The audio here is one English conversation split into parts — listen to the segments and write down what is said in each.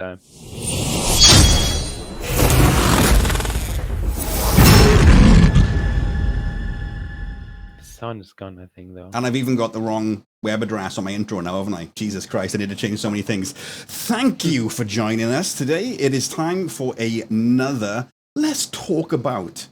time. The sound is gone, I think, though. And I've even got the wrong web address on my intro now, haven't I? Jesus Christ, I need to change so many things. Thank you for joining us today. It is time for another Let's Talk About.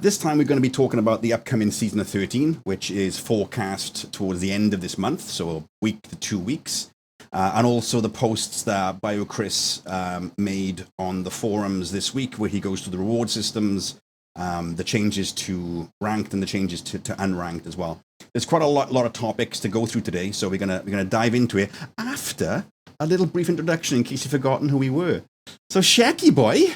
This time we're going to be talking about the upcoming season of 13, which is forecast towards the end of this month, so a week to 2 weeks. And also the posts that BioChris made on the forums this week, where he goes through the reward systems, the changes to ranked and the changes to unranked as well. There's quite a lot of topics to go through today, so we're gonna dive into it after a little brief introduction in case you've forgotten who we were. So Shecky boy,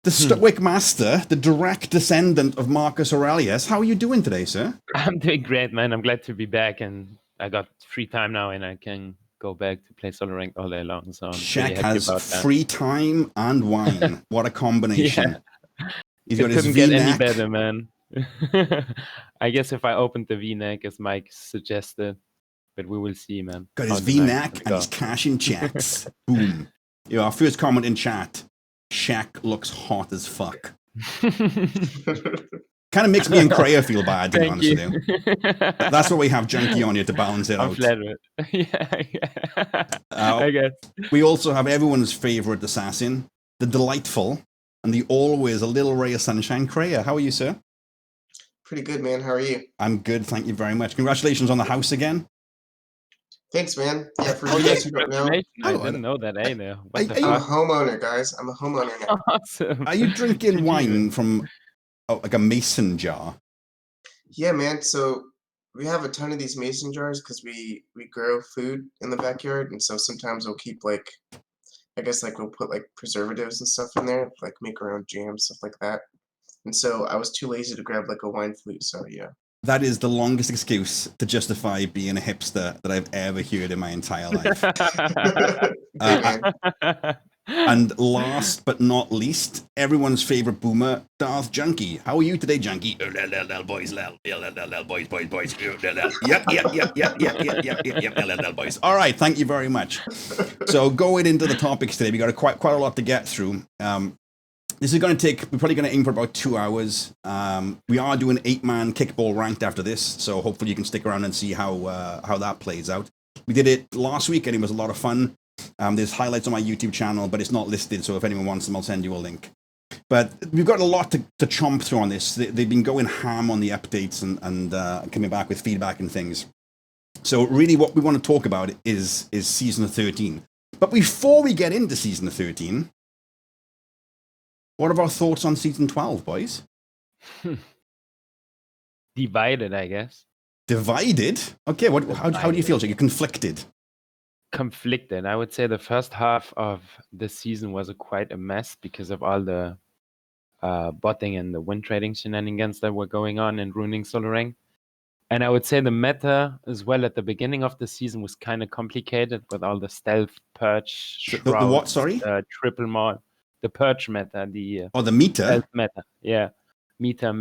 the Stoic Master, the direct descendant of Marcus Aurelius, how are you doing today, sir? I'm doing great, man. I'm glad to be back, and I got free time now, and I can go back to play Solo Ranked all day long. So I'm Shaq pretty happy has about that. free time and wine. What a combination! Yeah. He's It got his couldn't get any V-neck. better, man. I guess if I opened the V-neck as Mike suggested, but we will see, man. Got how his the night V-neck will and go. he's cashing checks. Boom. You know, our first comment in chat, Shaq looks hot as fuck. Kind of makes me and Kreia feel bad, to be Thank honest you. with you. That's why we have Junkie on here to balance it I'm out. flattered. Yeah. I guess. We also have everyone's favorite assassin, the delightful, and the always a little ray of sunshine, Kreia. How are you, sir? Pretty good, man. How are you? I'm good, thank you very much. Congratulations on the house again. Thanks, man. Yeah, for Oh, you yeah, guys who don't know, I didn't know that either. What the I'm a fuck? homeowner, guys. I'm a homeowner now. Awesome. Are you drinking GG, wine man. from like a mason jar? Yeah, man. So we have a ton of these mason jars because we grow food in the backyard, and so sometimes we'll keep like, I guess like we'll put like preservatives and stuff in there, like make our own jam, stuff like that. And so I was too lazy to grab like a wine flute, so yeah. That is the longest excuse to justify being a hipster that I've ever heard in my entire life. Hey, man. And last but not least, everyone's favorite boomer, Darth Junkie. How are you today, Junkie? Boys, boys. Yep, boys. All right, thank you very much. So going into the topics today, we got quite a lot to get through. This is going to take, we're probably going to aim for about 2 hours. We are doing 8-man kickball ranked after this, so hopefully you can stick around and see how that plays out. We did it last week and it was a lot of fun. There's highlights on my YouTube channel, but it's not listed, so if anyone wants them, I'll send you a link. But we've got a lot to chomp through on this. They've been going ham on the updates and coming back with feedback and things. So really what we want to talk about is Season 13. But before we get into Season 13, what are our thoughts on Season 12, boys? Divided, I guess. Divided? Okay, how do you feel? So you're conflicted? Conflicted. I would say the first half of the season was quite a mess because of all the botting and the win trading shenanigans that were going on and ruining Solo Rank. And I would say the meta as well at the beginning of the season was kind of complicated with all the stealth, perch, The what, sorry? triple mod, the perch meta, the the meta? stealth meta. Yeah. Meta,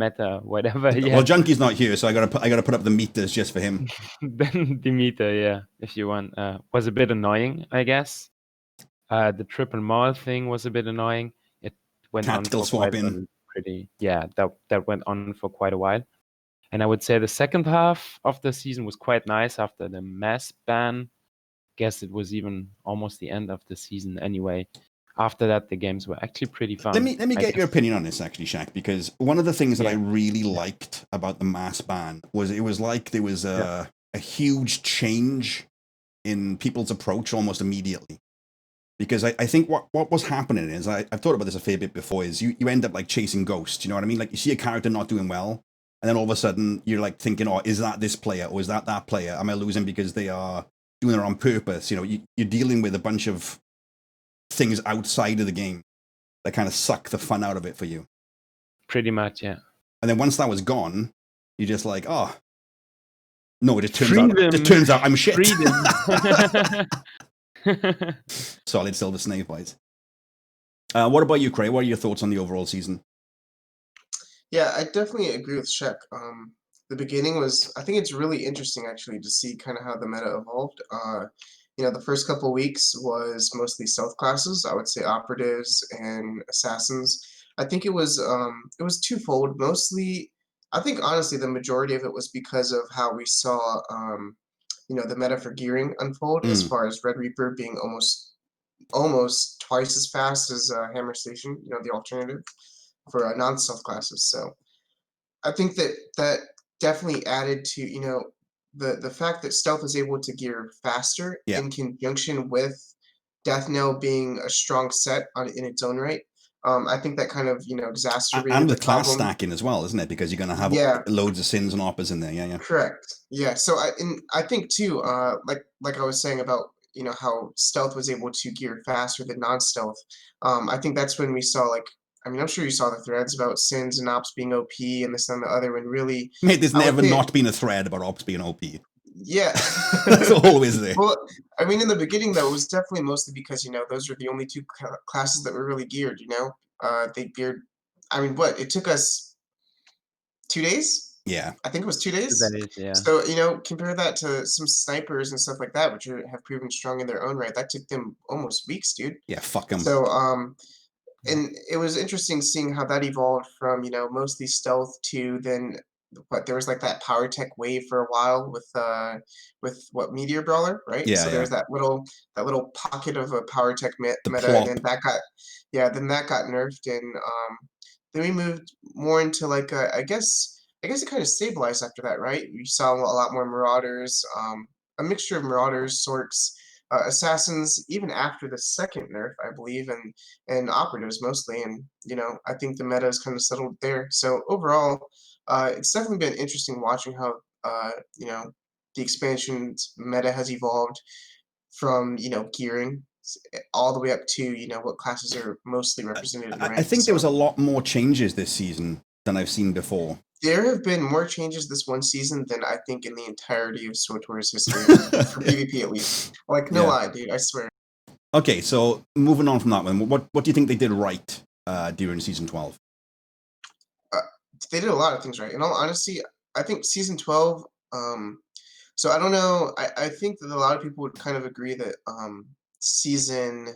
whatever. Yeah. Well, Junkie's not here, so I gotta put up the meters just for him. Then the meta, yeah, if you want, was a bit annoying, I guess. The triple maul thing was a bit annoying. It went Tactical on for quite swapping. that went on for quite a while. And I would say the second half of the season was quite nice after the mass ban. Guess it was even almost the end of the season anyway. After that, the games were actually pretty fun. Let me get your opinion on this, actually, Shaq, because one of the things that I really liked about the mass ban was it was like there was a huge change in people's approach almost immediately. Because I think what was happening is, I've thought about this a fair bit before, is you end up like chasing ghosts, you know what I mean? Like you see a character not doing well, and then all of a sudden you're like thinking, oh, is that this player or is that player? Am I losing because they are doing it on purpose? You know, you're dealing with a bunch of things outside of the game that kind of suck the fun out of it for you. Pretty much, yeah. And then once that was gone, you're just like, oh, no, it just turns out I'm shit. Solid Silver Snake, boys. What about you, Cray? What are your thoughts on the overall season? Yeah, I definitely agree with Shaq. The beginning was, I think it's really interesting actually to see kind of how the meta evolved. the first couple weeks was mostly stealth classes. I would say operatives and assassins. I think it was twofold. Mostly, I think honestly the majority of it was because of how we saw the meta for gearing unfold, as Mm. far as Red Reaper being almost twice as fast as Hammer Station, the alternative for non-stealth classes. So I think that definitely added to the fact that stealth is able to gear faster Yeah. in conjunction with Death Knell being a strong set in its own right. I think that kind of exacerbated And the with class problem. stacking as well, isn't it? Because you're going to have Yeah, loads of sins and oppers in there. Yeah, yeah. correct. Yeah. So I think too, like I was saying about how stealth was able to gear faster than non-stealth. I think that's when we saw like. I mean, I'm sure you saw the threads about Sins and Ops being OP and this and the other, and really, Mate, there's I would never say, not been a thread about Ops being OP. yeah. That's always there. Well, I mean, in the beginning, though, it was definitely mostly because those were the only two classes that were really geared. They geared. I mean, what it took us 2 days. Yeah. I think it was 2 days. That is, yeah. So compare that to some snipers and stuff like that, which have proven strong in their own right. That took them almost weeks, dude. Yeah, fuck them. So and it was interesting seeing how that evolved from mostly stealth to then what there was like that power tech wave for a while with what Meteor Brawler, right? Yeah, So there yeah. was that little pocket of a power tech The meta, and plop. then that got nerfed, and then we moved more into like I guess it kind of stabilized after that, right? We saw a lot more Marauders, a mixture of Marauders, Sorks, Assassins, even after the second nerf, I believe, and Operatives mostly. And I think the meta is kind of settled there. So overall, it's definitely been interesting watching how the expansion's meta has evolved from gearing all the way up to what classes are mostly represented in I ranked. think there was So a lot more changes this season than I've seen before. there have been more changes this one season than I think in the entirety of SWTOR's history, for PvP at least. Like, no Yeah. lie, dude, I swear. Okay, so moving on from that one, what do you think they did right during season 12? They did a lot of things right. In all honesty, I think season 12, so I don't know, I think that a lot of people would kind of agree that season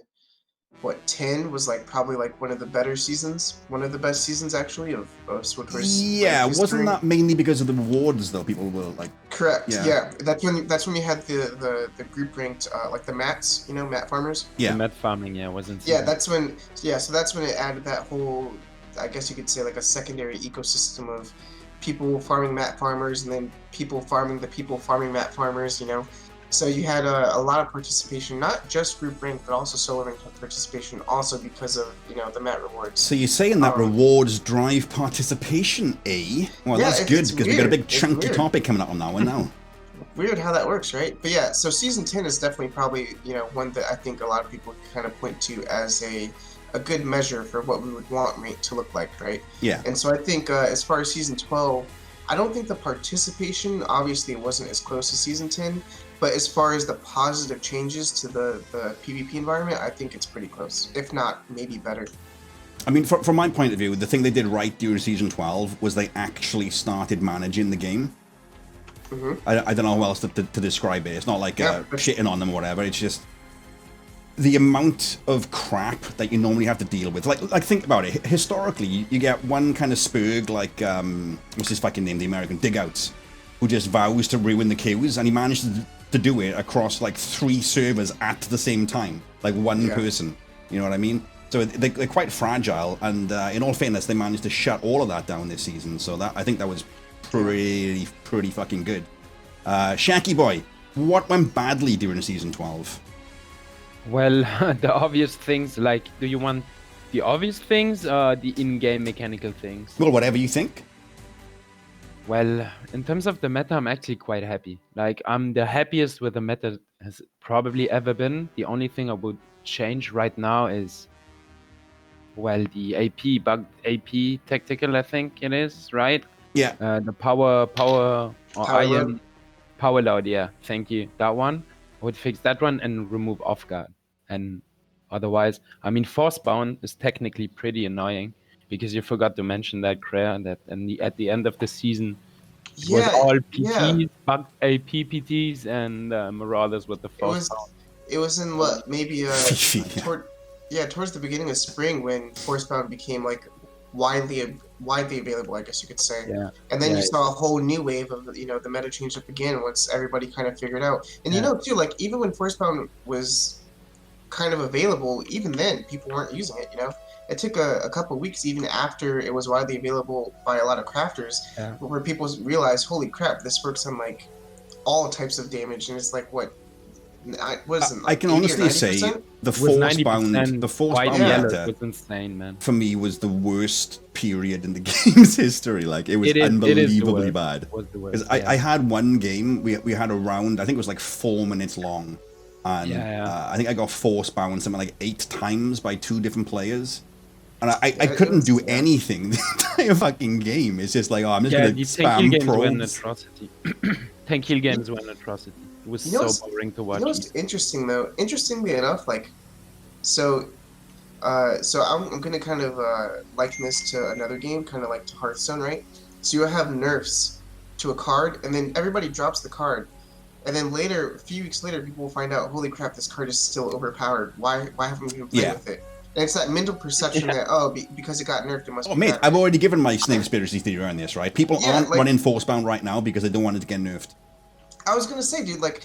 10 was like probably like one of the better seasons, one of the best seasons actually of SWTOR's Yeah, history. wasn't that mainly because of the rewards though? People were like, Correct. Yeah. Yeah. That's when we had the group ranked like the mats, mat farmers. yeah, The met farming, yeah, wasn't. Yeah, so that's when it added that whole, I guess you could say, like a secondary ecosystem of people farming mat farmers and then people farming the people farming mat farmers. So you had a lot of participation, not just group rank, but also solo rank participation, also because of the mat rewards. So you're saying that rewards drive participation, eh? Well, Yeah, that's good it's because we got a weird. big It's chunky weird. topic coming up on that one now. Weird how that works, right? But yeah, so season 10 is definitely probably one that I think a lot of people kind of point to as a good measure for what we would want rank to look like, right? Yeah, And so I think as far as season 12, I don't think the participation, obviously it wasn't as close as season 10, but as far as the positive changes to the PvP environment, I think it's pretty close, if not maybe better. I mean, from my point of view, the thing they did right during season 12 was they actually started managing the game. Hmm. I don't know how else to describe it. It's not like Yeah. shitting on them or whatever. It's just the amount of crap that you normally have to deal with. Like think about it. Historically, you get one kind of spurg like what's his fucking name? The American Digouts, who just vows to ruin the queues, and he managed to do it across like 3 servers at the same time, like one Yeah. person. You know what I mean? So they're quite fragile, and in all fairness, they managed to shut all of that down this season. So that I think that was pretty fucking good. Shaky boy, what went badly during season 12? Well, the obvious things, like, do you want the obvious things or the in-game mechanical things? Well, whatever you think. Well, in terms of the meta, I'm actually quite happy. Like, I'm the happiest with the meta has probably ever been. The only thing I would change right now is, well, the AP, bugged AP tactical, I think it is, right? Yeah. The power or Power iron load? power load, yeah, thank you. That one, I would fix that one and remove off guard. And otherwise, I mean, force bound is technically pretty annoying because you forgot to mention that, Claire, that at the end of the season, it was Yeah, all yeah. PTs, bugged AP PTs, and Marauders with the It force was bound. It was in what maybe Yeah. towards the beginning of spring when Forcebound became like widely available, I guess you could say. Yeah. And then Yeah. you saw a whole new wave of the meta changed up again once everybody kind of figured out. And Yeah. too, like even when Forcebound was kind of available, even then people weren't using it. It took a couple of weeks even after it was widely available by a lot of crafters, Yeah. where people realized, holy crap, this works on like all types of damage, and it's like what is it? I can 80 or honestly say 90%? the It was Forcebound 90% white meta yellow. It was insane, man. for me was the worst period in the game's history. Like it was It is the unbelievably worst. bad. It was the worst. Because I had one game, we had a round, I think it was like 4 minutes long, and I think I got Forcebound something like 8 times by 2 different players, and I couldn't do anything the entire fucking game. It's just like, oh, I'm just gonna the 10 kill spam games were an probes. atrocity. 10 kill games were an atrocity. It was so boring to watch. What's interesting though? Interestingly enough, like, so I'm gonna kind of liken this to another game, kind of like to Hearthstone, right? So you have nerfs to a card, and then everybody drops the card, and then later, a few weeks later, people will find out, holy crap, this card is still overpowered. Why haven't we been playing with it? And it's that mental perception that because it got nerfed, it must. Oh, be mate, bad. I've already given my Snake conspiracy theory on this, right? People aren't running Forcebound right now because they don't want it to get nerfed. I was gonna say, dude, like,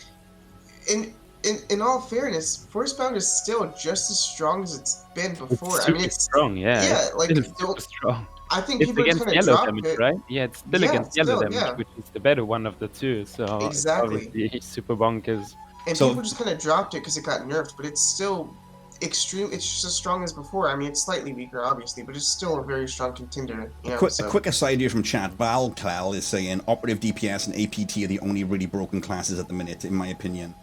in all fairness, Forcebound is still just as strong as it's been before. It's super strong, yeah. like it's super strong. I think It's people against kind of yellow drop damage, it. right? Yeah, it's still against yellow damage, yeah. which is the better one of the two. So Exactly. it's obviously super bonkers. And people just kind of dropped it because it got nerfed, but it's still extreme. It's just as strong as before. I mean, it's slightly weaker, obviously, but it's still a very strong contender. A quick aside here from chat. Val Clal is saying Operative, DPS, and APT are the only really broken classes at the minute, in my opinion.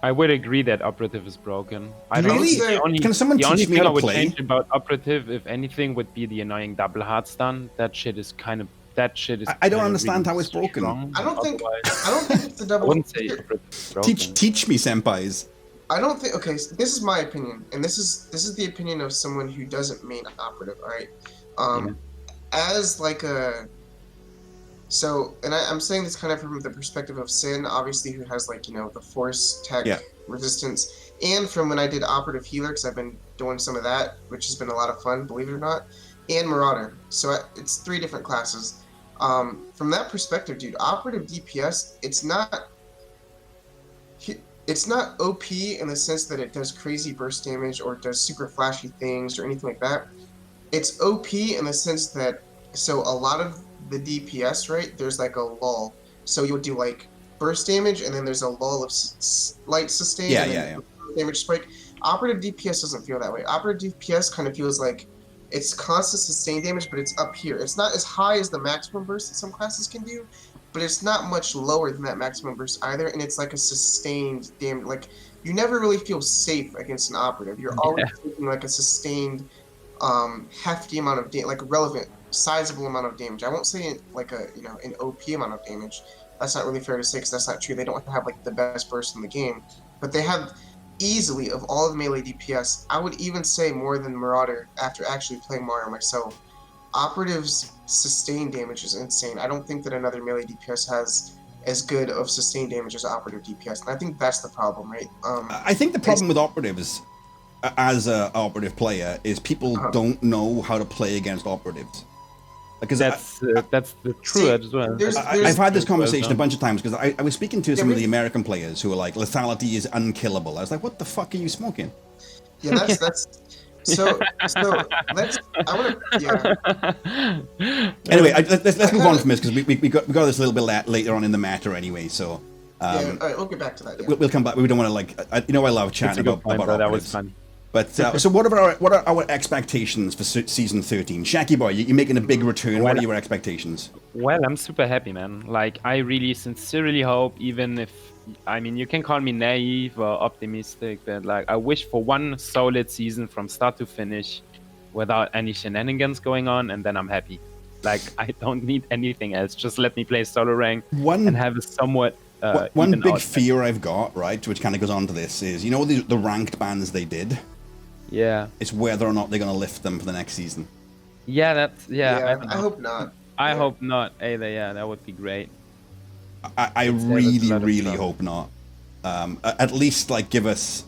I would agree that Operative is broken. Really? Can someone teach me how to play? The only thing I would change about Operative, if anything, would be the annoying double hard stun. That shit is kind of. I don't understand how it's broken. Strong. I don't think it's the double. I wouldn't say Operative is broken. Teach me, senpais. I don't think. Okay, so this is my opinion, and this is the opinion of someone who doesn't main Operative. All right, as like a. So, and I'm saying this kind of from the perspective of Sin, obviously, who has like the Force Tech resistance, and from when I did Operative Healer, because I've been doing some of that, which has been a lot of fun, believe it or not, and Marauder. So it's 3 different classes. From that perspective, dude, Operative DPS, it's not OP in the sense that it does crazy burst damage or does super flashy things or anything like that. It's OP in the sense that, so a lot of the DPS, right, there's like a lull. So you'll do like burst damage, and then there's a lull of light sustain. Damage spike. Operative DPS doesn't feel that way. Operative DPS kind of feels like it's constant sustained damage, but it's up here. It's not as high as the maximum burst that some classes can do, but it's not much lower than that maximum burst either, and it's like a sustained damage. Like, you never really feel safe against an Operative. You're always taking like a sustained, hefty amount of damage, like a relevant, sizable amount of damage. I won't say like an OP amount of damage. That's not really fair to say because that's not true. They don't have like the best burst in the game, but they have easily, of all the melee DPS, I would even say more than Marauder after actually playing Mario myself. Operative's sustained damage is insane. I don't think that another melee DPS has as good of sustained damage as Operative DPS, and I think that's the problem, right? I think the problem with Operatives, as an Operative player, is people don't know how to play against Operatives. Because that's the truth as well. I've had this conversation a bunch of times because I was speaking to some of the American players who were like, lethality is unkillable. I was like, what the fuck are you smoking? Yeah, that's so let's. I want to. Yeah. Anyway, let's move on from this because we got this a little bit later on in the matter anyway. So all right, we'll get back to that. Yeah. We'll come back. We don't want to I love chatting about that was fun. But so what are our expectations for season 13? Shaky boy, you're making a big return. What are your expectations? Well, I'm super happy, man. Like, I really sincerely hope, even if, I mean, you can call me naive or optimistic, but like, I wish for one solid season from start to finish without any shenanigans going on, and then I'm happy. Like, I don't need anything else. Just let me play solo rank and have a somewhat one big fear I've got, right, which kind of goes on to this, is the ranked bans they did. Yeah, it's whether or not they're going to lift them for the next season. Yeah, I hope not. I hope not either. Yeah, that would be great. I really hope not. At least like give us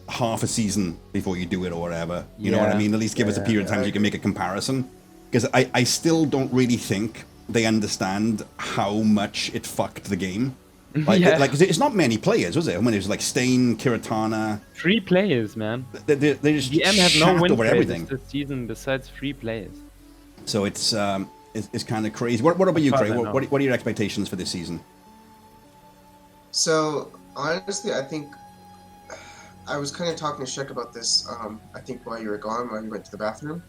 half a season before you do it or whatever. You know what I Yeah. mean? At least give us a period of time so you can make a comparison. Because I still don't really think they understand how much it fucked the game. Like, Yeah. like it's not many players, was it? I mean, it was like Stain, Kiritana. 3 players, man. They just GM have shat no win over rates everything. this season besides 3 players. So it's kind of crazy. What about you, As far Craig? as I know. What are your expectations for this season? So honestly, I think I was kind of talking to Shek about this. I think while you were gone, while you went to the bathroom.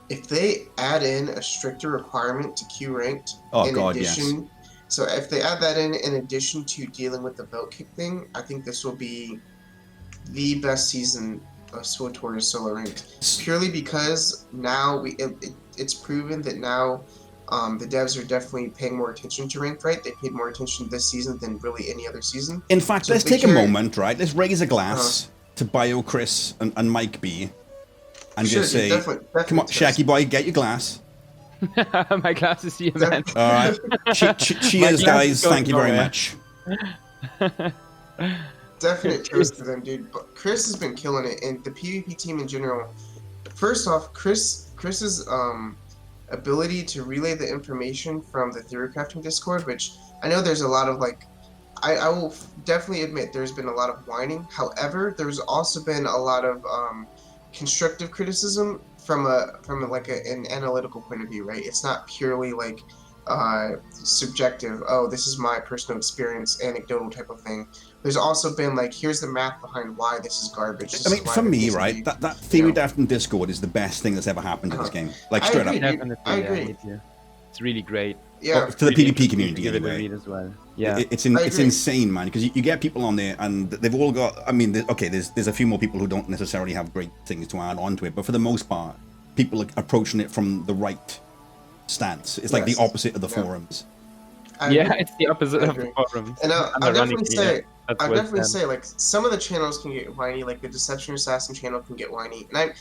If they add in a stricter requirement to Q ranked, Oh, in God, yes. addition, so if they add that in addition to dealing with the vote kick thing, I think this will be the best season of SWTOR solo ranked. Purely because now it's proven that now the devs are definitely paying more attention to ranked, right? They paid more attention this season than really any other season. In fact, So let's if they take a carry- moment, right? Let's raise a glass to Bio Chris and Mike B, and Sure, just dude, say, definitely "Come on, Chris. Shaky boy, get your glass." My glass is here, man. All right. Cheers, glass guys. is going Thank you very nowhere. much. Definite toast to them, dude. But Chris has been killing it, and the PvP team in general. First off, Chris's ability to relay the information from the Theory Crafting Discord, which I know there's a lot of like, I will definitely admit there's been a lot of whining. However, there's also been a lot of constructive criticism from an analytical point of view, right? It's not purely like subjective. Oh, this is my personal experience, anecdotal type of thing. There's also been like, here's the math behind why this is garbage. This I is mean, why for it me, needs to right, be- that Theory you know. Crafting Discord is the best thing that's ever happened to this game. Like, I straight agree. up. Definitely, I yeah, agree. me too. It's really great. Yeah, To the Really PvP interesting community, to give it a anyway. read as well. Yeah. It's I agree. insane, man, because you get people on there and they've all got. I mean, there's a few more people who don't necessarily have great things to add on to it, but for the most part, people are approaching it from the right stance. It's like Yes. the opposite of the Yeah. forums. I Yeah, agree. it's the opposite I of the agree. forums. And I'll definitely Ironically, say, yeah, that's I'll what definitely it's say, like, some of the channels can get whiny, like the Deception Assassin channel can get whiny, and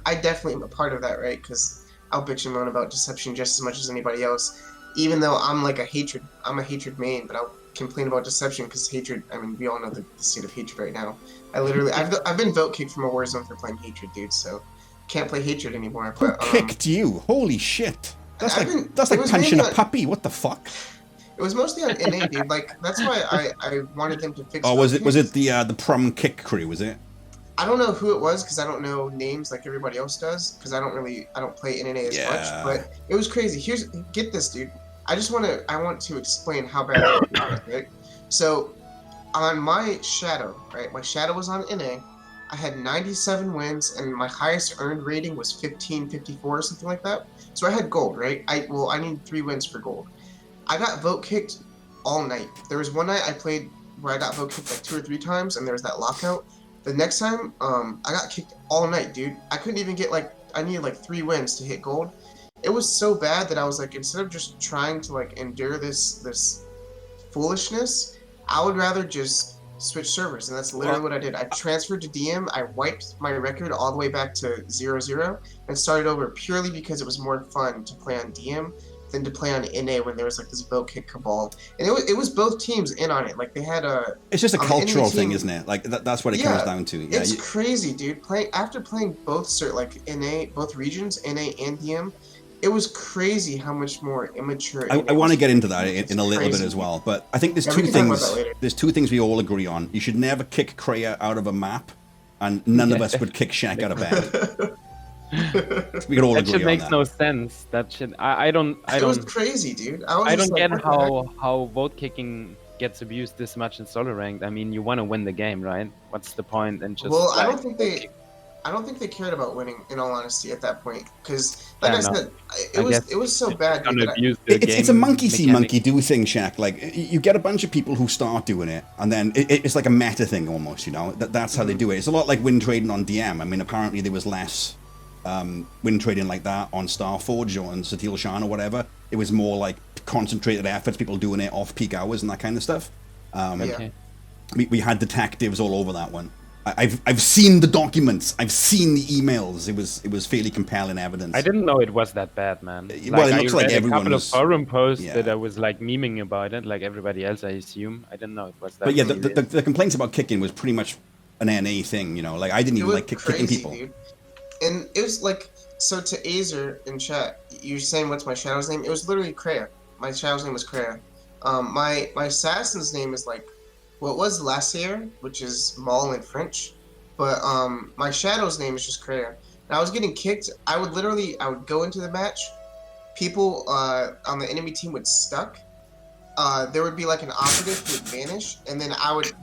I definitely am a part of that, right? Because I'll bitch and moan about Deception just as much as anybody else, even though I'm like I'm a hatred main, but I'll complain about Deception because hatred. I mean, we all know the state of hatred right now. I've been vote kicked from a Warzone for playing hatred, dude. So can't play hatred anymore. Who But kicked you? Holy shit! That's I've like been- that's it like was punching a mainly on- puppy. What the fuck? it was mostly on NA, dude. Like that's why I wanted them to fix. Oh, was vote it kicks. the prom kick crew? Was it? I don't know who it was because I don't know names like everybody else does because I don't play NNA as Yeah. much. But it was crazy. Get this, dude. I want to explain how bad it was, right? So on my shadow, right? My shadow was on NA. I had 97 wins and my highest earned rating was 1554 or something like that. So I had gold, right? I need 3 wins for gold. I got vote kicked all night. There was one night I played where I got vote kicked like 2 or 3 times and there was that lockout. The next time, I got kicked all night, dude. I couldn't even get I needed 3 wins to hit gold. It was so bad that I was like, instead of just trying to endure this foolishness, I would rather just switch servers, and that's literally what I did. I transferred to DM. I wiped my record all the way back to 0-0 and started over purely because it was more fun to play on DM than to play on NA when there was this vote kick cabal. And it was both teams in on it. Like they had a. It's just a On the cultural enemy thing, team- isn't it? Like that's what it Yeah, comes down to. Yeah, It's crazy, dude. After playing both NA, both regions, NA and DM, it was crazy how much more immature. I want to get into that in a little bit crazy. as well, but I think there's Yeah, we two can talk about things. that later. There's 2 things we all agree on. You should never kick Kreia out of a map, and none of us would kick Shaq out of bed. We could all That agree shit on makes that. no sense. That shit. I don't. It was crazy, dude. I just don't like, get what the heck? how vote kicking gets abused this much in solo ranked. I mean, you want to win the game, right? What's the point? And just Well, I like, don't think they cared about winning. In all honesty, at that point, because like Yeah, I no. said, I guess it was so bad. Gonna Dude, that I- abuse the It's a game monkey see, mechanic. monkey do thing, Shaq. Like you get a bunch of people who start doing it, and then it's like a meta thing almost. You know, that's how they do it. It's a lot like win trading on DM. I mean, apparently there was less win trading like that on Starforge or on Satil Shan or whatever. It was more like concentrated efforts, people doing it off peak hours and that kind of stuff. Yeah. Okay. We had detectives all over that one. I've seen the documents. I've seen the emails. It was fairly compelling evidence. I didn't know it was that bad, man. Well, it looks I like read everyone a couple was- of forum posts yeah. that I was like memeing about it, like everybody else, I assume. I didn't know it was that. But yeah, serious. the complaints about kicking was pretty much an NA thing, you know? Like, I didn't It even was like kicking crazy, people. dude. And it was like, so to Azer in chat, you're saying what's my shadow's name? It was literally Kreia. My shadow's name was Kreia. My assassin's name is like, well, it was Lassier, which is Maul in French, but my shadow's name is just Kreia. And I was getting kicked. I would go into the match. People on the enemy team would stuck. There would be like an operative who would vanish, and then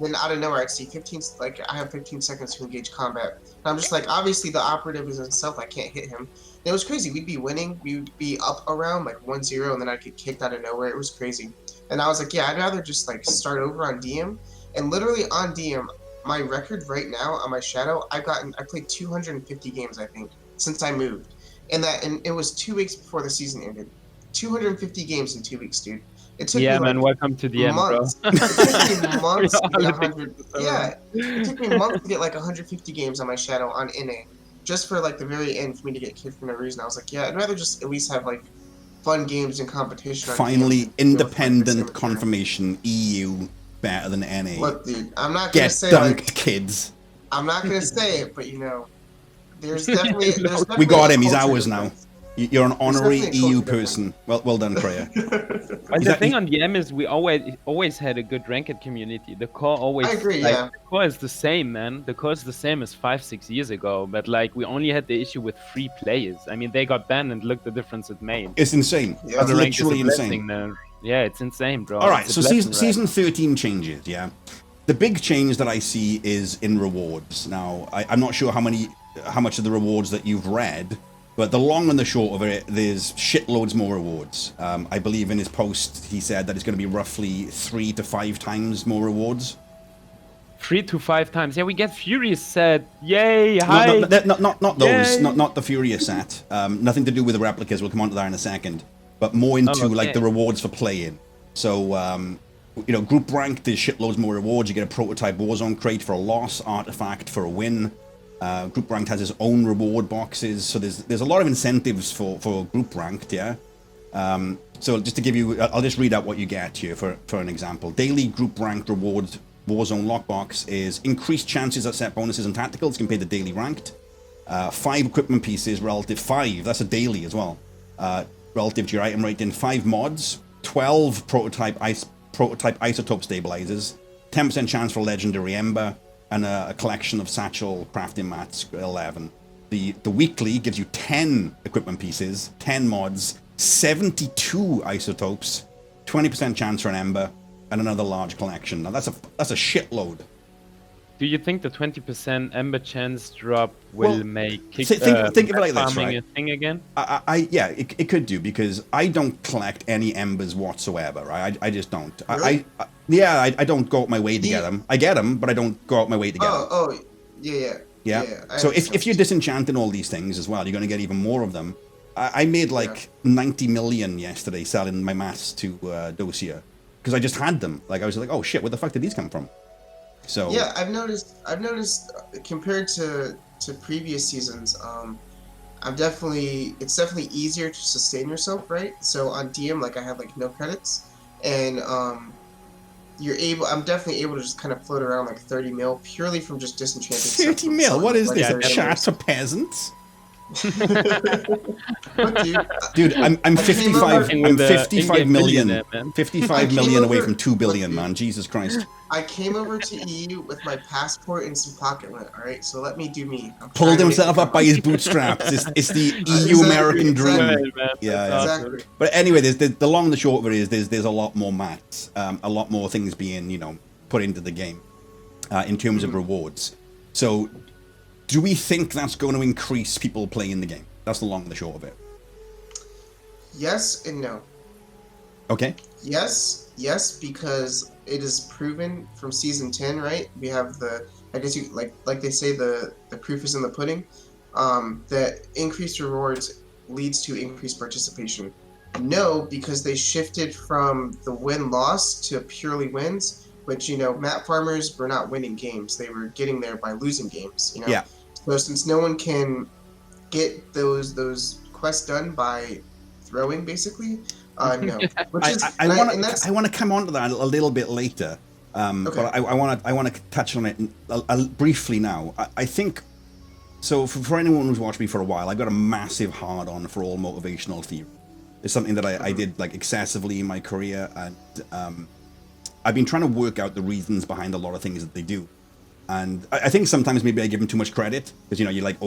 then out of nowhere I'd see 15, like I have 15 seconds to engage combat. And I'm just like, obviously the operative is in stealth, I can't hit him. And it was crazy. We'd be winning, we'd be up around like 1-0, and then I'd get kicked out of nowhere. It was crazy. And I was like, yeah, I'd rather just like start over on DM. And literally on DM, my record right now on my shadow, I played 250 games, I think, since I moved. And it was 2 weeks before the season ended. 250 games in 2 weeks, dude. It took me like welcome to the months. end, bro. It took me months to get 100. Yeah, it took me months to get like 150 games on my shadow on NA, just for like the very end for me to get kicked for no reason. I was like, yeah, I'd rather just at least have like fun games and competition. Finally, independent confirmation. EU better than NA. Look, dude, I'm not gonna Get say dunked, like kids. I'm not gonna say it, but you know, there's definitely We got him. a He's culture ours now. difference. You're an honorary definitely a EU culture person. Well done, Kreia. And the thing on DM is we always had a good ranked community. The core always. I agree, like, yeah. The core is the same, man. The core is the same as 5-6 years ago. But like we only had the issue with free players. I mean, they got banned, and look the difference it made. It's insane. Yeah. It's The rank is a literally blessing insane. now. Yeah, it's insane, bro. All right, It's a so blessing, season 13 changes, yeah. The big change that I see is in rewards. Now, I'm not sure how much of the rewards that you've read, but the long and the short of it, there's shitloads more rewards. I believe in his post, he said that it's going to be roughly 3 to 5 times more rewards. 3 to 5 times. Yeah, we get Furious set. Yay! Hi. Not those. Yay. Not the Furious set. Nothing to do with the replicas. We'll come on to that in a second. But more into like the rewards for playing. So, you know, group ranked, there's shitloads more rewards. You get a prototype Warzone crate for a loss, artifact for a win. Group ranked has its own reward boxes. So there's a lot of incentives for group ranked, yeah. So just to give you, I'll just read out what you get here for an example. Daily group ranked reward Warzone lockbox is increased chances at set bonuses and tacticals compared to daily ranked. 5 equipment pieces relative 5. That's a daily as well. Relative to your item rating. 5 mods. 12 prototype isotope stabilizers. 10% chance for legendary ember. And a collection of satchel crafting mats, 11. The weekly gives you 10 equipment pieces, 10 mods, 72 isotopes, 20% chance for an ember, and another large collection. Now that's a shitload. Do you think the 20% ember chance drop will make think of it like this, farming right? a thing again? Yeah, it could do, because I don't collect any embers whatsoever, right? I just don't. Really? I don't go out my way to get them. I get them, but I don't go out my way to get them. Yeah. So if you're disenchanting all these things as well, you're going to get even more of them. I made like 90 million yesterday selling my mats to Dosia, because I just had them. Like I was like, oh shit, where the fuck did these come from? So yeah, I've noticed compared to previous seasons, it's definitely easier to sustain yourself, right? So on DM, like I have like no credits, and I'm definitely able to just kind of float around like 30 mil purely from just disenchanting. 30 mil? What is this? Like Chat for peasants? What, Dude, I'm 55. I'm 55 million. 55 million away over- from 2 billion, look, man. Jesus Christ. I came over to EU with my passport and some pocket lint. All right, so let me do me. I'm trying Pulled to make himself it up by his bootstraps. It's the EU American dream. exactly. Yeah. Exactly. But anyway, the long and the short of it is there's a lot more mats, a lot more things being put into the game in terms of rewards. So, do we think that's going to increase people playing the game? That's the long and the short of it. Yes and no. Okay. Yes, because it is proven from season 10, right? We have I guess you like they say the proof is in the pudding. That increased rewards leads to increased participation. No, because they shifted from the win-loss to purely wins, which map farmers were not winning games; they were getting there by losing games. Yeah. So since no one can get those quests done by throwing, basically, no. Which is I want to come on to that a little bit later, Okay. But I want to touch on it briefly now. I think so. For anyone who's watched me for a while, I got a massive hard on for all motivational theory. It's something that I did like excessively in my career, and I've been trying to work out the reasons behind a lot of things that they do. And I think sometimes maybe I give them too much credit because you're like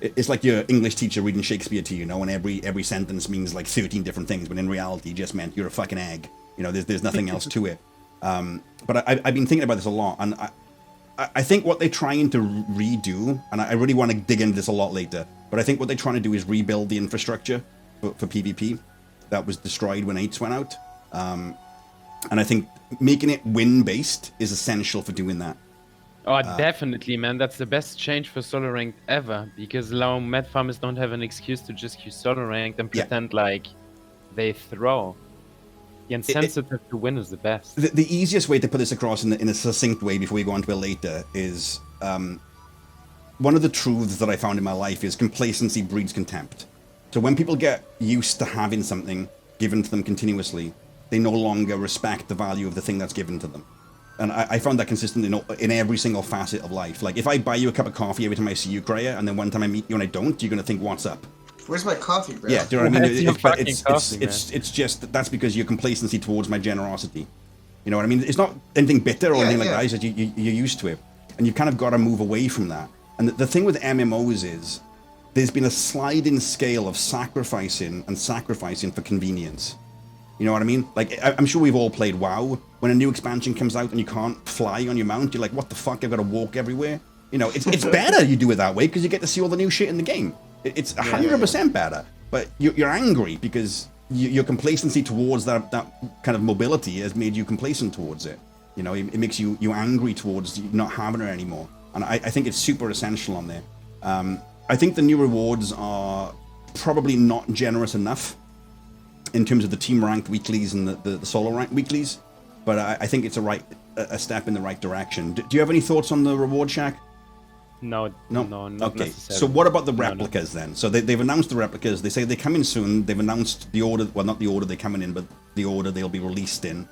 it's like your English teacher reading Shakespeare to you, and every sentence means like 13 different things, but in reality, it just meant you're a fucking egg. There's nothing else to it. But I've been thinking about this a lot, and I think what they're trying to redo, and I really want to dig into this a lot later, but I think what they're trying to do is rebuild the infrastructure for PvP that was destroyed when 8s went out. And I think making it win-based is essential for doing that. Oh, definitely, man. That's the best change for solo ranked ever, because now med farmers don't have an excuse to just use solo ranked and pretend like they throw. The insensitive to win is the best. The easiest way to put this across in a succinct way before we go on to it later is one of the truths that I found in my life is complacency breeds contempt. So when people get used to having something given to them continuously, they no longer respect the value of the thing that's given to them. And I found that consistent in every single facet of life. Like, if I buy you a cup of coffee every time I see you, Kreia, and then one time I meet you and I don't, you're going to think, what's up? Where's my coffee, bro? Yeah, do you know what I mean? It's just, that's because your complacency towards my generosity. You know what I mean? It's not anything bitter or anything like that. It's just you're used to it. And you've kind of got to move away from that. And the thing with MMOs is, there's been a sliding scale of sacrificing for convenience. You know what I mean? Like, I'm sure we've all played WoW. When a new expansion comes out and you can't fly on your mount, you're like, what the fuck? I've got to walk everywhere. It's better you do it that way because you get to see all the new shit in the game. It's 100% better. But you're angry because your complacency towards that kind of mobility has made you complacent towards it. It makes you angry towards not having it anymore. And I think it's super essential on there. I think the new rewards are probably not generous enough in terms of the team ranked weeklies and the solo ranked weeklies, but I think it's a step in the right direction. Do you have any thoughts on the reward shack? No, not okay. So what about the replicas then? So they've announced the replicas. They say they're coming soon. They've announced the order. Well, not the order they're coming in, but the order they'll be released in.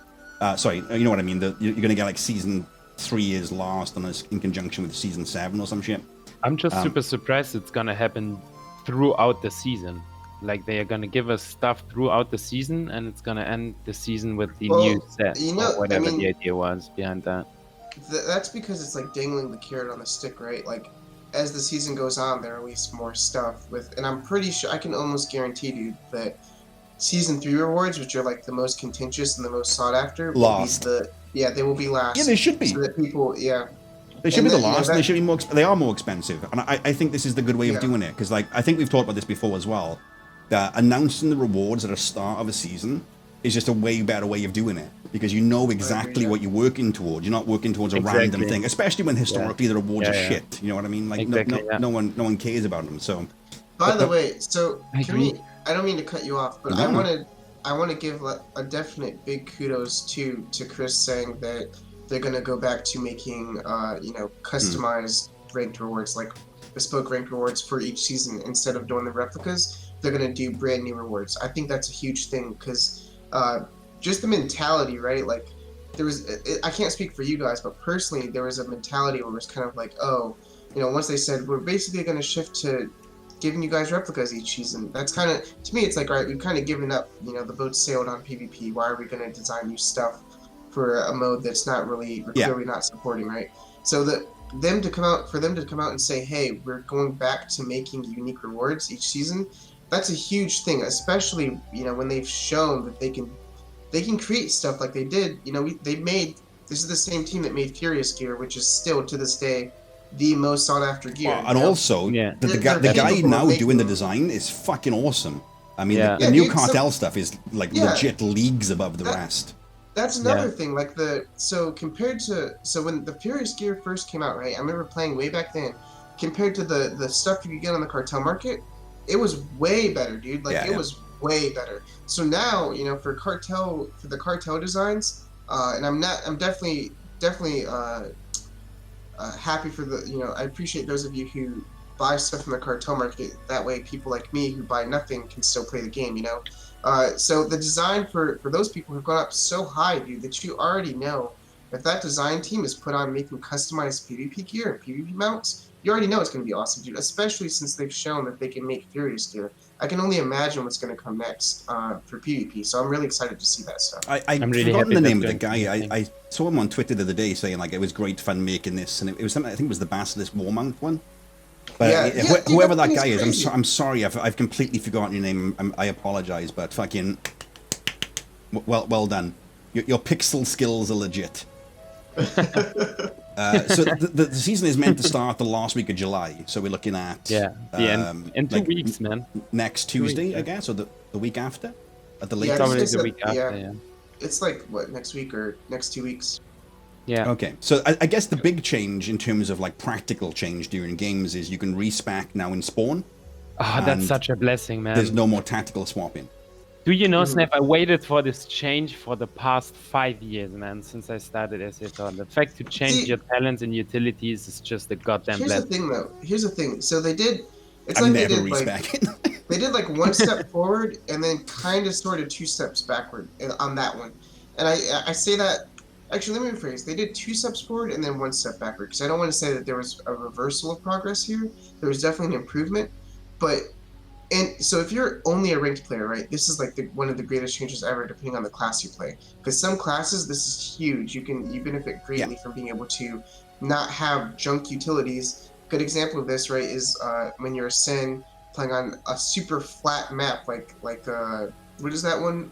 Sorry, you know what I mean. You're going to get like season 3 is last, and it's in conjunction with season 7 or some shit. I'm just super surprised it's gonna happen throughout the season. Like, they are gonna give us stuff throughout the season, and it's gonna end the season with the new set, or whatever the idea was behind that. That's because it's like dangling the carrot on the stick, right? Like, as the season goes on, they release more stuff and I'm pretty sure, I can almost guarantee, dude, that season 3 rewards, which are like the most contentious and the most sought after, they will be last. Yeah, they should be. So that people, They should be the last, and they should be more. They are more expensive, and I think this is the good way of doing it, because like I think we've talked about this before as well. That announcing the rewards at the start of a season is just a way better way of doing it, because you know exactly what you're working towards. You're not working towards a random thing, especially when historically the rewards are shit. You know what I mean? Like no one cares about them. So. By the way, so I don't mean to cut you off, but I want to give a definite big kudos to Chris saying that they're going to go back to making, customized ranked rewards, like bespoke ranked rewards for each season. Instead of doing the replicas, they're going to do brand new rewards. I think that's a huge thing, because just the mentality, right? Like, I can't speak for you guys, but personally, there was a mentality where it was kind of like, once they said, we're basically going to shift to giving you guys replicas each season. That's kind of, to me, it's like, all right, we've kind of given up, the boat sailed on PvP. Why are we going to design new stuff for a mode that's not really, clearly not supporting, right? So for them to come out and say, hey, we're going back to making unique rewards each season, that's a huge thing, especially, when they've shown that they can create stuff like they did. This is the same team that made Furious Gear, which is still to this day the most sought after gear. And also, the guy now doing the design is fucking awesome. I mean, the new Cartel stuff is like legit leagues above the rest. That's another thing. Like compared to when the Furious Gear first came out, right? I remember playing way back then. Compared to the stuff you could get on the Cartel market, it was way better, dude. Like it was way better. So now, for the Cartel designs, and I'm definitely happy for I appreciate those of you who buy stuff from the Cartel market. That way, people like me who buy nothing can still play the game. So the design for those people have gone up so high, dude, that you already know if that design team is put on making customized PvP gear and PvP mounts, you already know it's going to be awesome, dude. Especially since they've shown that they can make Furious gear. I can only imagine what's going to come next for PvP. So I'm really excited to see that stuff. I'm really forgotten happy the that's name of the going to be guy. a thing. I saw him on Twitter the other day saying like it was great fun making this, and it was something. I think it was the Basilisk War Mount one. But whoever that guy is, I'm sorry, I've completely forgotten your name. I apologize, but fucking well done. Your pixel skills are legit. So the season is meant to start the last week of July. So we're looking at the end in 2 weeks, man. Next Tuesday, I guess, or the week after, at the latest. Probably the week after. Yeah. It's like what, next week or next 2 weeks? Yeah. Okay. So I guess the big change in terms of like practical change during games is you can respec now in spawn. Oh, that's such a blessing, man. There's no more tactical swapping. Do you know, Snap, I waited for this change for the past 5 years, man, since I started SFL. The fact to change your talents and utilities is just a goddamn blessing. Here's the thing, though. Here's the thing. So they did... It's I'm like never they did, like, they did like one step forward and then kind of sort of 2 steps backward on that one. And I say that... Actually, let me rephrase. They did 2 steps forward and then 1 step backward. Because I don't want to say that there was a reversal of progress here. There was definitely an improvement. But... And so if you're only a ranked player, right, this is like one of the greatest changes ever, depending on the class you play. Because some classes, this is huge. You benefit greatly from being able to not have junk utilities. Good example of this, right, is when you're a Sin playing on a super flat map, like what is that one?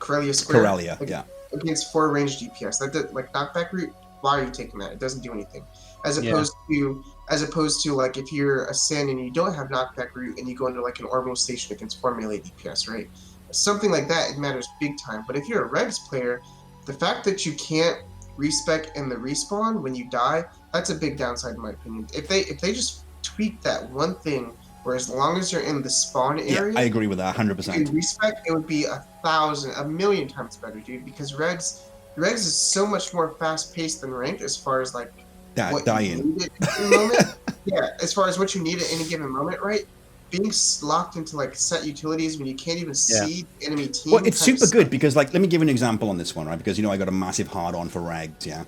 Corellia Square. Corellia, like, against 4 ranged DPS. That did, like knockback route. Why are you taking that? It doesn't do anything. As opposed to like if you're a Sin and you don't have knockback route and you go into like an orbital station against 4 melee DPS, right? Something like that, it matters big time. But if you're a Regs player, the fact that you can't respec in the respawn when you die, that's a big downside in my opinion. If they just tweak that one thing, where as long as you're in the spawn area, I agree with that 100%. Respec, it would be 1,000,000 times better, dude. Because Regs is so much more fast paced than ranked as far as like what you need at any moment. Yeah, as far as what you need at any given moment, right? Being locked into like set utilities when you can't even see the enemy team. Well, it's super good because like, let me give you an example on this one, right? Because I got a massive hard on for Regs, yeah.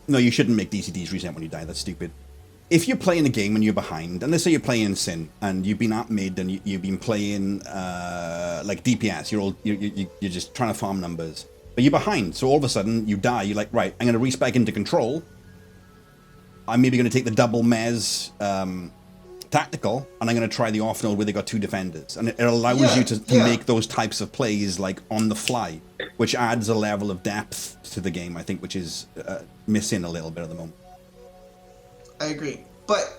No, you shouldn't make DCDs reset when you die. That's stupid. If you're playing a game and you're behind, and let's say you're playing Sin and you've been at mid and you've been playing like DPS, you're just trying to farm numbers, but you're behind. So all of a sudden you die. You're like, right, I'm going to respec into control. I'm maybe going to take the double Mez tactical, and I'm going to try the off node where they got 2 defenders, and it allows you to make those types of plays like on the fly, which adds a level of depth to the game, I think, which is missing a little bit at the moment. I agree, but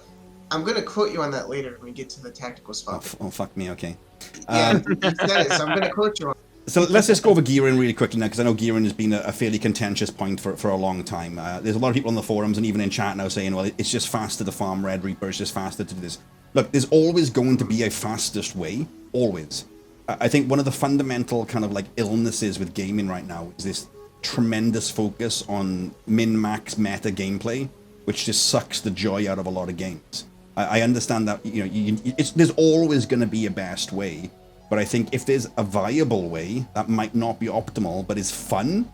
I'm going to quote you on that later when we get to the tactical spot. Oh fuck me, okay. Yeah, you said it, so I'm going to quote you on. So let's just go over gearing really quickly now, because I know gearing has been a fairly contentious point for a long time. There's a lot of people on the forums and even in chat now saying, well, it's just faster to farm Red Reaper, it's just faster to do this. Look, there's always going to be a fastest way, always. I think one of the fundamental kind of like illnesses with gaming right now is this tremendous focus on min-max meta gameplay, which just sucks the joy out of a lot of games. I understand that, there's always going to be a best way. But I think if there's a viable way that might not be optimal, but is fun,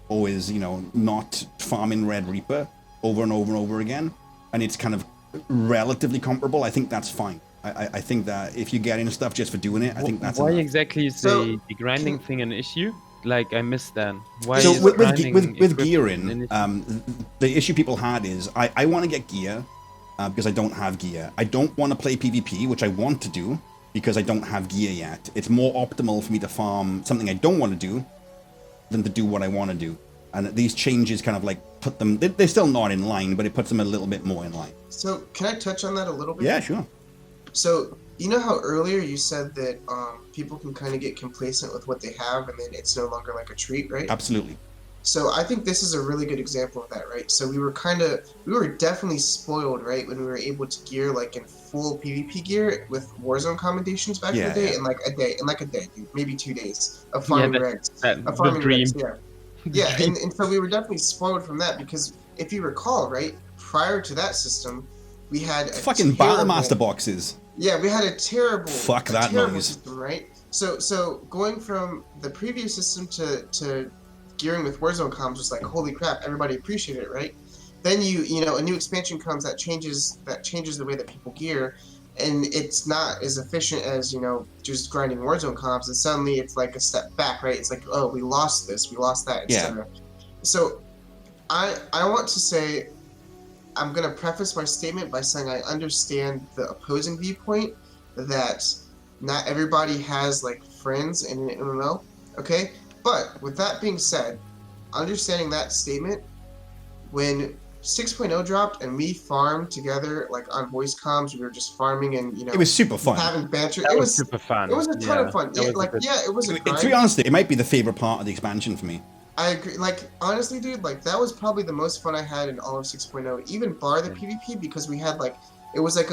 or is, not farming Red Reaper over and over and over again, and it's kind of relatively comparable, I think that's fine. I think that if you're getting stuff just for doing it, I think that's Why enough. exactly is the grinding thing an issue? Like, I missed that. Why so is with gearing, the issue people had is, I want to get gear, because I don't have gear. I don't want to play PvP, which I want to do, because I don't have gear yet. It's more optimal for me to farm something I don't want to do than to do what I want to do. And these changes kind of like put them, they're still not in line, but it puts them a little bit more in line. So can I touch on that a little bit? Yeah, sure. So you know how earlier you said that people can kind of get complacent with what they have and then it's no longer like a treat, right? Absolutely. So I think this is a really good example of that, right? So we were definitely spoiled, right, when we were able to gear like in full PvP gear with Warzone commendations back in the day, in like a day, dude, maybe 2 days of farming Regs. Yeah, and so we were definitely spoiled from that because if you recall, right, prior to that system, we had fucking Battlemaster boxes. Yeah, we had a terrible noise system, right? So going from the previous system to gearing with Warzone comms was like, holy crap, everybody appreciated it, right? Then you know, a new expansion comes that changes the way that people gear, and it's not as efficient as, you know, just grinding Warzone comms, and suddenly it's like a step back, right? It's like, oh, we lost this, we lost that, etc. So I want to say, I'm going to preface my statement by saying I understand the opposing viewpoint that not everybody has like friends in an MMO, okay? But with that being said, understanding that statement, when 6.0 dropped and we farmed together like on voice comms, we were just farming and, you know, It was super fun. having banter. That It was was super fun. It was a ton of fun. Yeah, like it was a To grind. be honest, it might be the favorite part of the expansion for me. I agree. Like, honestly, dude, like, that was probably the most fun I had in all of 6.0, even bar the PvP, because we had, like, it was like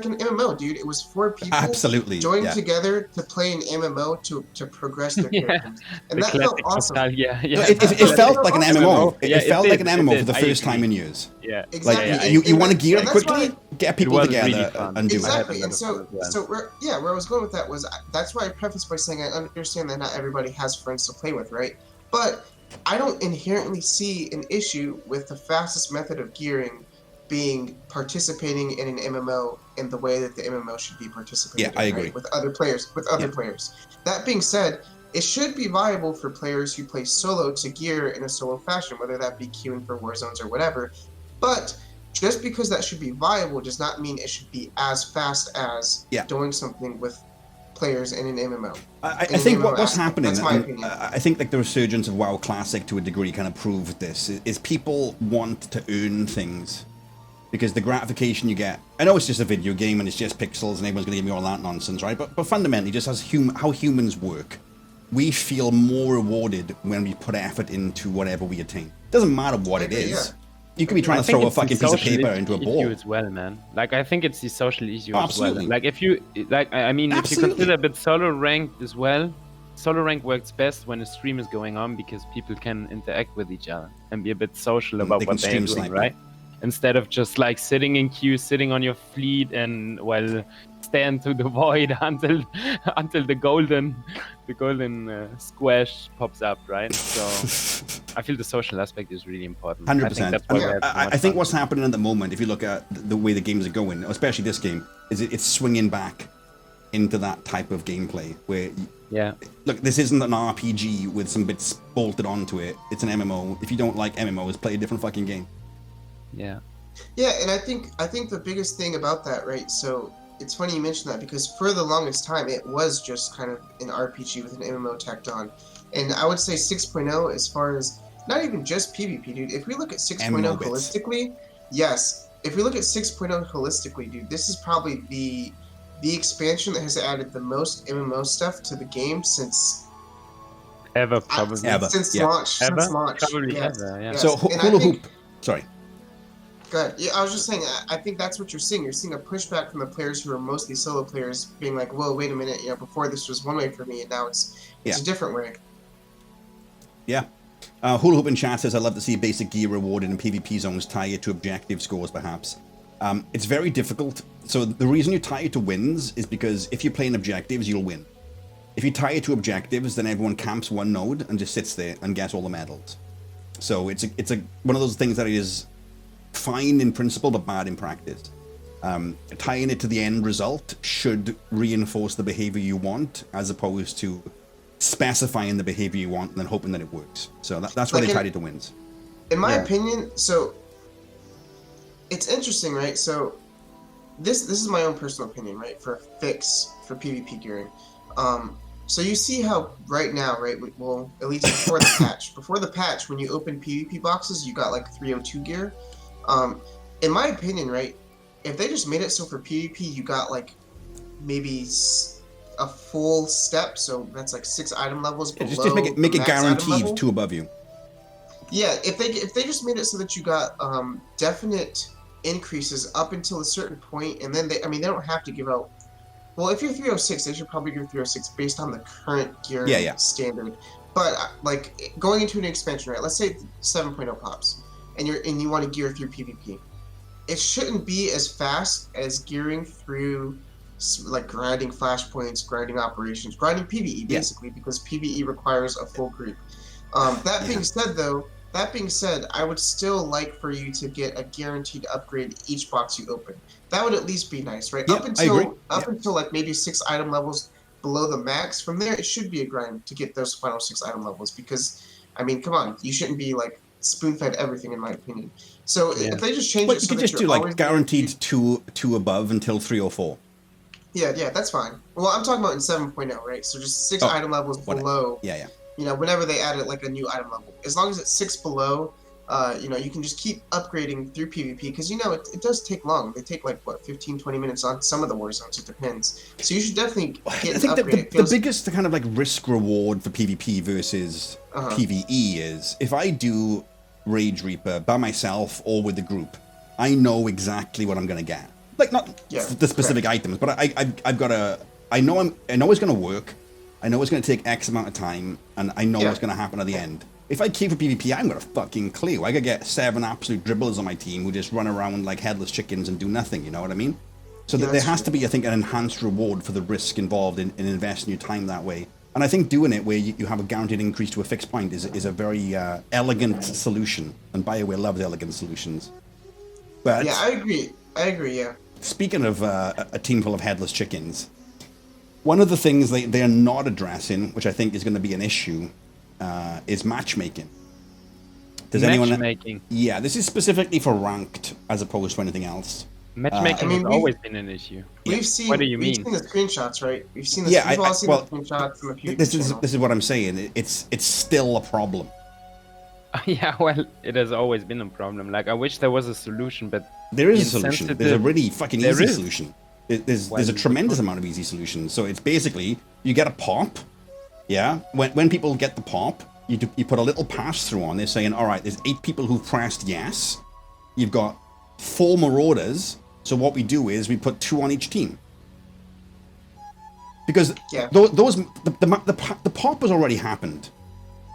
an MMO, dude. It was 4 people Absolutely, joined yeah. together to play an MMO to progress their Yeah. characters. And The that felt classic awesome. nostalgia. No, Yeah. it felt like an MMO. Yeah, It felt did, like an MMO it for the did. I first time agree. in years. Yeah. Exactly. Like, Yeah, you want to gear it and that's quickly, why- get people was together really fun. and do Exactly. it. And so, where I was going with that was, that's why I prefaced by saying I understand that not everybody has friends to play with, right? But I don't inherently see an issue with the fastest method of gearing being participating in an MMO in the way that the MMO should be participating. Yeah, I in, agree. right? With other players. That being said, it should be viable for players who play solo to gear in a solo fashion, whether that be queuing for war zones or whatever. But just because that should be viable does not mean it should be as fast as doing something with players in an MMO. I think MMO what's aspect. happening, That's my and opinion. I think like the resurgence of WoW Classic to a degree kind of proved this, is people want to earn things. Because the gratification you get, I know it's just a video game and it's just pixels and everyone's going to give me all that nonsense, right? But fundamentally, just as how humans work, we feel more rewarded when we put effort into whatever we attain. Doesn't matter what it is. Yeah. You could be trying to throw a fucking piece of paper into a ball. As well, man. Like, I think it's the social issue Absolutely. as well. Like, if you, like, I mean, if you consider a bit solo ranked as well, solo rank works best when a stream is going on because people can interact with each other and be a bit social about They what can they're stream doing, snipe, right? Sitting of just like sitting in queue, sitting on your fleet, and well, stand to the void until the golden squash pops up, right? So I feel the social aspect is really important. 100%. I think fun. what's happening at the moment, if you look at the way the games are going, especially this game, is it's swinging back into that type of gameplay where, look, this isn't an RPG with some bits bolted onto it. It's an MMO. If you don't like MMOs, play a different fucking game. Yeah, and I think the biggest thing about that, right? So it's funny you mentioned that because for the longest time it was just kind of an RPG with an MMO tacked on, and I would say 6.0 as far as not even just PvP, dude. If we look at 6.0 holistically, if we look at 6.0 holistically, dude, this is probably the expansion that has added the most MMO stuff to the game since ever, probably since launch. Probably ever. Yeah. So Hula Hoop, sorry. Good. Yeah, I was just saying, I think that's what you're seeing. You're seeing a pushback from the players who are mostly solo players being like, whoa, wait a minute, you know, before this was one way for me and now it's a different way. Yeah. Hula Hoop in chat says, I'd love to see basic gear rewarded in PvP zones tie it to objective scores, perhaps. It's very difficult. So the reason you tie it to wins is because if you're playing objectives, you'll win. If you tie it to objectives, then everyone camps one node and just sits there and gets all the medals. So it's one of those things that is fine in principle, but bad in practice. Tying it to the end result should reinforce the behavior you want, as opposed to specifying the behavior you want and then hoping that it works. So that's why they tied it to wins. In my opinion, so it's interesting, right? So this is my own personal opinion, right? For a fix for PvP gearing. So you see how right now, right? Well, at least before the patch. Before the patch, when you open PvP boxes, you got like 302 gear. In my opinion, right, if they just made it so for PvP you got like maybe a full step, so that's like 6 item levels below. Just make it guaranteed 2 above you. Yeah, if they just made it so that you got definite increases up until a certain point, and then they don't have to give out. Well, if you're 306, they should probably give 306 based on the current gear standard. But like going into an expansion, right? Let's say 7.0 pops. And you want to gear through PvP, it shouldn't be as fast as gearing through like grinding flashpoints, grinding operations, grinding PvE basically, because PvE requires a full group. That being Yeah. said, though, I would still like for you to get a guaranteed upgrade each box you open. That would at least be nice, right? Yeah, I agree. Up until like maybe 6 item levels below the max. From there, it should be a grind to get those final 6 item levels because, I mean, come on, you shouldn't be like spoon-fed everything, in my opinion. So Yeah. if they just change But it you so could that just you're do always like guaranteed two above until 3 or 4. Yeah, that's fine. Well, I'm talking about in 7.0, right? So just 6 Oh, item levels whatever. below. Yeah. You know, whenever they added like a new item level, as long as it's 6 below, you know, you can just keep upgrading through PvP because you know it does take long. They take like what 15-20 minutes on some of the war zones. It depends. So you should definitely get I think an upgrade. the biggest kind of like risk reward for PvP versus Uh-huh. PvE is if I do Rage Reaper by myself or with the group, I know exactly what I'm going to get. Like not the specific items, but I've got a. I know it's going to work. I know it's going to take X amount of time, and I know what's going to happen at the end. If I keep for PvP, I haven't got a fucking clue. I could get 7 absolute dribblers on my team who just run around like headless chickens and do nothing, you know what I mean? So there has to be, I think, an enhanced reward for the risk involved in investing your time that way. And I think doing it where you have a guaranteed increase to a fixed point is a very elegant solution. And BioWare loves elegant solutions. But yeah, I agree, yeah. Speaking of a team full of headless chickens, one of the things they are not addressing, which I think is going to be an issue, is matchmaking. Matchmaking. Yeah, this is specifically for ranked as opposed to anything else. Matchmaking has always been an issue. We've seen. What do you mean? We've seen the screenshots, right? We've seen the. Yeah, we've all seen the screenshots from a few. This is what I'm saying. It's still a problem. Yeah, well, it has always been a problem. Like, I wish there was a solution, but there is a solution. There's a really fucking easy solution. There's a tremendous amount of easy solutions. So it's basically you get a pop. Yeah, when people get the pop, you put a little pass through on. They're saying, all right, there's 8 people who've pressed yes. You've got 4 marauders. So what we do is we put 2 on each team. Because the pop has already happened.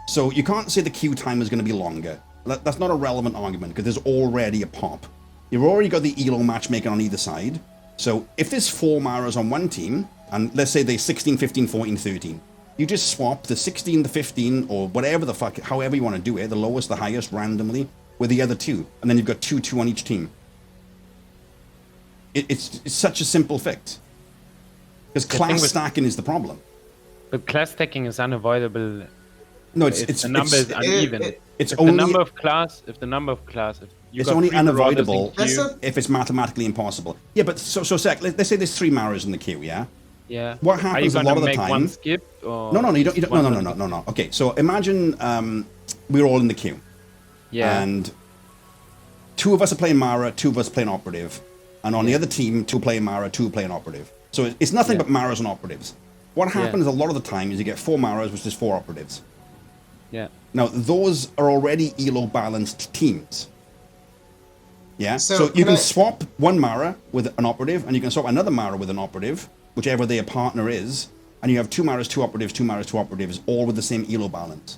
So you can't say the queue time is going to be longer. That's not a relevant argument because there's already a pop. You've already got the ELO matchmaking on either side. So if there's 4 Maras on one team, and let's say they're 16, 15, 14, 13, you just swap the 16, the 15, or whatever the fuck, however you want to do it, the lowest, the highest, randomly, with the other 2. And then you've got 2 on each team. It's such a simple fix. Because class stacking is the problem. But class stacking is unavoidable. No, the number is uneven. It's if only the number of class. It's only unavoidable if it's mathematically impossible. Yeah, but so sec. Let's say there's 3 Maras in the queue. Yeah. Yeah. What happens a lot of the time? One skip? Or no, you don't. No. Okay, so imagine we're all in the queue. Yeah. And 2 of us are playing Mara, 2 of us are playing operative, and on the other team, 2 playing Mara, 2 playing operative. So it's nothing but Maras and operatives. What happens a lot of the time is you get 4 Maras, which is 4 operatives. Yeah. Now those are already ELO balanced teams. Yeah. So you can swap 1 Mara with an operative, and you can swap another Mara with an operative, whichever their partner is, and you have 2 Maras, 2 operatives, 2 Maras, 2 operatives, all with the same ELO balance.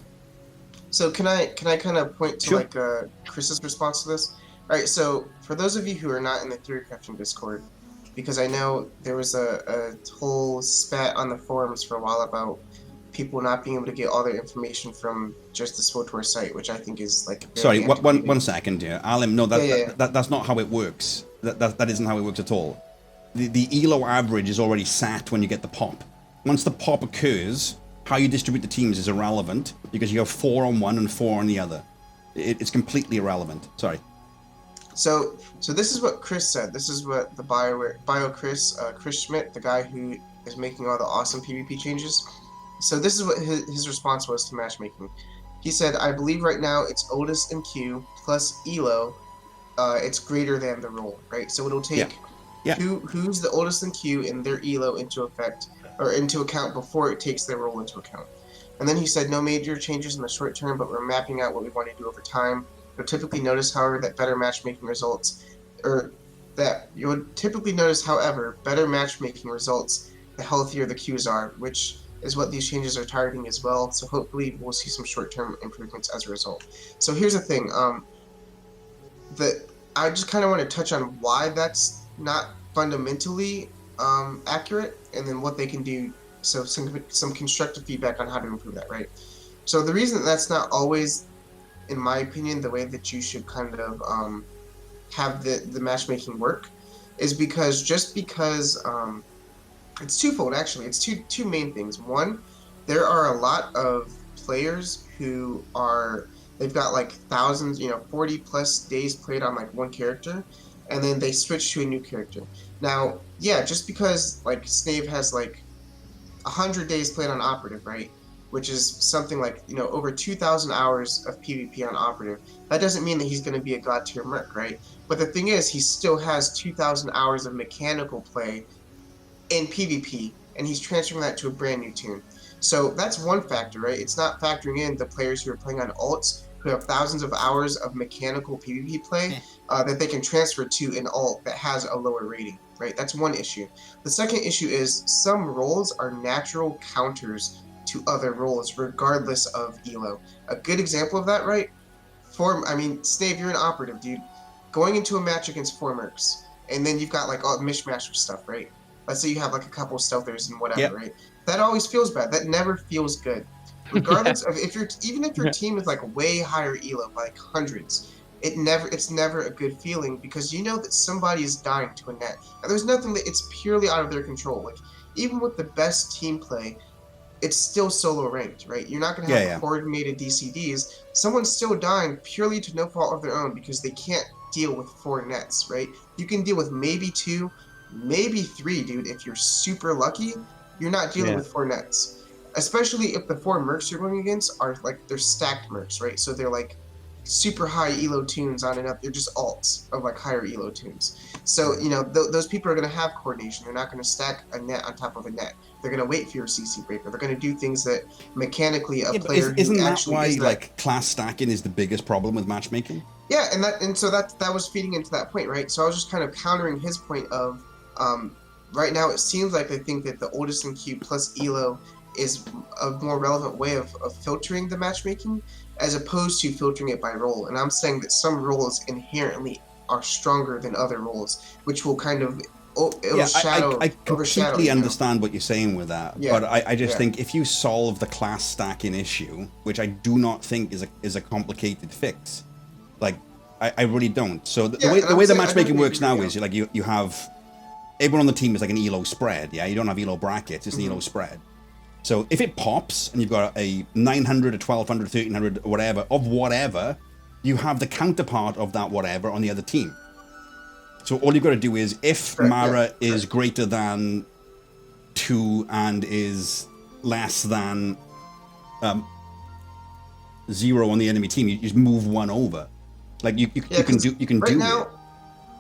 So can I kind of point to like Chris's response to this? All right. So for those of you who are not in the Theory Crafting Discord, because I know there was a whole spat on the forums for a while about people not being able to get all their information from just the SWTOR site, which I think is like. Sorry, one second here, Alim. No, that's not how it works. That isn't how it works at all. The ELO average is already sat when you get the pop. Once the pop occurs, how you distribute the teams is irrelevant because you have 4 on one and 4 on the other. It's completely irrelevant. Sorry. So this is what Chris said. This is what the Chris Schmidt, the guy who is making all the awesome PvP changes. So this is what his response was to matchmaking. He said, I believe right now it's Otis and Q plus ELO. It's greater than the role, right? So it'll take who's the Otis and Q and their ELO into account before it takes their role into account. And then he said, no major changes in the short term, but we're mapping out what we want to do over time. You'll typically notice, however, that better matchmaking results, the healthier the queues are, which is what these changes are targeting as well. So hopefully we'll see some short-term improvements as a result. So here's the thing. I just kind of want to touch on why that's not fundamentally accurate, and then what they can do. So some constructive feedback on how to improve that, right? So the reason that's not always, in my opinion, the way that you should kind of have the matchmaking work is because it's twofold actually. It's two main things. One, there are a lot of players who are they've got like thousands, 40 plus days played on like one character, and then they switch to a new character. Now, yeah, just because like Snave has like 100 days played on Operative, right? Which is something like, over 2,000 hours of PvP on Operative. That doesn't mean that he's going to be a god tier merc, right? But the thing is, he still has 2,000 hours of mechanical play in PvP, and he's transferring that to a brand new tune. So that's one factor, right? It's not factoring in the players who are playing on alts who have thousands of hours of mechanical PvP play that they can transfer to an alt that has a lower rating, right? That's one issue. The second issue is some roles are natural counters to other roles, regardless of elo. A good example of that, right? Snave, you're an operative, dude. Going into a match against 4 mercs, and then you've got like all mishmash of stuff, right? Let's say you have like a couple stealthers and whatever, right? That always feels bad. That never feels good. Regardless of if your team is like way higher elo by like hundreds, it's never a good feeling because you know that somebody is dying to a net. And there's nothing that it's purely out of their control. Like even with the best team play, it's still solo ranked, right? You're not going to have coordinated DCDs. Someone's still dying purely to no fault of their own because they can't deal with 4 nets, right? You can deal with maybe 2, maybe 3, dude. If you're super lucky, you're not dealing with 4 nets. Especially if the 4 mercs you're going against are like, they're stacked mercs, right? So they're like super high elo tunes on and up. They're just alts of like higher elo tunes. So, those people are going to have coordination. They're not going to stack a net on top of a net. They're going to wait for your CC breaker. They're going to do things that mechanically a player isn't who that actually why is that, like class stacking is the biggest problem with matchmaking? Yeah, and so that was feeding into that point, right? So I was just kind of countering his point of right now it seems like they think that the oldest in queue plus elo is a more relevant way of filtering the matchmaking as opposed to filtering it by role. And I'm saying that some roles inherently are stronger than other roles, which will kind of overshadow. I completely understand what you're saying with that, but I just think if you solve the class stacking issue, which I do not think is a complicated fix, like I really don't. So the way the matchmaking works now is like you have everyone on the team is like an elo spread. Yeah, you don't have elo brackets; it's an elo spread. So if it pops and you've got a 900, a 1200, 1300, whatever, you have the counterpart of that whatever on the other team. So all you've got to do is if Mara is greater than 2 and is less than 0 on the enemy team, you just move 1 over. Like you can do it.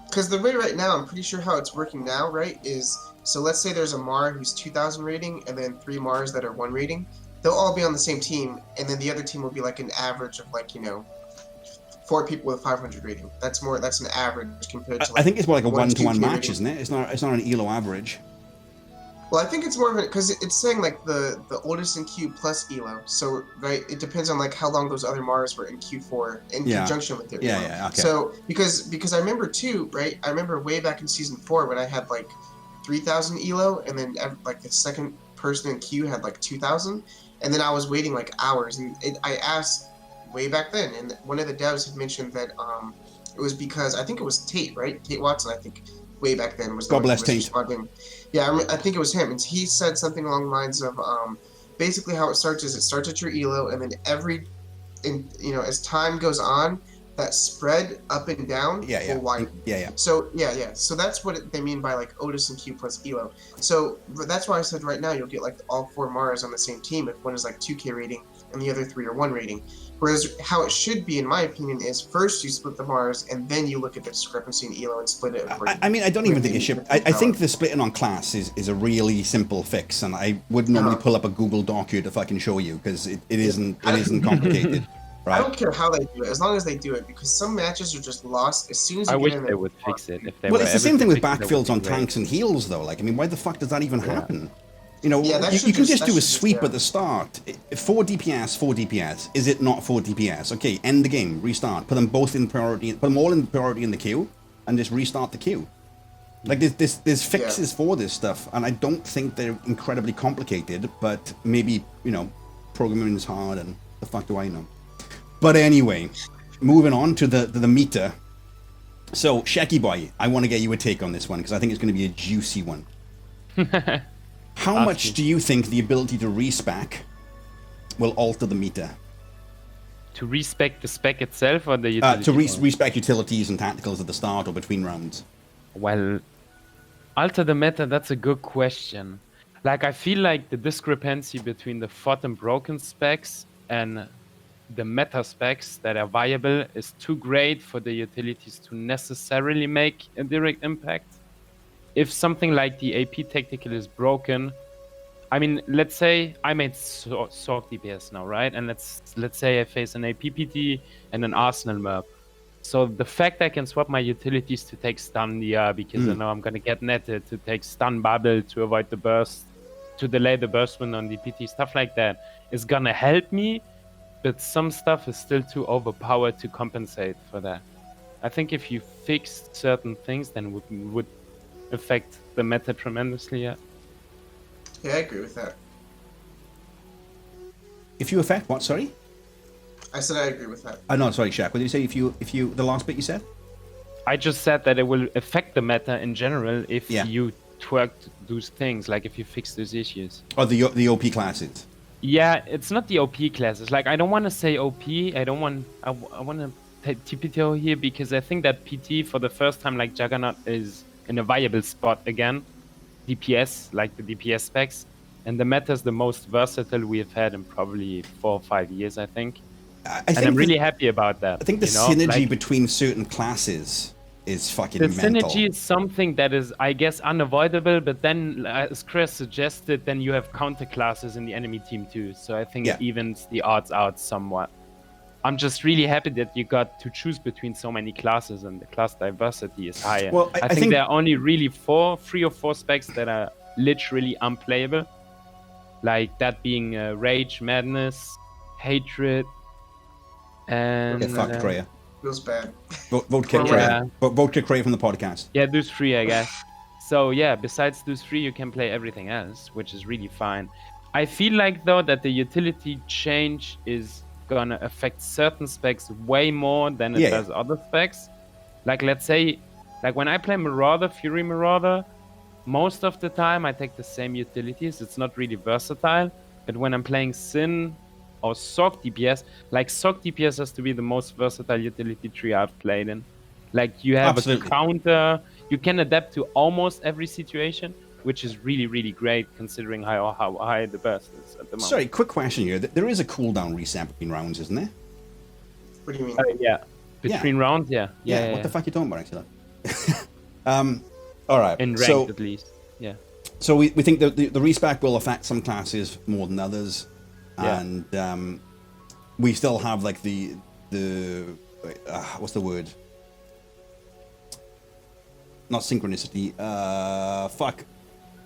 Because the way right now, I'm pretty sure how it's working now, right, is, so let's say there's a Mara who's 2,000 rating, and then 3 Mars that are 1 rating. They'll all be on the same team, and then the other team will be like an average of like, 4 people with 500 rating. That's an average compared to like, I think it's more like a 1-to-1 match, isn't it? It's not an elo average. Well, I think it's more of it because it's saying like the oldest in queue plus elo. So right, it depends on like how long those other Mars were in Q4 in conjunction with their elo. Okay. So because I remember too, right? I remember way back in season 4 when I had like 3,000 elo, and then like the second person in queue had like 2,000, and then I was waiting like hours, and I asked way back then, and one of the devs had mentioned that it was because I think it was Tate, right? Tate Watson, I think. Way back then was God bless Tate. Responding. Yeah, I think it was him, and he said something along the lines of basically how it starts is it starts at your elo, and then as time goes on, that spread up and down will widen. So so that's what they mean by like Otis and Q plus elo. So that's why I said right now you'll get like all 4 Mars on the same team if one is like 2K rating and the other 3 are 1 rating. Whereas how it should be, in my opinion, is first you split the Mars and then you look at the discrepancy in elo and split it. I don't even think it should. I think the splitting on class is a really simple fix, and I would normally pull up a Google doc here to fucking show you because it isn't complicated. Right? I don't care how they do it, as long as they do it, because some matches are just lost as soon as you I get wish in they would fix it. If they it's the same thing with backfills on tanks and heals, though. Like, I mean, why the fuck does that even happen? You can just do a sweep at the start. 4 DPS, 4 DPS. Is it not 4 DPS? Okay, end the game, restart. Put them both in priority. Put them all in priority in the queue, and just restart the queue. Like there's fixes for this stuff, and I don't think they're incredibly complicated. But maybe programming is hard, and The fuck do I know? But anyway, moving on to the meter. So, Shecky Boy, I want to get you a take on this one because I think it's going to be a juicy one. How much do you think the ability to respec will alter the meter? To respec the spec itself or the utility? To respec utilities and tacticals at the start or between rounds. Well, alter the meta, that's a good question. Like, I feel like the discrepancy between the fought and broken specs and the meta specs that are viable is too great for the utilities to necessarily make a direct impact. If something like the AP tactical is broken, I mean, let's say I made Sorg DPS now, right? And let's say I face an AP PT and an Arsenal Merc. So the fact I can swap my utilities to take stun because I know I'm gonna get netted, to take stun bubble to avoid the burst, to delay the burst when on DPT, stuff like that is gonna help me, but some stuff is still too overpowered to compensate for that. I think if you fixed certain things, then would affect the meta tremendously. Yeah, I agree with that. If you affect what? Sorry. I said I agree with that. No, sorry, Shaq. What did you say? If you, the last bit you said? I just said that it will affect the meta in general if Yeah. you twerked those things, like if you fix those issues. Or the OP classes. Yeah, it's not the OP classes. Like, I don't want to say OP. I want to take TPTO here because I think that PT for the first time, like Juggernaut, is in a viable spot again. DPS, like the DPS specs. And the meta is the most versatile we have had in probably 4 or 5 years, I think. And I'm really happy about that. I think the synergy between certain classes is fucking mental. The synergy is something that is, I guess, unavoidable, but then, as Chris suggested, then you have counter classes in the enemy team too. So I think it evens the odds out somewhat. I'm just really happy that you got to choose between so many classes and the class diversity is higher. Well, I think there are only really 3 or 4 specs that are literally unplayable. Like that being Rage, Madness, Hatred, and... Get fucked, Kreia. Feels bad. Vote kick Kreia. Vote kick Kreia from the podcast. Yeah, those 3, I guess. So yeah, besides those 3, you can play everything else, which is really fine. I feel like, though, that the utility change is gonna affect certain specs way more than it does other specs. Like, let's say, like when I play Marauder, Fury Marauder, most of the time I take the same utilities. It's not really versatile. But when I'm playing Sin or Sorg DPS, like Sorg DPS has to be the most versatile utility tree I've played in. Like, you have a counter, you can adapt to almost every situation, which is really, really great considering how high the burst is at the moment. Sorry, quick question here. There is a cooldown reset between rounds, isn't there? What do you mean? Yeah. Between rounds, yeah. What the fuck are you talking about, actually? All right. In ranked, at least. Yeah. So we think that the respec will affect some classes more than others. Yeah. And we still have like the what's the word? Not synchronicity. Fuck.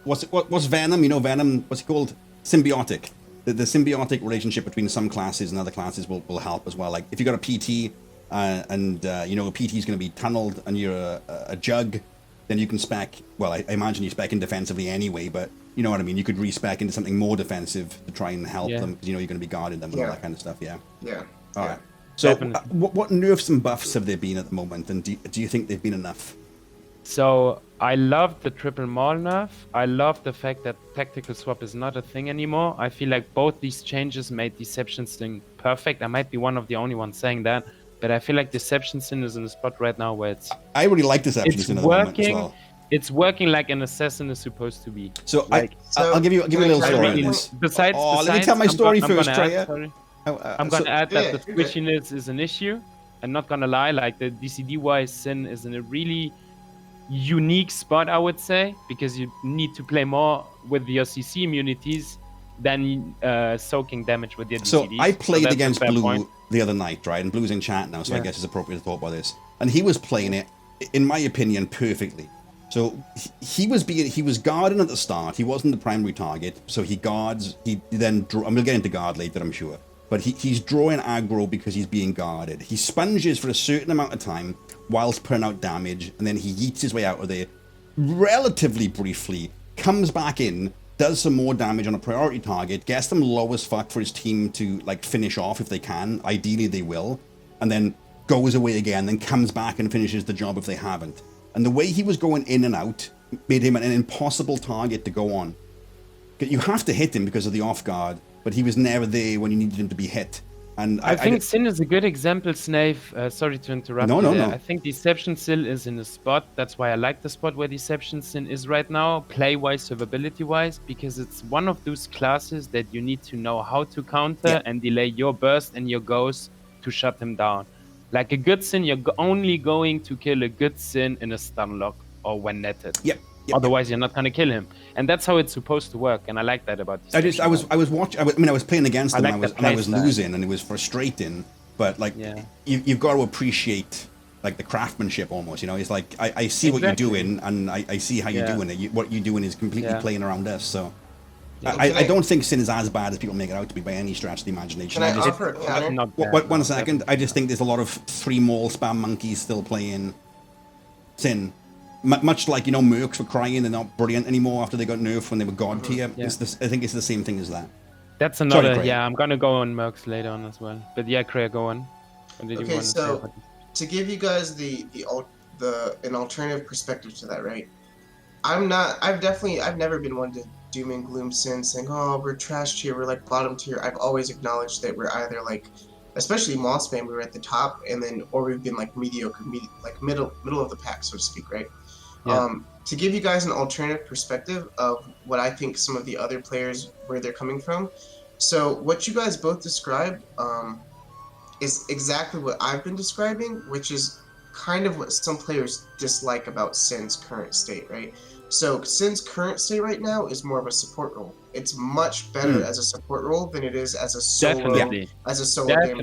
What's Venom? You know Venom. What's it called? Symbiotic. The symbiotic relationship between some classes and other classes will help as well. Like if you got a PT and you know a PT is going to be tunneled and you're a jug, then you can spec. Well, I imagine you spec in defensively anyway, but you know what I mean. You could respec into something more defensive to try and help them because you know you're going to be guarding them and all that kind of stuff. Yeah. Yeah. All right. So what nerfs and buffs have there been at the moment, and do you think they've been enough? So I love the triple maul nerf. I love the fact that tactical swap is not a thing anymore. I feel like both these changes made Deception Sin perfect. I might be one of the only ones saying that, but I feel like Deception Sin is in a spot right now where I really like Deception Sin at the moment as well. It's working like an assassin is supposed to be. So I'll give you a little story. Besides, let me tell my story first, Treya. I'm gonna add that the squishiness is an issue. I'm not gonna lie, like the DCD-wise Sin is in a really unique spot, I would say, because you need to play more with your CC immunities than soaking damage with your DCDs. So I played against Blue the other night, right? And Blue's in chat now, so I guess it's appropriate to talk about this. And he was playing it, in my opinion, perfectly. So he was guarding at the start. He wasn't the primary target, so he guards. He then and we'll get into guard later, I'm sure. But he's drawing aggro because he's being guarded. He sponges for a certain amount of time whilst putting out damage, and then he yeets his way out of there relatively briefly, comes back in, does some more damage on a priority target, gets them low as fuck for his team to like finish off if they can. Ideally, they will, and then goes away again, then comes back and finishes the job if they haven't. And the way he was going in and out made him an impossible target to go on. You have to hit him because of the off guard, but he was never there when you needed him to be hit. And I think Sin is a good example, Snave. Sorry to interrupt you there. I think Deception Sin is in a spot. That's why I like the spot where Deception Sin is right now, play-wise, survivability-wise, because it's one of those classes that you need to know how to counter and delay your burst and your goes to shut him down. Like a good Sin, you're only going to kill a good Sin in a stun lock or when netted. Otherwise, you're not gonna kill him, and that's how it's supposed to work. And I like that about this. I was playing against him. I was losing, and it was frustrating. But like, you've got to appreciate like the craftsmanship almost. You know, it's like I see what you're doing, and I see how you're doing it. What you're doing is completely playing around us. So I don't think Sin is as bad as people make it out to be by any stretch of the imagination. Can I offer a counter? One second. I just think there's a lot of 3 Maul spam monkeys still playing Sin. Much like, you know, Mercs were crying they're not brilliant anymore after they got nerfed when they were god tier. I think it's the same thing as that. That's another. I'm gonna go on Mercs later on as well. But yeah, Craig, go on. Okay, so to give you guys an alternative perspective to that, right? I've never been one to doom and gloom Sin, saying, oh, we're trash tier, we're like bottom tier. I've always acknowledged that we're either like, especially Maul spam, we were at the top, and then or we've been like mediocre, like middle of the pack, so to speak, right? To give you guys an alternative perspective of what I think some of the other players, where they're coming from. So what you guys both described is exactly what I've been describing, which is kind of what some players dislike about Sin's current state, right? So Sin's current state right now is more of a support role. It's much better as a support role than it is as a solo damage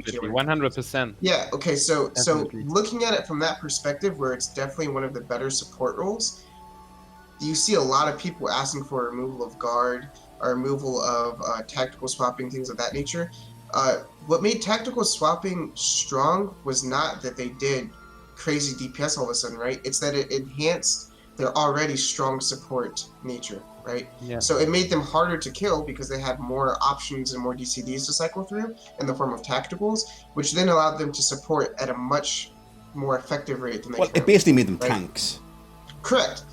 dealer. 100%. Yeah. Okay. So looking at it from that perspective, where it's definitely one of the better support roles, you see a lot of people asking for removal of guard or removal of tactical swapping, things of that nature. What made tactical swapping strong was not that they did crazy DPS all of a sudden, right? It's that it enhanced their already strong support nature, right? Yeah. So it made them harder to kill because they had more options and more DCDs to cycle through in the form of tacticals, which then allowed them to support at a much more effective rate than they can. It basically made them tanks. Correct,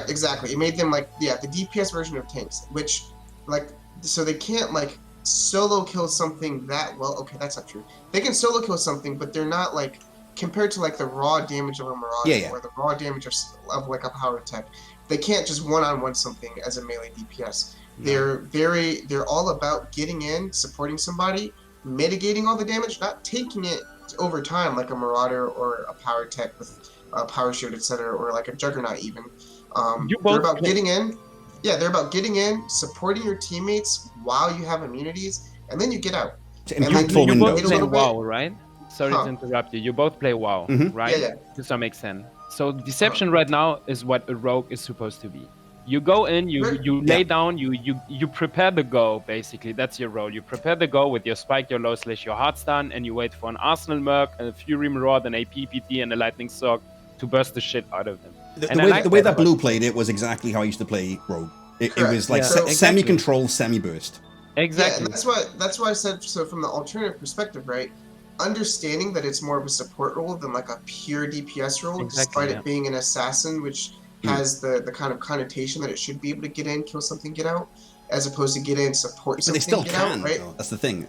exactly. It made them like, the DPS version of tanks, which, like, so they can't, like, solo kill something that well. Okay, that's not true. They can solo kill something, but they're not, like, compared to like the raw damage of a Marauder or the raw damage of like a power tech, they can't just one-on-one something as a melee DPS. They're all about getting in, supporting somebody, mitigating all the damage, not taking it over time like a Marauder or a power tech with a power shield, etc., or like a Juggernaut even. They're about getting in. Yeah, they're about getting in, supporting your teammates while you have immunities, and then you get out. And impactful you both play WoW, right? Sorry to interrupt you. You both play WoW, right? Yeah. To some extent. So Deception right now is what a rogue is supposed to be. You go in, you lay down, you prepare the go, basically. That's your role. You prepare the go with your spike, your low slash, your hard stun, and you wait for an Arsenal Merc, a Fury Marauder, an AP PT, and a Lightning Sock to burst the shit out of them. The way that Blue played it was exactly how I used to play rogue. It was like semi-control, semi-burst. Exactly. Yeah, and that's why I said, so from the alternative perspective, right? Understanding that it's more of a support role than like a pure DPS role, despite it being an assassin, which has the kind of connotation that it should be able to get in, kill something, get out, as opposed to get in, support something, but they still get can, out, right? Though. That's the thing.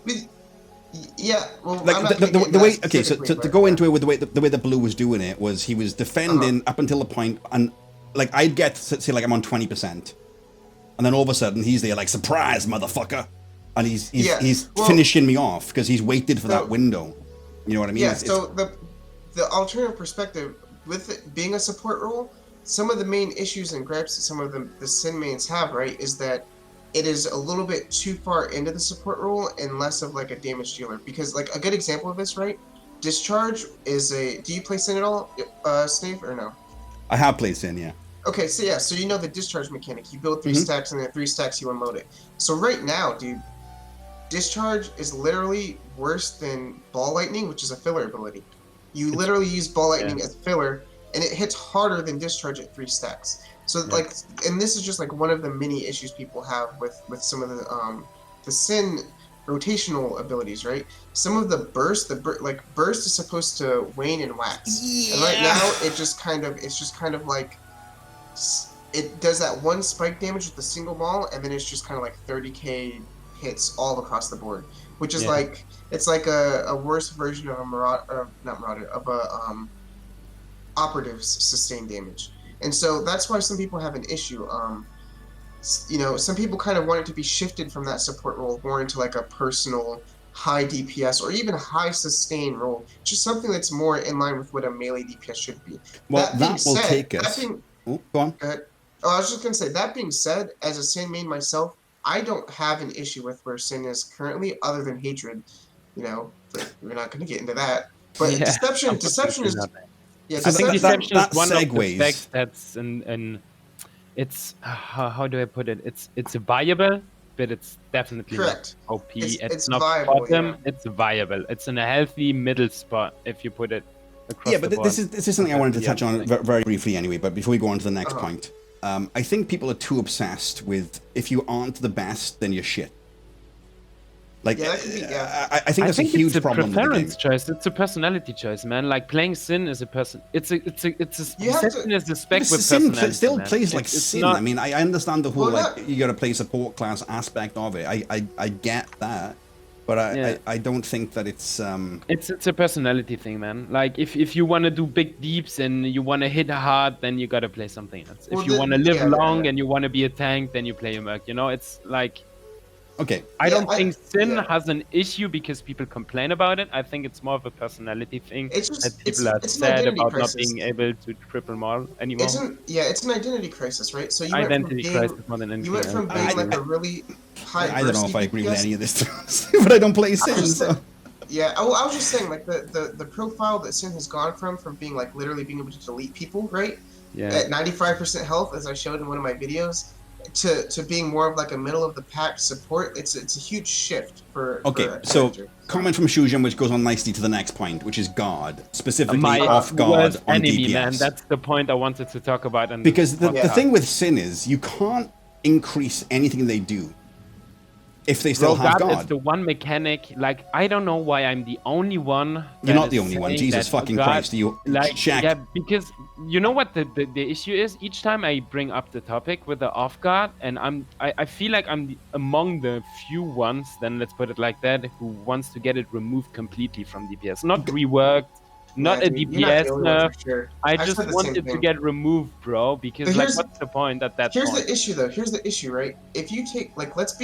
Yeah, well, like the way. Okay, so to go into it with the way that Blue was doing it was he was defending up until the point, and like I'd get say like I'm on 20%, and then all of a sudden he's there like surprise motherfucker. And he's finishing me off because he's waited for that window. You know what I mean? Yeah, so the alternative perspective, with it being a support role, some of the main issues and gripes that some of the Sin mains have, right, is that it is a little bit too far into the support role and less of like a damage dealer. Because like a good example of this, right? Discharge is do you play Sin at all, Snave, or no? I have played Sin, yeah. Okay, so you know the discharge mechanic. You build 3 stacks and then 3 stacks you unload it. So right now, dude, Discharge is literally worse than Ball Lightning, which is a filler ability. You literally use Ball Lightning as filler, and it hits harder than Discharge at 3 stacks. So like, and this is just like one of the many issues people have with some of the Sin rotational abilities, right? Some of the burst, burst is supposed to wane and wax, and right now it's just kind of like it does that one spike damage with a single ball, and then it's just kind of like 30k hits all across the board, which is like it's like a worse version of a operative's sustained damage. And so that's why some people have an issue. You know, some people kind of want it to be shifted from that support role more into like a personal high DPS or even high sustain role, just something that's more in line with what a melee DPS should be. Well, that will take us. Go on. Go ahead. Oh, I was just gonna say, that being said, as a Sin main myself, I don't have an issue with where Sin is currently, other than hatred. You know, but we're not gonna get into that. But deception is. Yeah, I think deception is one of the specs that's it's how do I put it? It's viable, but it's definitely not OP. It's not viable, bottom. It's viable. It's in a healthy middle spot if you put it across. Yeah, but this is something I wanted to touch on very briefly anyway. But before we go on to the next point, I think people are too obsessed with if you aren't the best, then you're shit. Like, I think that's a huge problem. It's a preference choice. It's a personality choice, man. Like playing Sin is a person. Deception is a spec with personality. Sin still plays like Sin. I mean, I understand the whole you got to play support class aspect of it. I get that, but I don't think that it's. It's a personality thing, man. Like if you want to do big deeps and you want to hit hard, then you got to play something else. If you want to live long and you want to be a tank, then you play a merc. You know, it's like. Okay. I don't think Sin has an issue because people complain about it. I think it's more of a personality thing. It's just, that people are sad about not being able to triple maul anymore. It's an identity crisis, right? So you crisis more than anything. You went from being like a really high. I don't know if I agree with any of this, but I don't play Sin. So. Yeah, I was just saying, like the profile that Sin has gone from being like literally being able to delete people, right? Yeah. At 95% health, as I showed in one of my videos. To being more of like a middle of the pack support, it's a huge shift for. Okay, so comment from Shujin, which goes on nicely to the next point, which is guard, specifically off guard on enemy, DPS. Man, that's the point I wanted to talk about. And because the thing with Sin is you can't increase anything they do if they still have guard. Is the one mechanic. Like I don't know why I'm the only one. You're not the only one. Jesus fucking Christ! You check. Yeah, because you know what the issue is. Each time I bring up the topic with the off guard, and I feel like I'm among the few ones. Then let's put it like that, who wants to get it removed completely from DPS, not reworked. Not a DPS nerf. Sure. I just want it to get removed, bro. Because like, what's the point at that point? Here's the issue, though. Here's the issue, right? If you take let's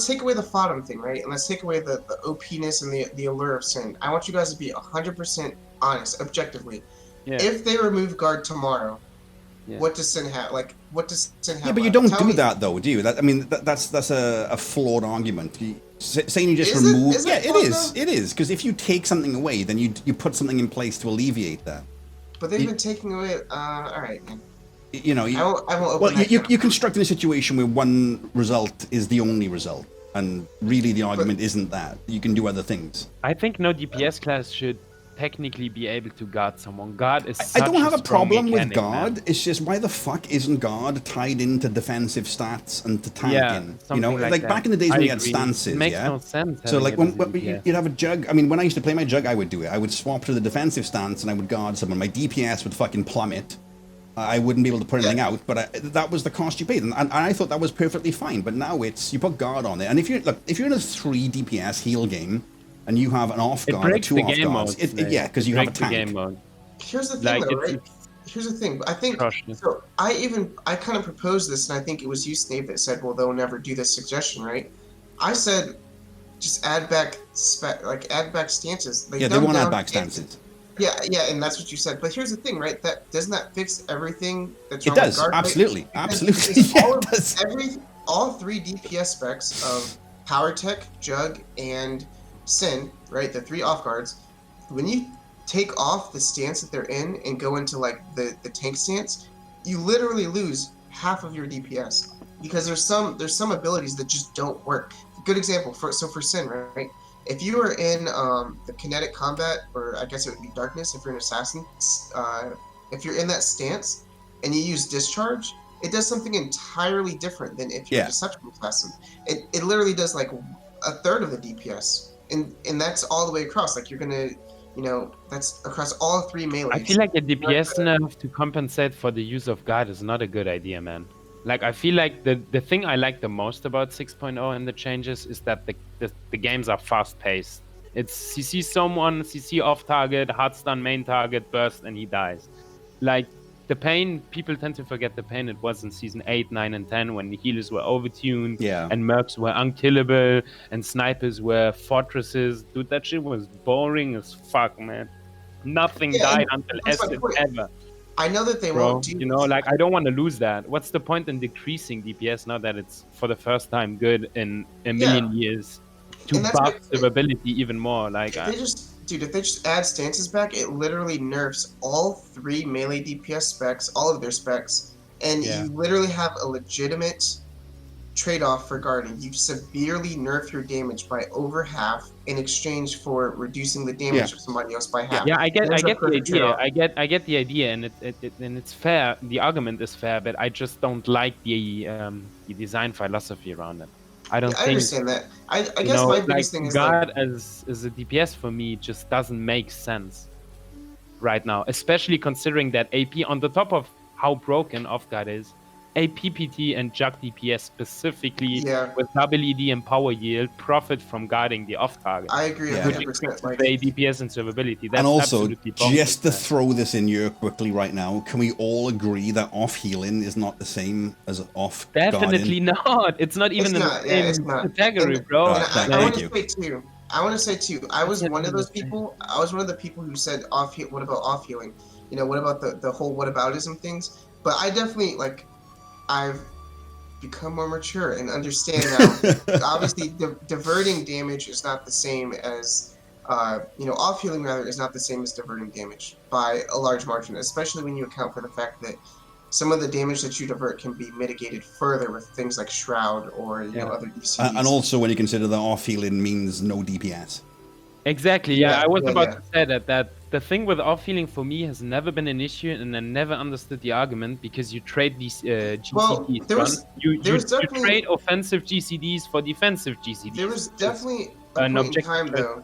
take away the Fodom thing, right? And let's take away the OP-ness and the allure of Sin. I want you guys to be 100% honest, objectively. Yeah. If they remove guard tomorrow, what does Sin have? Like, what does Sin have? Yeah, but you don't do that, though, do you? That's a flawed argument. Saying you just remove... It is. Because if you take something away, then you put something in place to alleviate that. But they've been taking away... all right, man. You know, you construct in a situation where one result is the only result, and really the argument isn't that. You can do other things. I think no DPS class should technically be able to guard someone. Guard is I don't have a problem with guard. Man. It's just why the fuck isn't guard tied into defensive stats and to tanking? You know, like back in the days when you had stances. It makes no sense. So like when you'd have a jug. I mean, when I used to play my jug, I would do it. I would swap to the defensive stance and I would guard someone. My DPS would fucking plummet. I wouldn't be able to put anything out, but that was the cost you paid, and I thought that was perfectly fine. But now it's you put guard on it, and if you're in a 3 DPS heal game, and you have an off guard or 2 off guards, because you have a tank. Game mode. Here's the thing, though, right? Here's the thing. I think so. I kind of proposed this, and I think it was you, Snape, that said, "Well, they'll never do this suggestion, right?" I said, just add back stances. They won't add back stances. Yeah, and that's what you said. But here's the thing, right? Doesn't that fix everything that's wrong with guard? Absolutely. All 3 DPS specs of Power Tech, Jug, and Sin, right? The 3 off guards. When you take off the stance that they're in and go into like the tank stance, you literally lose half of your DPS because there's some abilities that just don't work. Good example for Sin, right? If you are in the kinetic combat, or I guess it would be darkness if you're an assassin, if you're in that stance, and you use discharge, it does something entirely different than if you're deception assassin. It literally does like a third of the DPS, and that's all the way across. Like you're gonna, that's across all 3 melees. I feel like a DPS nerf to compensate for the use of guard is not a good idea, man. Like I feel like the thing I like the most about 6.0 and the changes is that the games are fast paced. It's CC someone, CC off target, hard stun main target, burst, and he dies. Like the pain, people tend to forget the pain it was in season 8, 9, and 10 when the healers were overtuned and mercs were unkillable and snipers were fortresses. Dude, that shit was boring as fuck, man. Nothing died until Essence ever. I know that they won't do. Like I don't want to lose that. What's the point in decreasing DPS now that it's for the first time good in a million years to buff survivability even more? Like if they just add stances back, it literally nerfs all 3 melee DPS specs, all of their specs, and you literally have a legitimate trade-off for guarding. You severely nerf your damage by over half in exchange for reducing the damage of somebody else by half. Yeah, I get the idea. I get the idea, and it's fair. The argument is fair, but I just don't like the design philosophy around it. I understand that. I guess my biggest thing is guard as a DPS for me just doesn't make sense right now, especially considering that AP on the top of how broken off guard is. APPT and Jug DPS specifically with WED and power yield profit from guarding the off target. I agree 100%. Like DPS and survivability. That's and also, just to man. throw this in here quickly right now, can we all agree that off healing is not the same as off Definitely not. It's not even in the same category, bro. I want to say too, I was one of those people. I was one of the people who said off heal. What about off healing? What about the whole whataboutism things? But I definitely I've become more mature and understand now. Obviously, diverting damage is not the same as, off healing rather is not the same as diverting damage by a large margin, especially when you account for the fact that some of the damage that you divert can be mitigated further with things like Shroud or other DCs. And also when you consider that off healing means no DPS. Exactly. I was about to say that the thing with off healing for me has never been an issue, and I never understood the argument because you trade these GCDs. You trade offensive GCDs for defensive GCDs. There was definitely a point in time though.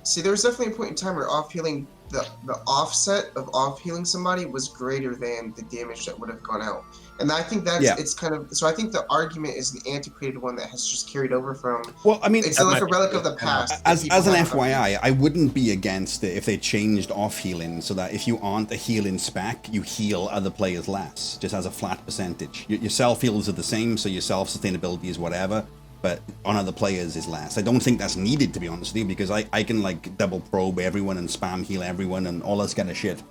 See, there was definitely a point in time where off healing, the offset of off healing somebody was greater than the damage that would have gone out. And I think that's it's kind of so. I think the argument is an antiquated one that has just carried over from. Well, I mean, it's like a relic of the past. As an FYI, I wouldn't be against it if they changed off healing so that if you aren't a healing spec, you heal other players less, just as a flat percentage. Your self heals are the same, so your self sustainability is whatever, but on other players is less. I don't think that's needed, to be honest with you, because I can double probe everyone and spam heal everyone and all this kind of shit.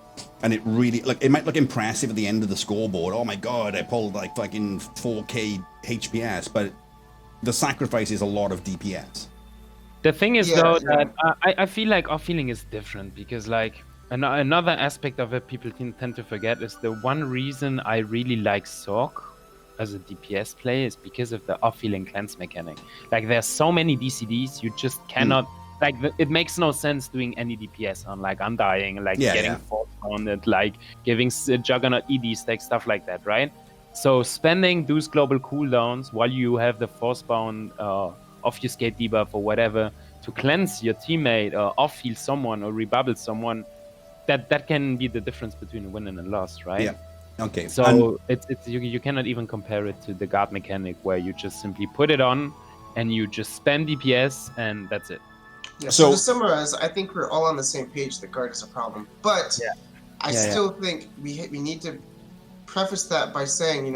And it really, it might look impressive at the end of the scoreboard. Oh my god, I pulled fucking 4k HPS, but the sacrifice is a lot of DPS. The thing is though that I feel like off healing is different because another aspect of it people tend to forget is the one reason I really like Sorc as a DPS player is because of the off healing cleanse mechanic. There's so many DCDs you just cannot. It makes no sense doing any DPS on Undying, getting force pounded, giving Juggernaut ED stack, stuff like that, right? So spending those global cooldowns while you have the force bound obfuscate debuff or whatever to cleanse your teammate or off heal someone or rebubble someone, that can be the difference between a win and a loss, right? Yeah. Okay. So it's you cannot even compare it to the guard mechanic where you just simply put it on and you just spend DPS and that's it. Yeah, so to summarize, I think we're all on the same page that guard is a problem. But I still think we need to preface that by saying,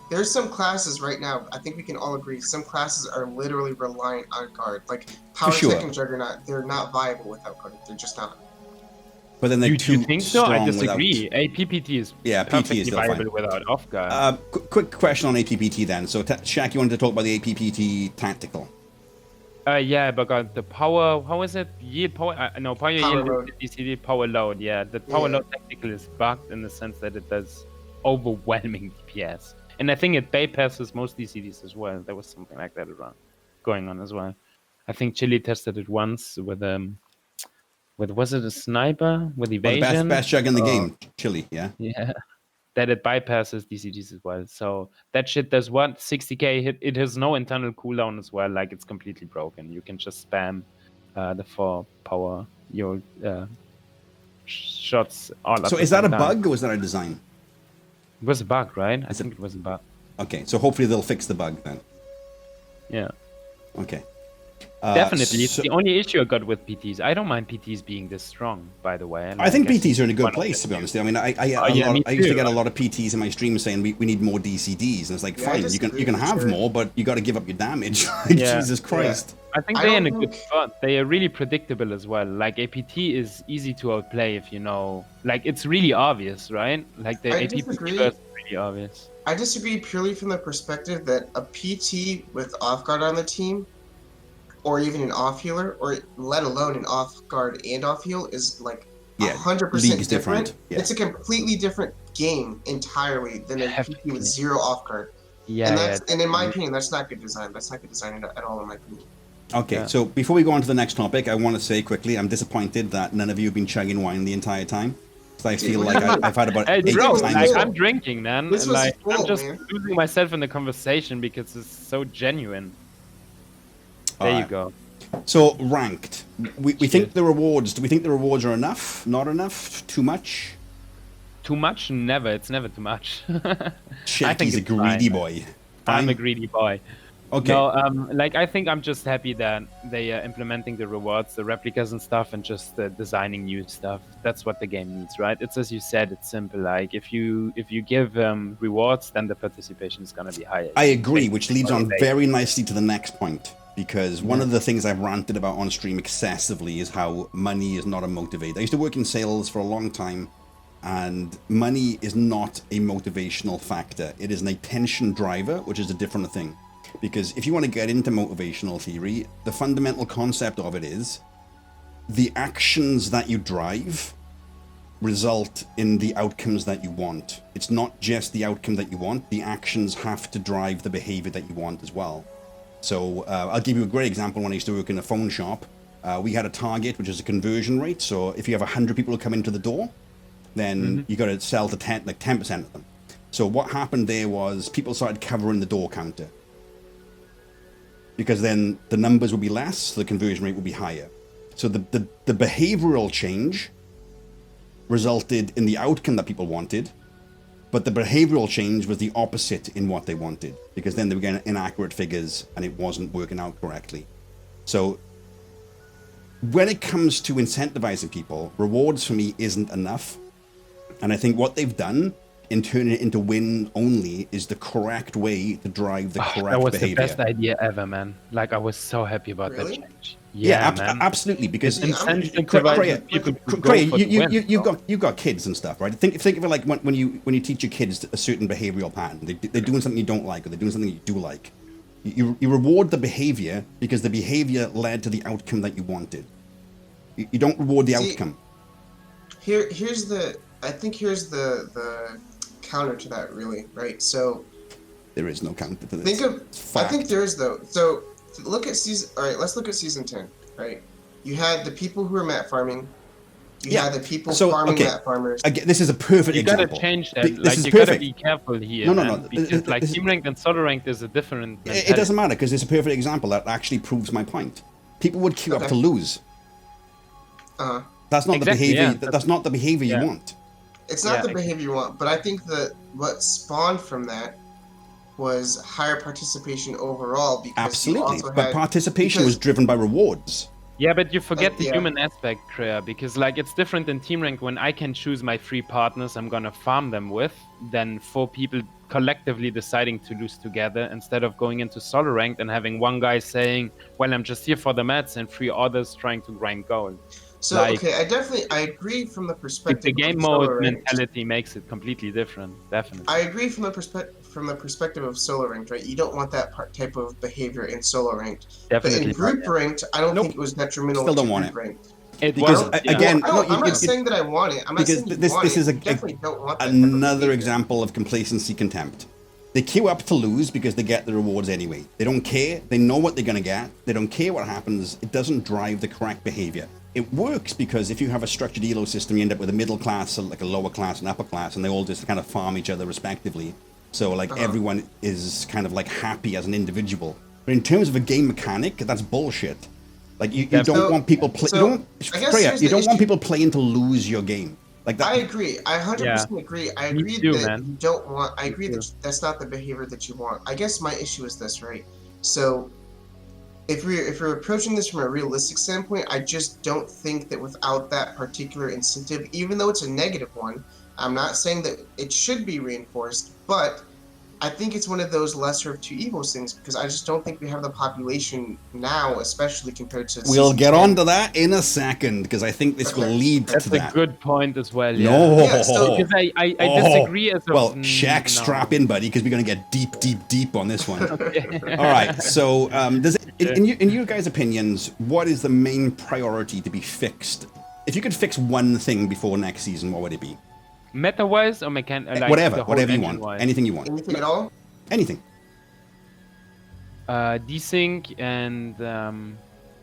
there's some classes right now, I think we can all agree, some classes are literally reliant on guard. Like Power Tech and Juggernaut, they're not viable without guard. They're just not. But then you think so? I disagree. APPT is perfectly PT is viable without off guard. Quick question on APPT then. So Shaq, you wanted to talk about the APPT tactical? But the power, how is it? Yield power? Power yield is DCD power load. Yeah, the power load tactical is bugged in the sense that it does overwhelming DPS. And I think it bypasses most DCDs as well. There was something like that going on as well. I think Chili tested it once with was it a sniper with evasion? Best jug in the game, Chili, yeah? Yeah. that it bypasses DCGs as well. So that shit does what? 60k hit. It has no internal cooldown as well. Like, it's completely broken. You can just spam the 4 power your shots all at So the is that a same time. bug or is that a design? It was a bug, right? I think it was a bug. Okay, so hopefully they'll fix the bug then. Yeah. Okay. Definitely. It's so- the only issue I got with PTs. I don't mind PTs being this strong, by the way. I think guess PTs are in a one good of place, the to be few. honest. I mean, I me used to too. get a lot of PTs in my stream saying we need more DCDs, and it's like, Yeah, I fine, you disagree can for have sure. more, but you got to give up your damage. Yeah. Jesus Christ. I think I they're in don't a good think- spot. They are really predictable as well. Like, APT is easy to outplay if you know. Like, it's really obvious, right? Like, the I APT disagree. first is really obvious. I disagree purely from the perspective that a PT with off guard on the team, or even an off healer, or let alone an off guard and off heal, is like Yeah, 100% league is different. different, yeah. It's a completely different game entirely than a PT Definitely. with 0 off guard. Yeah, and yeah. that's and in my opinion, that's not good design. That's not good design at all, in my opinion. Okay, Yeah. so before we go on to the next topic, I want to say quickly, I'm disappointed that none of you have been chugging wine the entire time. 'Cause I feel like I've had about Hey, 8 bro, was times. like, full. I'm drinking, man. This was Like, I'm full, just man. losing myself in the conversation because it's so genuine. There you Alright. go. So ranked. We think Cheers. the rewards. Do we think the rewards are enough? Not enough? Too much? Too much? Never. It's never too much. Shaky's a it's greedy fine. boy. I'm a Fine. greedy boy. Okay. No, like, I think I'm just happy that they are implementing the rewards, the replicas and stuff, and just designing new stuff. That's what the game needs, right? It's, as you said, it's simple. Like, if you give rewards, then the participation is gonna be higher. I agree, which leads on Motivate. very nicely to the next point. Because one of the things I've ranted about on stream excessively is how money is not a motivator. I used to work in sales for a long time, and money is not a motivational factor. It is an attention driver, which is a different thing. Because if you want to get into motivational theory, the fundamental concept of it is the actions that you drive result in the outcomes that you want. It's not just the outcome that you want, the actions have to drive the behavior that you want as well. So I'll give you a great example. When I used to work in a phone shop, we had a target, which is a conversion rate. So if you have 100 people who come into the door, then you got to sell to 10% of them. So what happened there was people started covering the door counter, because then the numbers would be less, so the conversion rate would be higher. So the behavioral change resulted in the outcome that people wanted, but the behavioral change was the opposite in what they wanted, because then they were getting inaccurate figures and it wasn't working out correctly. So when it comes to incentivizing people, rewards for me isn't enough. And I think what they've done in turning it into win only is the correct way to drive the correct That was behavior. the best idea ever, man. Like, I was so happy about Really? that change. Yeah, man. absolutely. Because It's Incentivizing people to go for the win, you've got kids and stuff, right? Think of it like when you teach your kids a certain behavioral pattern. They're doing something you don't like, or they're doing something you do like. You reward the behavior because the behavior led to the outcome that you wanted. You don't reward the See, outcome. Here's the counter to that, really, right? So There is no counter to this. think of It's I fact. think there is though. So look at season. All right, let's look at season 10. Right, you had the people who were mat farming. You Yeah. had the people So, farming okay. mat farmers. Again, this is a perfect You example. gotta change Be- that. this Like, is you gotta perfect. be careful here. No, no, man, no. Because, like, This- team ranked and solo ranked is a different. It doesn't matter because it's a perfect example that actually proves my point. People would queue up Okay. to lose. Uh, That's not Exactly, the behavior. yeah. That's not the behavior Yeah. you want. it's not Yeah, the behavior you want, but I think that what spawned from that was higher participation overall because you Absolutely, also but had, participation because- was driven by rewards. Yeah, but you forget the yeah. human aspect, Kreia, because, like, it's different in team rank when I can choose my 3 partners I'm gonna farm them with than 4 people collectively deciding to lose together instead of going into solo ranked and having one guy saying, well, I'm just here for the mats, and 3 others trying to grind gold. So like- okay, I agree from the Like, perspective. the game of solo mode ranked. mentality makes it completely different, definitely. I agree from the perspective of solo ranked, right? You don't want that type of behavior in solo ranked. But Definitely. in group ranked, I don't Nope. think it was detrimental Still don't to want group ranked. It Because, was, yeah. again, I don't, no, I'm not saying that I want it. I'm not because saying you this- want this it. is a- You definitely don't want that type of Another behavior. example of complacency contempt. They queue up to lose because they get the rewards anyway. They don't care. They know what they're going to get. They don't care what happens. It doesn't drive the correct behavior. it works because if you have a structured elo system, you end up with a middle class, like a lower class and upper class, and they all just kind of farm each other respectively. So like everyone is kind of like happy as an individual. But in terms of a game mechanic, that's bullshit. Like you don't want people play. You don't want people playing to lose your game. Like that. I agree. I 100% agree. I agree too, that man. you don't want. I agree that that's not the behavior that you want. I guess my issue is this, right? So, if we're approaching this from a realistic standpoint, I just don't think that without that particular incentive, even though it's a negative one, I'm not saying that it should be reinforced, but I think it's one of those lesser of two evils things because I just don't think we have the population now, especially compared to. We'll get on to that in a second because I think this will lead That's to that. a good point as well. Yeah. No. Yeah, so- Because I disagree as Well, of, Shaq, no. strap in, buddy, because we're going to get deep on this one. All right. So, in your guys' opinions, what is the main priority to be fixed? If you could fix one thing before next season, what would it be? Meta-wise or like whatever the whole you want. engine-wise? Anything you want. Anything at all? Anything. Desync and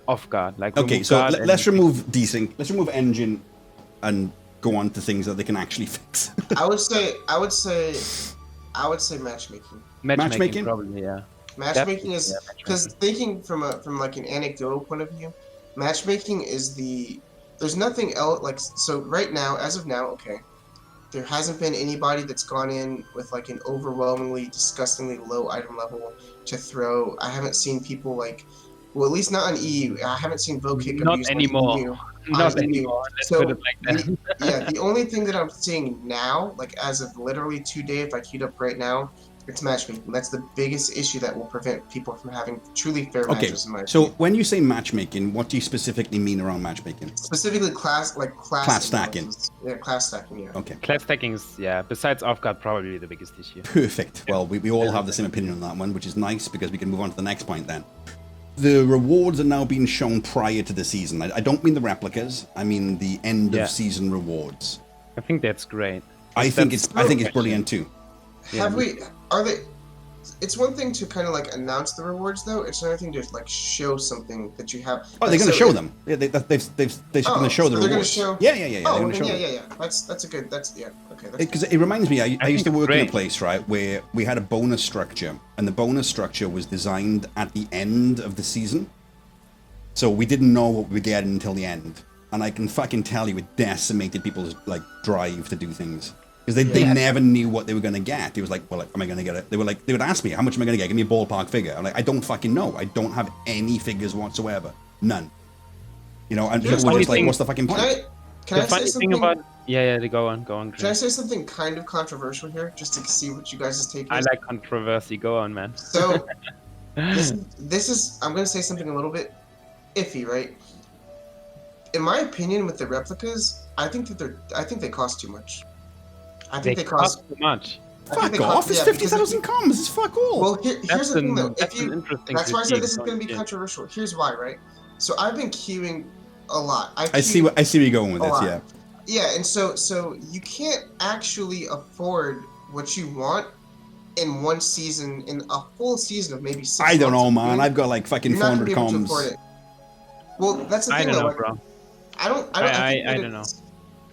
off guard. Like Okay, remove so guard let's and- remove desync. Let's remove engine, and go on to things that they can actually fix. I would say matchmaking. Matchmaking? Probably, yeah. Matchmaking is Definitely, yeah, because thinking from like an anecdotal point of view, matchmaking is there's nothing else like so right now as of now. Okay, there hasn't been anybody that's gone in with like an overwhelmingly disgustingly low item level to throw. I haven't seen people like, well, at least not on EU. I haven't seen Vokick Not abused on anymore. EU. Not I- anymore. Let's so put it like that. the only thing that I'm seeing now, like as of literally today, if I queued up right now, it's matchmaking. That's the biggest issue that will prevent people from having truly fair Okay, matches. In my so opinion. when you say matchmaking, what do you specifically mean around matchmaking? Specifically class stacking. Yeah, class stacking. Yeah. Okay, Class stacking is, yeah, besides off guard, probably the biggest issue. perfect. Well, we all have the same opinion on that one, which is nice because we can move on to the next point then. The rewards are now being shown prior to the season. I don't mean the replicas. I mean the end Yeah. of season rewards. I think that's great. I think That's it's brilliant too. Have we? Are they? It's one thing to kind of like announce the rewards, though. It's another thing to like show something that you have. Oh, they're going to show them. Yeah, they're going to show the so they're gonna rewards. show- Yeah. Oh, They're going to show them. yeah. That's a good. That's yeah. Okay. That's Because it reminds me, I used to think work in a great. place, right, where we had a bonus structure, and the bonus structure was designed at the end of the season. So we didn't know what we were getting until the end. And I can fucking tell you it decimated people's, like, drive to do things. Because they Yeah. never knew what they were going to get. It was like, well, am I going to get it? They would ask me, how much am I going to get? Give me a ballpark figure. I'm like, I don't fucking know. I don't have any figures whatsoever. None. You know, and Here's people were the just like, thing. what's the fucking point? Can The I say funny something? thing about go on, Can I Chris. say something kind of controversial here, just to see what you guys' take is? I like controversy. Go on, man. So this is I'm gonna say something a little bit iffy, right? In my opinion, with the replicas, I think they cost too much. I think they cost. too much. I think Fuck they off. cost- It's yeah, because 50,000 comms. It's fuck all. Well, here's the thing, though. That's an interesting. That's why I said this is critique, going to be yeah. controversial. Here's why, right? So I've been queuing a lot. I see where you're going with a this, lot. yeah. Yeah, and so you can't actually afford what you want in one season, in a full season of maybe 6 I don't months know, of man. queuing. I've got like fucking You're not 400 gonna be able to afford comms. it. Well, that's the I thing, don't though. know, Like, bro. I don't know.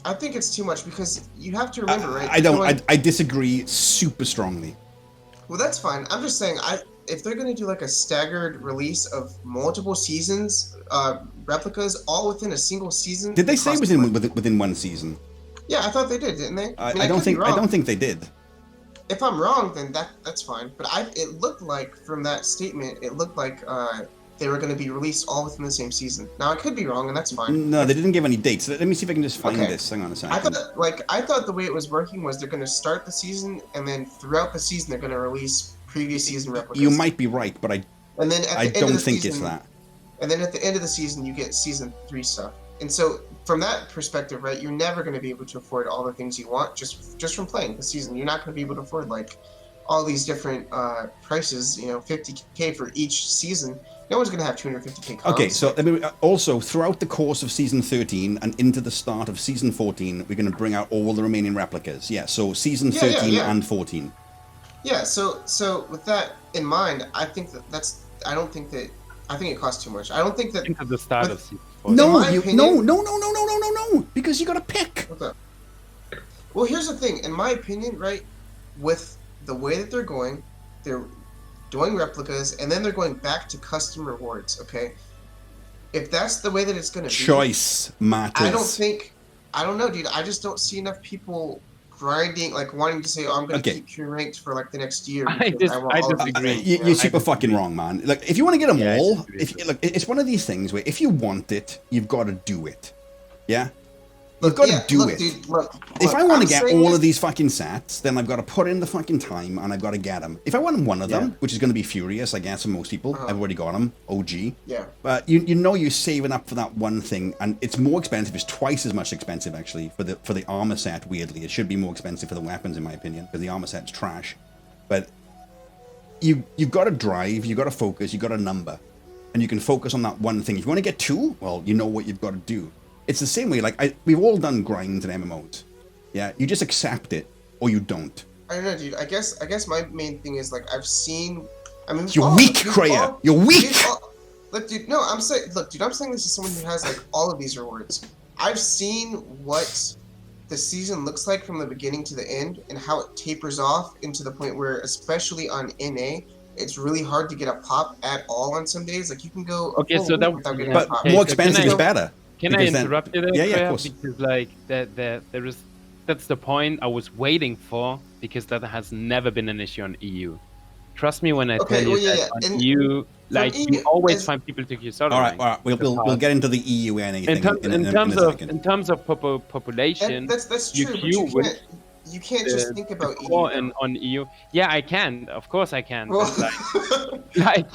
I think it's too much because you have to remember, right? I don't. Going- I disagree super strongly. Well, that's fine. I'm just saying, if they're going to do like a staggered release of multiple seasons, replicas all within a single season. Did they it say costs too much. within one season? Yeah, I thought they did, didn't they? mean, I could don't be think. I wrong. don't think they did. If I'm wrong, then that's fine. But it looked like from that statement, it looked like they were going to be released all within the same season. Now I could be wrong, and that's fine. No, they didn't give any dates. Let me see if I can just find Okay. this. Hang on a I second. thought the way it was working was they're going to start the season, and then throughout the season they're going to release previous season replicas. You might be right, but And then at the I end of don't the think season, it's that. And then at the end of the season, you get season 3 stuff. And so, from that perspective, right, you're never going to be able to afford all the things you want just from playing the season. You're not going to be able to afford like all these different prices. You know, 50K for each season. No one's going to have 250K. Okay, comms. so also throughout the course of season 13 and into the start of season 14, we're going to bring out all the remaining replicas. Yeah, so season 13 and 14. Yeah. So with that in mind, I think I think it costs too much. I don't think that. Think of the start But- of season for No, my you opinion- no, because you got to pick. What's up? Well, here's the thing. In my opinion, right, with the way that they're doing replicas, and then they're going back to custom rewards. Okay, if that's the way that it's going to be, Choice matters. I don't know, dude. I just don't see enough people grinding, like wanting to say, "Oh, I'm going to Okay. keep Q ranked for like the next year." I because want all of these disagree. things, You're know? super I fucking disagree. wrong, man. Like, if you want to get them Yeah, I all, disagree. look, it's one of these things where if you want it, you've got to do it. Yeah, Look, you've got yeah, to do look, it. Dude, look, If I want I'm to get saying all this- of these fucking sets, then I've got to put in the fucking time and I've got to get them. If I want one of them, Yeah. which is going to be Furious, I guess, for most people, Uh-huh. I've already got them, OG. yeah. But you know you're saving up for that one thing, and it's more expensive. It's twice as much expensive actually for the armor set. Weirdly, it should be more expensive for the weapons, in my opinion, because the armor set's trash. But you've got to drive, you've got to focus, you've got a number, and you can focus on that one thing. If you want to get two, well, you know what you've got to do. It's the same way. Like we've all done grinds and MMOs. Yeah, you just accept it or you don't. I don't know, dude. I guess my main thing is like I've seen. I mean, You're weak, Kreia. You're weak. Look, dude. No, I'm saying. Look, dude. I'm saying this as someone who has like all of these rewards. I've seen what the season looks like from the beginning to the end, and how it tapers off into the point where, especially on NA, it's really hard to get a pop at all on some days. Like you can go. Okay, full so week that- without getting But a pop. Okay, more so expensive can is I- better. Can I Because then- interrupt you there, Yeah, of Freya? course. Because like there is that's the point I was waiting for, because that has never been an issue on EU. Trust me when I Okay, tell you well, yeah, that yeah, on and EU, like EU you always is- find people to queue solo All right, rank. all right. We'll get into the EU thing In terms in a second. population, And that's you true. But queue with you can't just think about core EU. and on EU. Yeah, I can. Of course I can. Well, But like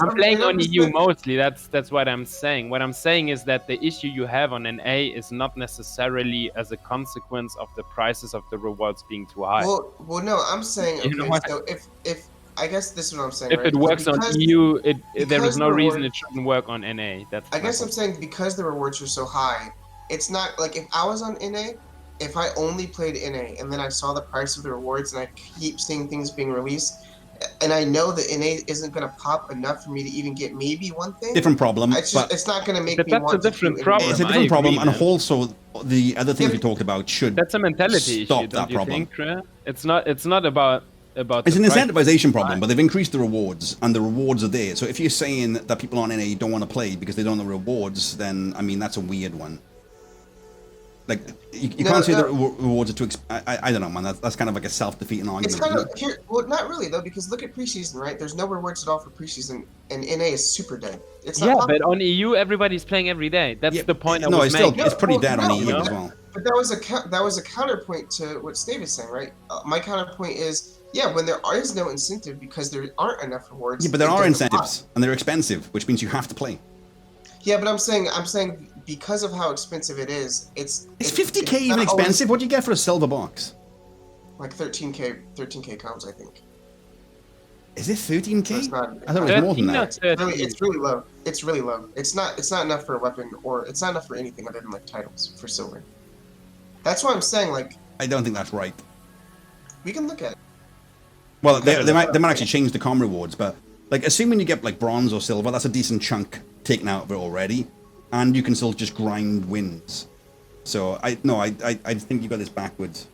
I'm playing on EU mostly. That's what I'm saying. What I'm saying is that the issue you have on NA is not necessarily as a consequence of the prices of the rewards being too high. Well, no, I'm saying You know okay. what? So if I guess this is what I'm saying. If right? it works on Because- EU, there because is no the reason reward- it shouldn't work on NA. That's I my guess I'm point. saying because the rewards are so high, it's not like if I was on NA, if I only played NA and then I saw the price of the rewards and I keep seeing things being released, and I know that NA isn't going to pop enough for me to even get maybe one thing. Different problem, It's but it's not going to make But me that's a want to different queue problem. it's a anymore. different I problem, agree, and man. also the other things Yeah, we talked about should. That's a mentality Stop issue, that don't you problem. think, Trey? It's not about It's the an price. incentivization problem, but they've increased the rewards, and the rewards are there. So if you're saying that people on NA don't want to play because they don't know the rewards, then I mean that's a weird one. Like you No, can't say no. the rewards are too. I don't know, man. That's kind of like a self-defeating argument. It's kind isn't of it? here. Well, not really though, because look at preseason, right? There's no rewards at all for preseason, and NA is super dead. It's not Yeah, popular. but on EU everybody's playing every day. That's Yeah, the point I no, was it's still making. it's pretty No, dead on no, EU no. as well. But that was a counterpoint to what Stave is saying, right? My counterpoint is, yeah, when there is no incentive because there aren't enough rewards. Yeah, but there it are doesn't incentives, and they're expensive, which means you have to play. pop. Yeah, but I'm saying because of how expensive it is, Is it's 50k not even always- expensive? What do you get for a silver box? Like 13k counts, I think. Is it 13k? So it's not. I thought it was more than 13 or that. 13? It's really low. It's really low. It's not enough for a weapon, or it's not enough for anything other than like titles for silver. That's why I'm saying like I don't think that's right. we can look at it. Well, they might actually change the com rewards, but like assuming you get like bronze or silver, that's a decent chunk taken out of it already, and you can still just grind wins. So I think you got this backwards.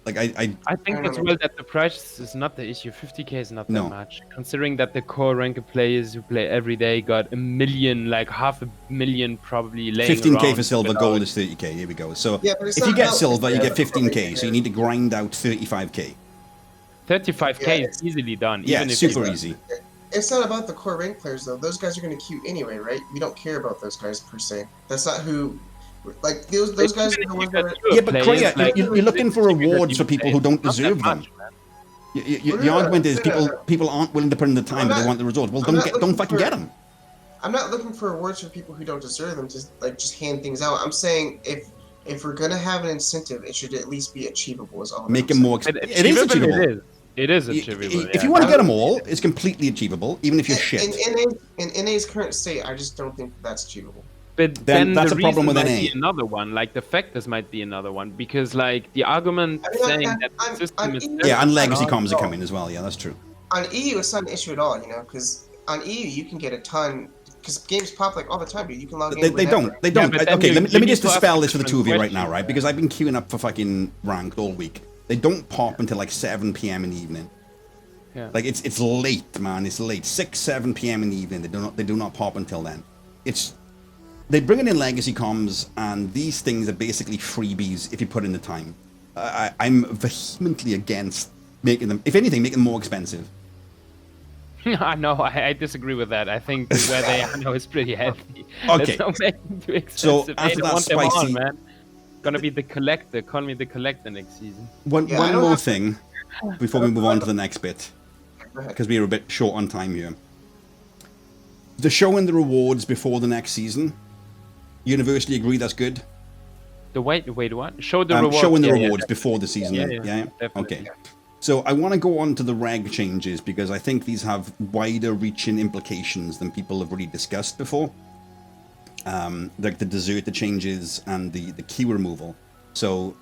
Like I I think I don't as know. well that the price is not the issue. 50k is not No. that much, considering that the core ranked players who play every day got 1 million, like 500,000 probably laying 15k around for silver, without- gold is 30k. Here we go. So Yeah, but it's if you not get about- silver, you yeah, get but- 15k. So you need to grind out 35k. 35k Yeah, is easily done. Yeah, even if super you- easy. It's not about the core rank players though. Those guys are going to queue anyway, right? We don't care about those guys per se. That's not who. Like those But guys are even the if ones you that. got Are, fewer Yeah, but players, Kreia, like, you're looking for it's because rewards you for people play who don't not that deserve them. much, man. The No, argument is no, no. people aren't willing to put in the time, I'm but they not- want the results. Well, I'm not don't looking fucking for- get them. I'm not looking for rewards for people who don't deserve them. Just hand things out. I'm saying if we're gonna have an incentive, it should at least be achievable. Is all. Make I'm them more. But It is achievable. It is Y- achievable. If yeah. you want to get them all, it's completely achievable, even if you're saying. shit. In NA's current state, I just don't think that's achievable. But Then then that's the a problem reason with might NA. be another one. Like the factors might be another one, because like the argument I mean, saying I'm- that the I'm- system I'm is even- Yeah, and legacy not comms are at all. coming as well. Yeah, that's true. On EU, it's not an issue at all, you know, because on EU you can get a ton because games pop like all the time, dude. You can log in. They don't. They don't. but then Okay, you- let you me need just to ask dispel a this for the two of you different right now, question. right? Because I've been queuing up for fucking ranked all week. They don't pop until like 7 p.m. in the evening. Yeah. Like it's late, man. It's late. 6, 7 p.m. in the evening. They do not pop until then. They bring it in legacy comms, and these things are basically freebies if you put in the time. I'm vehemently against making them, if anything, make them more expensive. No, I disagree with that. I think where they are now is pretty healthy. Okay. Let's not make them too expensive. So, They after don't that want them all, spicy- man. Gonna be the collector. Call me the collector next season. One Yeah, I don't more have- thing before we move on to the next bit, Go ahead. because we're a bit short on time here. The showing the rewards before the next season, universally agree that's good. The wait, what? Show the rewards. Showing the Yeah, rewards before the season. Yeah, Yeah. definitely. Okay. So I want to go on to the reg changes because I think these have wider reaching implications than people have really discussed before. Like the deserter changes and the key removal. So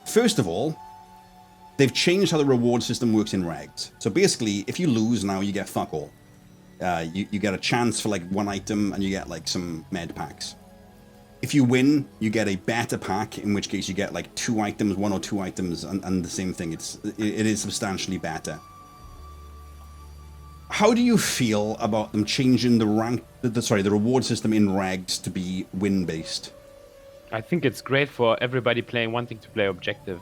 first of all, they've changed how the reward system works in regs. So basically, if you lose now, you get fuck all. You get a chance for like one item and you get like some med packs. If you win, you get a better pack, in which case you get like 2 items, 1 or 2 items, and the same thing. It is substantially better. How do you feel about them changing the reward system in regs to be win based? I think it's great for everybody wanting to play objective.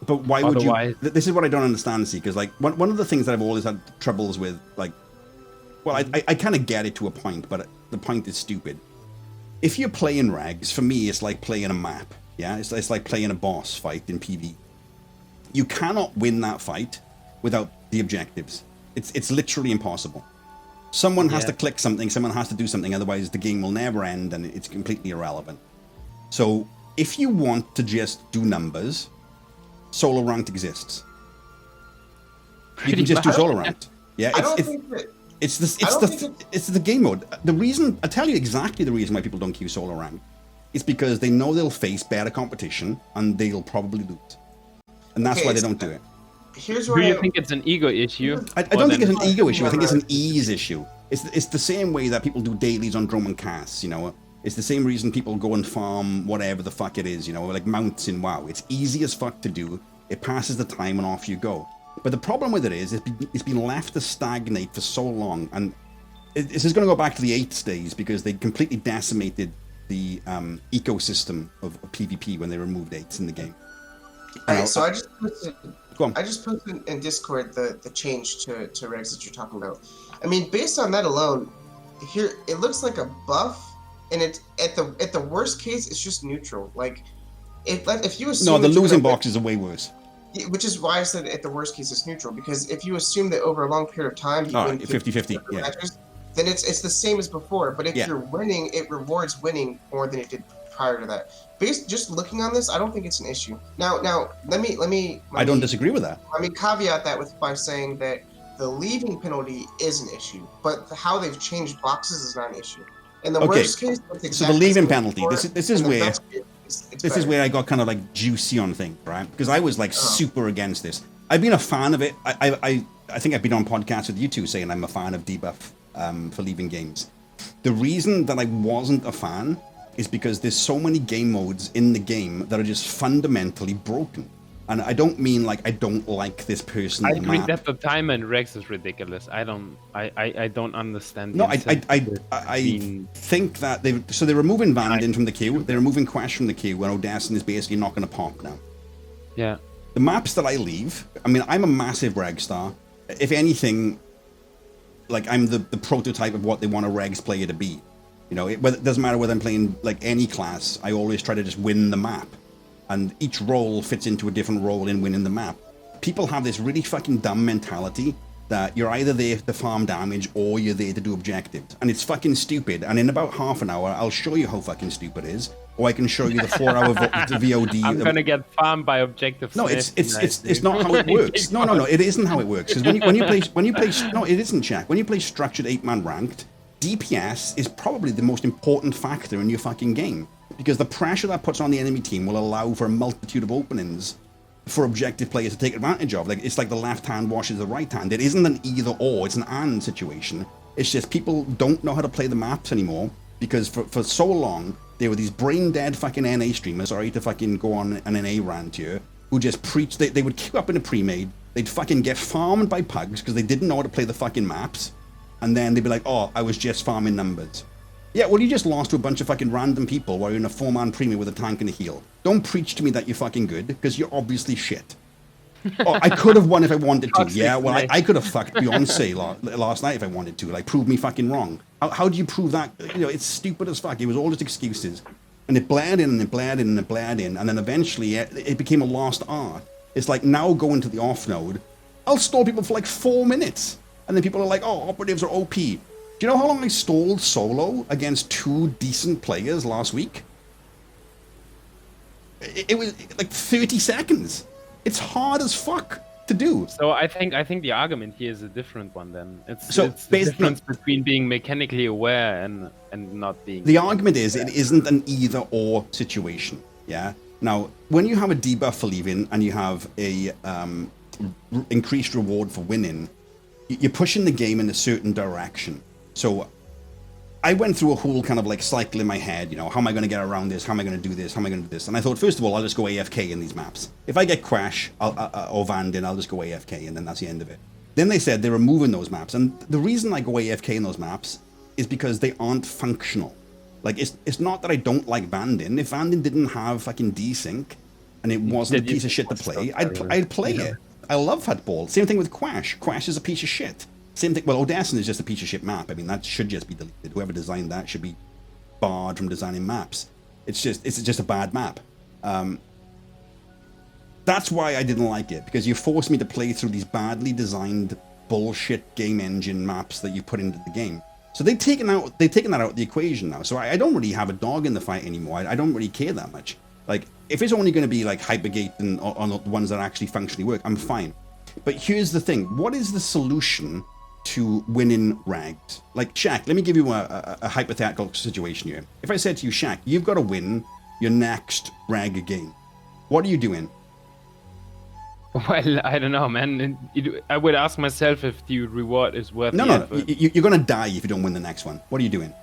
But why would you? Otherwise- This is what I don't understand, see, because like one of the things that I've always had troubles with, like, well, I kind of get it to a point, but the point is stupid. If you're playing regs, for me, it's like playing a map. Yeah, it's like playing a boss fight in PV. You cannot win that fight without the objectives. It's literally impossible. Someone has to click something, someone has to do something, otherwise the game will never end and it's completely irrelevant. So if you want to just do numbers, solo ranked exists. You can just do solo ranked. Yeah, I don't think that. it's the game mode. The reason I tell you exactly the reason why people don't queue solo rank is because they know they'll face better competition and they'll probably lose, and that's Okay, why they so don't do it. Here's Do where you think it's an ego issue? I Or don't think then- it's an ego issue. I think it's an ease issue. It's the same way that people do dailies on Drum and Casts, you know. It's the same reason people go and farm whatever the fuck it is, you know, like mounts in WoW. It's easy as fuck to do. It passes the time and off you go. But the problem with it is it's been left to stagnate for so long, and this is going to go back to the 8th days because they completely decimated the ecosystem of PvP when they removed 8s in the game. Alright, so I just posted, Go on. in Discord the change to regs that you're talking about. I mean, based on that alone, here it looks like a buff, and it's at the worst case, it's just neutral. Like if you assume No, the that you're losing gonna win- boxes are way worse. Yeah, which is why I said at the worst case it's neutral, because if you assume that over a long period of time you win 50-50, yeah. matches, then it's the same as before. But if Yeah. you're winning, it rewards winning more than it did prior to that. Based just looking on this, I don't think it's an issue. Now let me I don't disagree with that. Let me caveat that by saying that the leaving penalty is an issue, but how they've changed boxes is not an issue. In the Okay, worst case, it's the exactly leaving the same penalty, before, this is in the where- best case, it's This is better. where I got kind of like juicy on things, right? Because I was like super against this. I've been a fan of it. I think I've been on podcasts with you two saying I'm a fan of debuff for leaving games. The reason that I wasn't a fan is because there's so many game modes in the game that are just fundamentally broken. And I don't mean like I don't like this person. I agree that the time and regs is ridiculous. I don't understand. the No, I incentive being- think that they're removing Vandin from the queue. They're removing Quest from the queue, and Odessin is basically not going to pop now. Yeah. The maps that I leave, I mean, I'm a massive reg star. If anything, like I'm the prototype of what they want a regs player to be. You know, it doesn't matter whether I'm playing like any class. I always try to just win the map, and each role fits into a different role in winning the map. People have this really fucking dumb mentality that you're either there to farm damage or you're there to do objectives, and it's fucking stupid. And in about half an hour, I'll show you how fucking stupid it is, or I can show you the 4-hour VOD. I'm gonna get farmed by objective. No, Smith it's tonight, not dude. how it works. No, it isn't how it works. Because when you play, no, it isn't, Jack. When you play structured 8-man ranked, DPS is probably the most important factor in your fucking game, because the pressure that puts on the enemy team will allow for a multitude of openings for objective players to take advantage of. Like it's like the left hand washes the right hand. It isn't an either or; it's an and situation. It's just people don't know how to play the maps anymore because for so long, there were these brain dead fucking NA streamers, sorry to fucking go on an NA rant here, who just preached, they would queue up in a pre-made, they'd fucking get farmed by pugs because they didn't know how to play the fucking maps, and then they'd be like, oh, I was just farming numbers. Yeah, well, you just lost to a bunch of fucking random people while you're in a 4-man pre-made with a tank and a heal. Don't preach to me that you're fucking good, because you're obviously shit. Oh, I could have won if I wanted to. Yeah, well, I could have fucked Beyonce last night if I wanted to. Like, prove me fucking wrong. How do you prove that? You know, it's stupid as fuck. It was all just excuses. And it blared in, and it blared in, and it blared in. And then eventually, it became a lost art. It's like now going to the off node, I'll stall people for like 4 minutes. And then people are like, oh, operatives are OP. Do you know how long I stalled solo against 2 decent players last week? It was like 30 seconds. It's hard as fuck to do. So I think the argument here is a different one then. It's the basically, difference between being mechanically aware and not being. The argument is it isn't an either or situation. Yeah. Now, when you have a debuff for leaving and you have a increased reward for winning, you're pushing the game in a certain direction. So I went through a whole kind of like cycle in my head, you know, how am I going to get around this? How am I going to do this? How am I going to do this? And I thought, first of all, I'll just go AFK in these maps. If I get Crash or Vandin, I'll just go AFK, and then that's the end of it. Then they said they're removing those maps. And the reason I go AFK in those maps is because they aren't functional. Like, it's not that I don't like Vandin. If Vandin didn't have fucking desync and it wasn't a piece of shit to play, I'd play it. I love Football. Same thing with Crash. Crash is a piece of shit. Same thing. Well, Odessen is just a piece of shit map. I mean, that should just be deleted. Whoever designed that should be barred from designing maps. It's just a bad map. That's why I didn't like it, because you forced me to play through these badly designed bullshit game engine maps that you put into the game. So they've taken that out of the equation now. So I don't really have a dog in the fight anymore. I don't really care that much. Like, if it's only going to be like Hypergate and on the ones that actually functionally work, I'm fine. But here's the thing: what is the solution to winning rags? Like, Shaq, let me give you a hypothetical situation here. If I said to you, Shaq, you've got to win your next rag game, what are you doing? Well, I don't know, man. I would ask myself if the reward is worth the effort. You're going to die if you don't win the next one. What are you doing?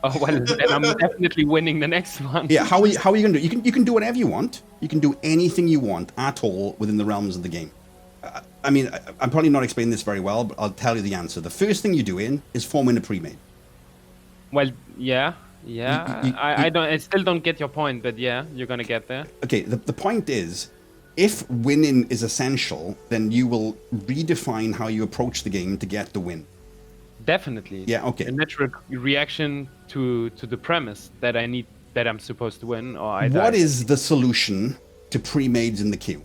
Oh, well, then I'm definitely winning the next one. Yeah, how are you going to do it? You can do whatever you want. You can do anything you want at all within the realms of the game. I mean, I'm probably not explaining this very well, but I'll tell you the answer. The first thing you do is forming a pre-made. Well, yeah. I still don't get your point, but yeah, you're gonna get there. Okay, the point is, if winning is essential, then you will redefine how you approach the game to get the win. Definitely. Yeah. Okay. A natural reaction to the premise that I'm supposed to win, or I die. What is the solution to pre-mades in the queue?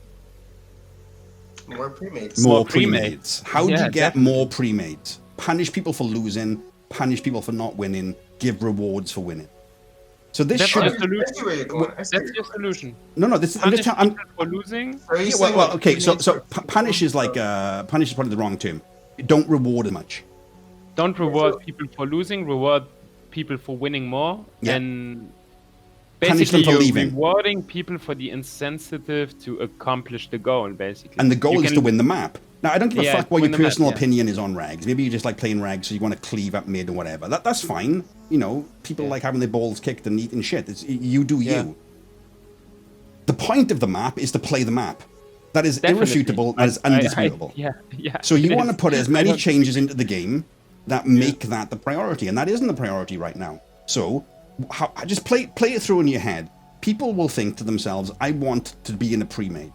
More pre-mades. More pre-mades. How do you get definitely more pre-mades? Punish people for losing, punish people for not winning, give rewards for winning. So this That's should your solution. That's your solution. No, this is Punish people for losing. well, okay. So punish is like punish is probably the wrong term. Don't reward as much. Don't reward people for losing. Reward people for winning more. Yeah. And Punish them basically, for you're leaving. rewarding people for the insensitive to accomplish the goal, basically. And the goal is to win the map. Now, I don't give a fuck what your personal map, opinion is on rags. Maybe you just like playing rags, so you want to cleave up mid or whatever. That's fine. You know, people like having their balls kicked and eating shit. You do you. The point of the map is to play the map. That is irrefutable. That is undisputable. Yeah. So you want to put as many changes into the game that make that the priority, and that isn't the priority right now. So just play it through in your head. People will think to themselves, I want to be in a pre-made.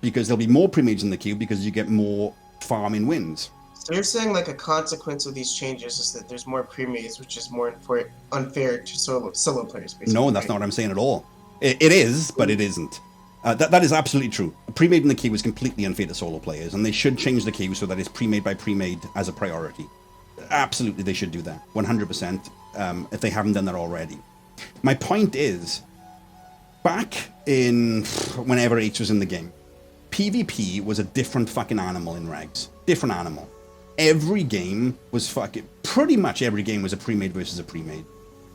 Because there'll be more pre-mades in the queue because you get more farming wins. So you're saying like a consequence of these changes is that there's more pre-mades, which is more unfair to solo players, basically. No, that's not what I'm saying at all. It is, but it isn't. That is absolutely true. A pre-made in the queue is completely unfair to solo players, and they should change the queue so that it's pre-made by pre-made as a priority. Absolutely, they should do that. 100%, if they haven't done that already. My point is, back in whenever H was in the game, PvP was a different fucking animal in Rags. Different animal. Every game was pretty much every game was a pre-made versus a pre-made.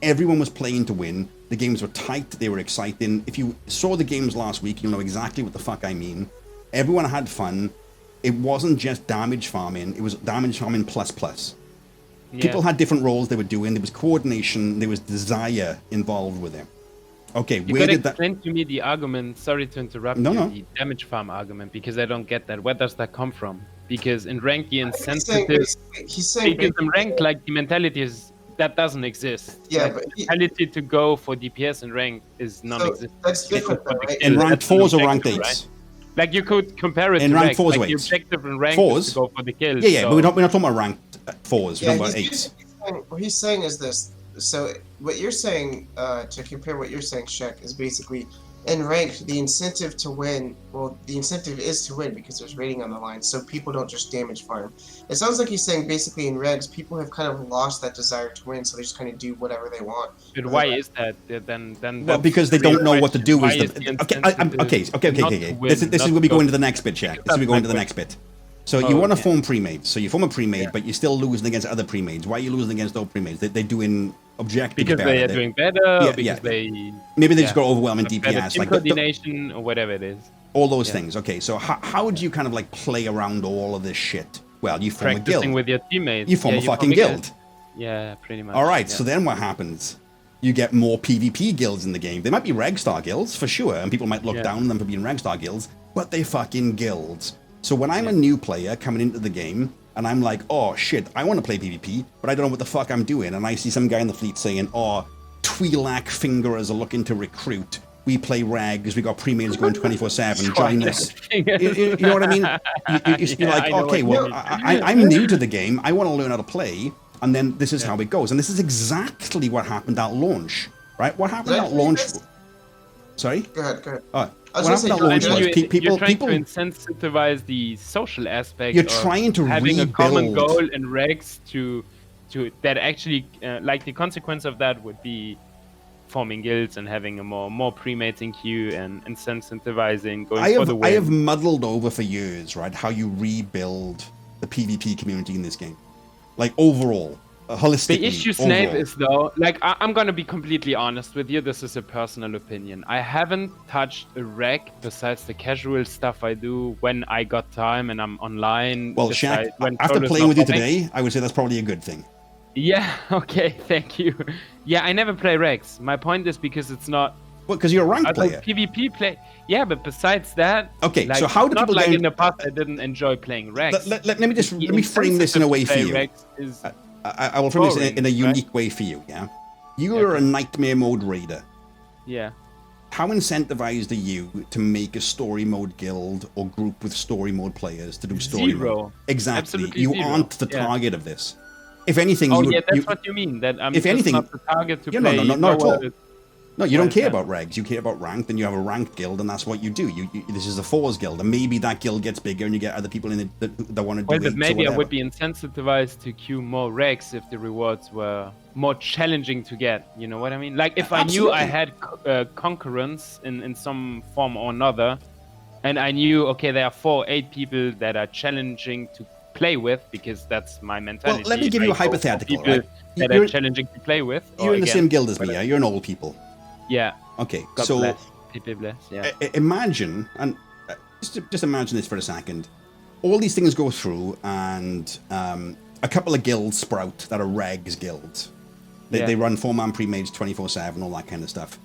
Everyone was playing to win. The games were tight. They were exciting. If you saw the games last week, you'll know exactly what the fuck I mean. Everyone had fun. It wasn't just damage farming. It was damage farming plus plus. People had different roles they were doing. There was coordination. There was desire involved with it. Okay, You where gotta did that? explain to me the argument. Sorry to interrupt No, you. no. The damage farm argument, because I don't get that. Where does that come from? Because in ranked, the He's saying insensitive. basically, he's saying Because in basically- ranked, like the mentality is that doesn't exist. Yeah, like, but the mentality to go for DPS in ranked is non-existent. that's different though, right? In ranked That's an 4s or ranked objective, 8s? right? Like you could compare it In to ranked 4s or like, the 8s? objective in ranked 4s? is to go for the kill. Yeah, so, but we're not talking about ranked 4s. We're Yeah, talking about he's 8s. saying, what he's saying is this. So what you're saying, to compare what you're saying, Shek, is basically in ranked, the incentive to win, well, the incentive is to win because there's rating on the line, so people don't just damage farm. It sounds like he's saying basically in regs, people have kind of lost that desire to win, so they just kind of do whatever they want. But why is that? Then Well, that's because they the real don't know what to do. question. Is Why the, is okay, the incentive okay. not to This win, is not where we to go into the next bit, Jack. This is where we go my into the next bit. So Oh, you want to okay. form pre-mades. So you form a pre-made, Yeah. but you're still losing against other pre-mades. Why are you losing against those pre-mades? They're doing objectively because better. they are doing better, or Yeah, because yeah. they Maybe they yeah. just got overwhelming have better DPS. team Like coordination or whatever it is. all those Yeah. things. Okay, so how do you kind of like play around all of this shit? Well, you form a Practicing guild. with your teammates. You form Yeah, a fucking guild. Yeah, pretty much. All right, yeah. so then what happens? You get more PvP guilds in the game. They might be Regstar guilds, for sure, and people might look Yeah. down on them for being Regstar guilds, but they're fucking guilds. So when I'm a new player coming into the game, and I'm like, oh shit, I want to play PvP, but I don't know what the fuck I'm doing, and I see some guy in the fleet saying, oh, Twi'lek Fingerers are looking to recruit. We play Regs, we got pre-mains going 24/7, join us. You know what I mean? You're Yeah, like, I know okay, what you well, mean. I'm new to the game. I want to learn how to play, and then this is how it goes. And this is exactly what happened at launch, right? What happened Did I at say launch? this? Sorry? Go ahead, go ahead. What I was happened gonna at say, launch I mean, was you're people. trying to incentivize the social aspect. You're of trying to having a common rebuild. goal in regs to that actually like the consequence of that would be forming guilds and having a more pre-mating queue and incentivizing going for the win. I have muddled over for years, right? How you rebuild the PvP community in this game, like overall, holistically. The issue, overall. Snape, is though, like I'm gonna be completely honest with you. This is a personal opinion. I haven't touched a reg besides the casual stuff I do when I got time and I'm online. Well, besides Shaq, when after solo's playing not with you popping. today, I would say that's probably a good thing. Yeah. Okay. Thank you. Yeah, I never play regs. My point is because it's not. Well, because you're a ranked I player. PvP play. Yeah, but besides that. Okay, like, so how do it's not people like get in the past I didn't enjoy playing regs. Let me just The let me frame this in a way for incentive to you. play regs is- I will frame this in a boring, unique way for you. Yeah, you are a nightmare mode raider. yeah. How incentivized are you to make a story mode guild or group with story mode players to do story Zero. mode? Exactly. Absolutely You zero. aren't the Yeah. target of this. If anything, Oh you would, yeah, that's you, what you mean. That I'm if just anything- not the target to Yeah, no, play. no, not at lower all. the- No, you don't Why is care that? about regs. You care about ranked, and you have a ranked guild, and that's what you do. This is a fours guild, and maybe that guild gets bigger, and you get other people in it that want to do Well, it. but maybe I would be incentivized to queue more regs if the rewards were more challenging to get. You know what I mean? Like if I knew I had concurrence in some form or another, and I knew, okay, there are 4-8 people that are challenging to play with, because that's my mentality. Well, let me give you I a go for hypothetical, people right? that You're- are challenging to play with. or You're in the same against, guild as me, whatever. yeah? You're an old people. Yeah. Okay, God so bless. People bless. Yeah. imagine, and just imagine this for a second. All these things go through, and a couple of guilds sprout that are regs guilds. They run 4-man pre-mages 24/7, all that kind of stuff.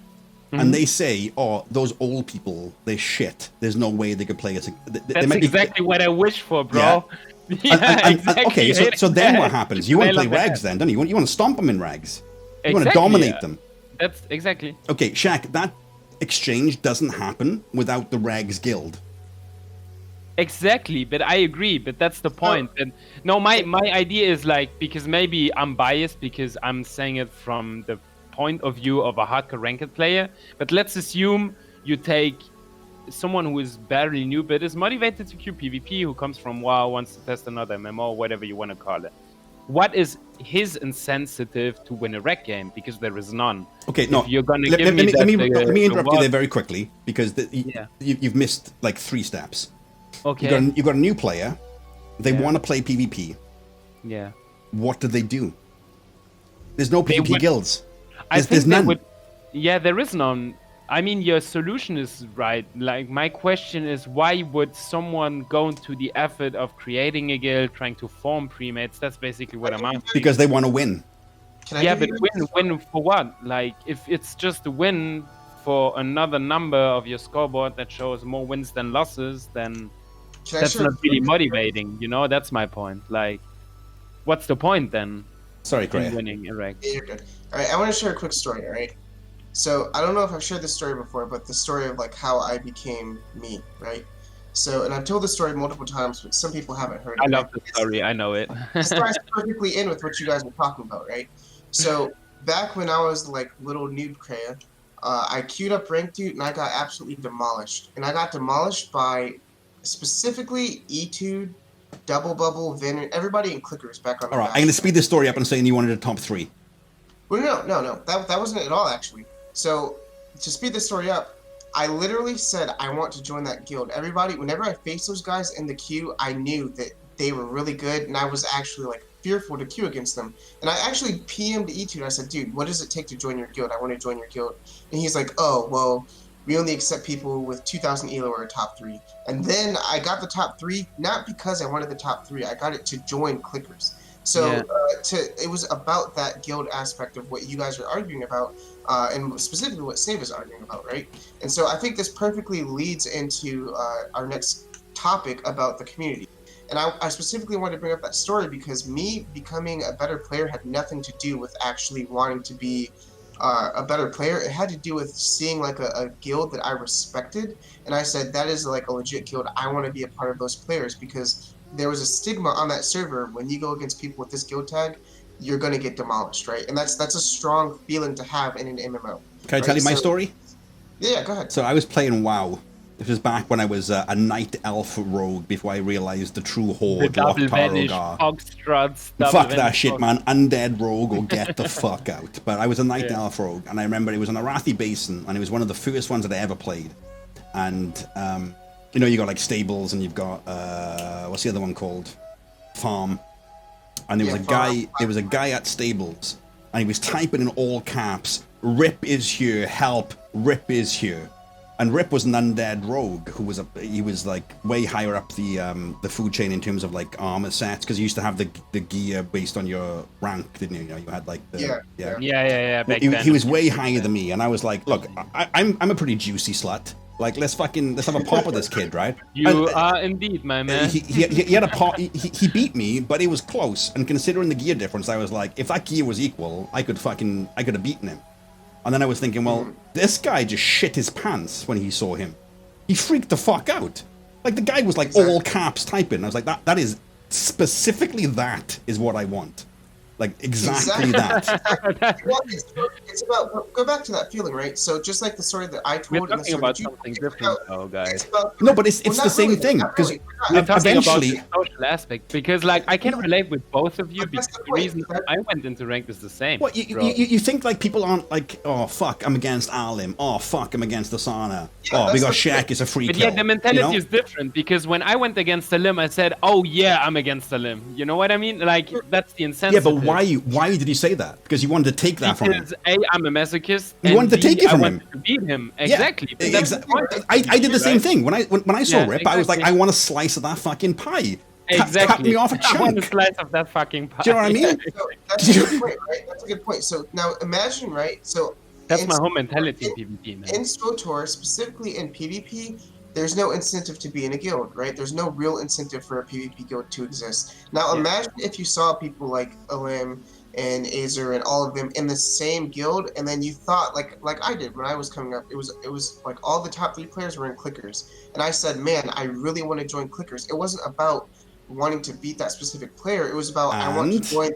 And they say, oh, those old people, they're shit. There's no way they could play us. That's exactly what I wish for, bro. Yeah. Yeah, And- exactly. okay, so then what happens? You want to play Nail on the regs head. then, don't you? You want to stomp them in regs. You want to Exactly, dominate yeah. them. That's exactly. Okay, Shaq, that exchange doesn't happen without the regs guild. Exactly, but I agree. But that's the point. And no, my idea is like, because maybe I'm biased because I'm saying it from the point of view of a hardcore ranked player. But let's assume you take someone who is barely new but is motivated to queue PvP, who comes from WoW, wants to test another MMO, whatever you want to call it. What is his incentive to win a rec game? Because there is none. Okay, no. If you're gonna let, give let me me, that, let me interrupt you reward- there very quickly because Yeah. you've missed like 3 steps. Okay. You've got a new player. They Yeah. want to play PvP. Yeah. What do they do? There's no PvP would- guilds. I There's think they none. would. Yeah, there is none. I mean, your solution is right. Like, my question is, why would someone go into the effort of creating a guild, trying to form premates? That's basically what I'm asking. Because they want to win. Can I Yeah, give but you win for what? Like, if it's just a win for another number of your scoreboard that shows more wins than losses, then Can I that's share not really a- motivating. You know, that's my point. Like, what's the point then Sorry, in Craig. winning Iraq? Yeah, you're good. All right, I want to share a quick story. All right. So I don't know if I've shared this story before, but the story of like how I became me, right? So, and I've told the story multiple times, but some people haven't heard it. I love the story. I know it. This ties perfectly in with what you guys were talking about, right? So back when I was like little noob Kreia, I queued up Rank Dude and I got absolutely demolished. And I got demolished by specifically Etude, Double Bubble, Vin, everybody in clickers back on the All right, back. I'm going to speed this story up and saying you wanted a top 3. Well, no. That wasn't it at all, actually. So, to speed this story up, I literally said I want to join that guild. Everybody, whenever I faced those guys in the queue, I knew that they were really good, and I was actually like fearful to queue against them. And I actually PM'd Etude. I said, dude, what does it take to join your guild? I want to join your guild. And he's like, oh, well, we only accept people with 2,000 elo or top 3. And then I got the top 3, not because I wanted the top 3. I got it to join clickers. So Yeah. it was about that guild aspect of what you guys are arguing about, and specifically what Save is arguing about, right? And so I think this perfectly leads into our next topic about the community. And I specifically wanted to bring up that story because me becoming a better player had nothing to do with actually wanting to be a better player. It had to do with seeing like a guild that I respected, and I said that is like a legit guild. I want to be a part of those players because there was a stigma on that server. When you go against people with this guild tag, you're gonna get demolished, right? And that's a strong feeling to have in an MMO. Can I tell you my story? Yeah, go ahead. So I was playing WoW. This was back when I was a night elf rogue before I realized the true The horde, double vanish, Loktar Foxtrots. Fuck that shit, man. Undead rogue or get the fuck out. But I was a night Yeah. elf rogue, and I remember it was on Arathi Basin, and it was one of the first ones that I ever played. And, you know, you got like stables, and you've got, what's the other one called? Farm. And there was Yeah, a guy, farm. there was a guy at stables, and he was typing in all caps, "Rip is here, help, Rip is here." And Rip was an undead rogue who was he was like way higher up the food chain in terms of like armor sets, because you used to have the gear based on your rank, didn't you? You know, you had like the Yeah. Yeah. Back he, then. he was way higher than me, and I was like, look, I'm a pretty juicy slut. Like, let's have a pop with this kid, right? You And, are indeed, my man. he had a pop. He beat me, but it was close. And considering the gear difference, I was like, if that gear was equal, I could have beaten him. And then I was thinking, well, this guy just shit his pants when he saw him. He freaked the fuck out. Like, the guy was like all caps typing. I was like, that is specifically that is what I want. Like, exactly that. Well, it's about, go back to that feeling, right? So just like the story that I told. We're and the talking story about that you- something it's different, about- though, guys. it's about- No, but it's well, the not same really, thing, not 'cause really. We're talking eventually- about the social aspect, because like I can relate with both of you But that's because the the point, reason that- I went into ranked is the same. What, bro. you think like people aren't like, oh fuck, I'm against Alim. Oh fuck, I'm against Asana. Yeah, Oh, we that's got the Shaq thing. is a free But kill. yeah, the mentality you know? is different because when I went against Salim, I said, "Oh yeah, I'm against Salim." You know what I mean? Like that's the Yeah, incentive. but why did you say that? Because you wanted to take that from him. Because A, I'm a masochist. You and wanted to B, take it I from wanted him. to beat him. Yeah, Exactly. But that's the point. I did the same Right? thing when I saw Yeah, Rip. I was like, exactly. I want a slice of that fucking pie. Exactly. Cut me off a I want a chunk. slice of that fucking pie. Do you know what I mean? So that's a good point, right? That's a good point. So now imagine, right? So That's in- my whole mentality in PvP, man. in SWTOR, specifically in PvP, there's no incentive to be in a guild, right? There's no real incentive for a PvP guild to exist. Now Yeah. imagine if you saw people like Alim and Azer and all of them in the same guild, and then you thought like I did when I was coming up. It was like all the top 3 players were in clickers, and I said, man, I really want to join clickers. It wasn't about wanting to beat that specific player. It was about I want And? to join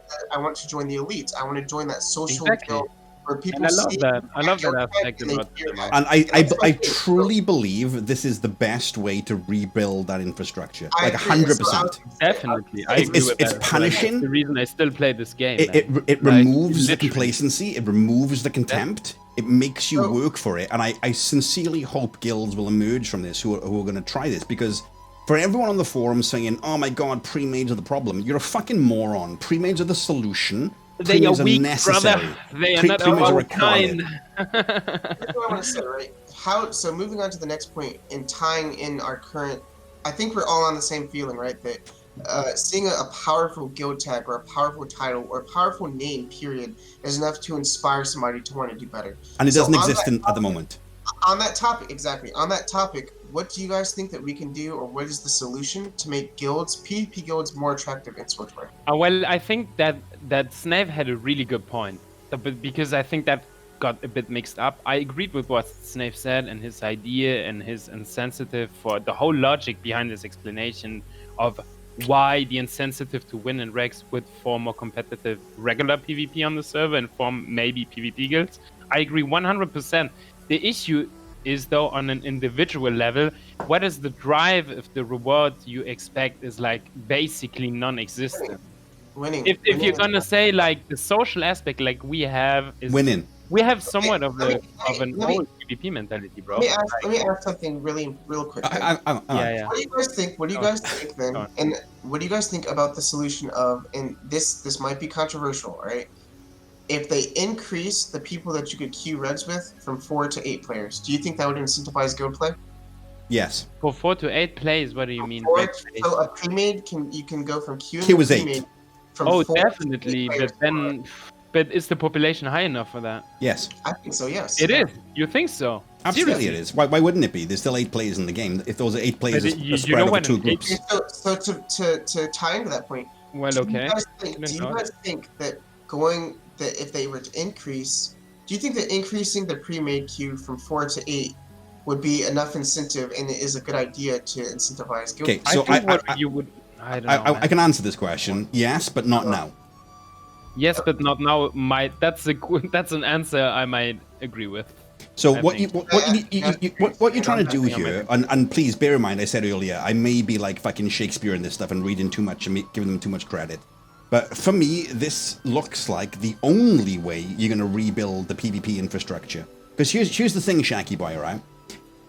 the elites. I want to join that social Exactly. guild where people And I love see that. I love that your aspect and they about hear them. that. And I That's my thing. truly believe this is the best way to rebuild that infrastructure. I Like agree. 100%. Definitely, I It's- agree it's- with it's that. punishing. That's the reason I still play this game. It man. it Like, removes the literally. complacency. It removes the contempt. It makes you So- work for it. And I sincerely hope guilds will emerge from this who are going to try this, because for everyone on the forum saying, oh my god, pre-mades are the problem, you're a fucking moron. Pre-mades are the solution. They are Premiums weak, necessary. brother. They are not Premiums are our required. kind. Here's what I want to say, right? So moving on to the next point and tying in our current, I think we're all on the same feeling, right? That seeing a powerful guild tag or a powerful title or a powerful name, period, is enough to inspire somebody to want to do better. And it So doesn't on exist that at the moment. On that topic, exactly. On that topic, what do you guys think that we can do, or what is the solution to make guilds, PvP guilds, more attractive in Switchware? Well, I think that Snave had a really good point, but because I think that got a bit mixed up. I agreed with what Snave said and his idea and his insensitive for the whole logic behind his explanation of why the insensitive to win in Regs would form more competitive regular PvP on the server and form maybe PvP guilds. I agree 100%. The issue is, though, on an individual level, what is the drive if the reward you expect is like basically non-existent? Winning. If you're gonna say like the social aspect, like we have is Winning. we have somewhat of let an me- old PvP mentality, bro. Let me ask something real quick. I, Yeah. What do you guys think? What do you guys think then? Go on. And what do you guys think about the solution of? And this might be controversial, right? If they increase the people that you could queue regs with from 4 to 8 players, do you think that would incentivize guild play? Yes. For 4 to 8 plays, what do you mean? Or, Reg plays? so a pre-made you can go from queuing Queue to is 8. pre-made from Oh, 4 to 8 definitely, players. but is the population high enough for that? Yes. I think so. Yes. It is. You think so? Absolutely Seriously? it is. Why wouldn't it be? There's still 8 players in the game. If those 8 players But are you spread know over when 2 it- groups. So to tie into that point, Well, do okay. you guys think that if they were to increase, do you think that increasing the pre-made queue from 4 to 8 would be enough incentive, and it is a good idea to incentivize guild? Okay, I so think what you would. I don't know. I can answer this question. Yes, but not now. Yes, but not now. That's an answer I might agree with. So I what think. what you're trying to do here, and please bear in mind, I said earlier, I may be like fucking Shakespeare in this stuff and reading too much and giving them too much credit. But for me, this looks like the only way you're going to rebuild the PvP infrastructure. Because here's the thing, Shaky Boy, right?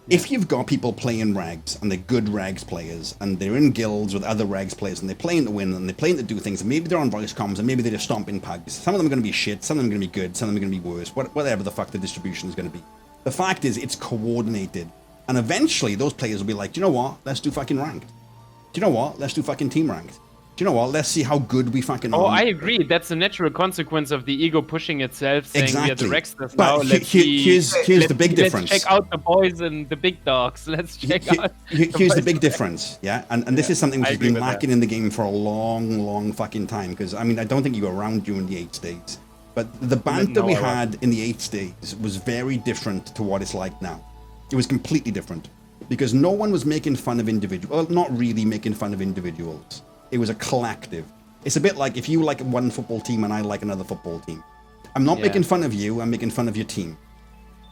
If you've got people playing regs and they're good regs players and they're in guilds with other regs players and they're playing to win and they're playing to do things and maybe they're on voice comms and maybe they're just stomping pugs. Some of them are going to be shit, some of them are going to be good, some of them are going to be worse, whatever the fuck the distribution is going to be. The fact is it's coordinated. And eventually those players will be like, do you know what? Let's do fucking ranked. Do you know what? Let's do fucking team ranked. Do you know what? Let's see how good we fucking are. Oh, I agree. That's a natural consequence of the ego pushing itself, saying we are the Exactly. Rexters But now. here's the big difference. Let's check out the boys and the big dogs. Let's check out. Here's the big difference, yeah? And this is something which I has agree been with lacking in the game for a long fucking time. Because, I mean, I don't think you were around during the 8 states. But the banter we had in the 8 states was very different to what it's like now. It was completely different. Because no one was making fun of individuals. Well, not really making fun of individuals. It was a collective. It's a bit like if you like one football team and I like another football team. I'm not making fun of you, I'm making fun of your team.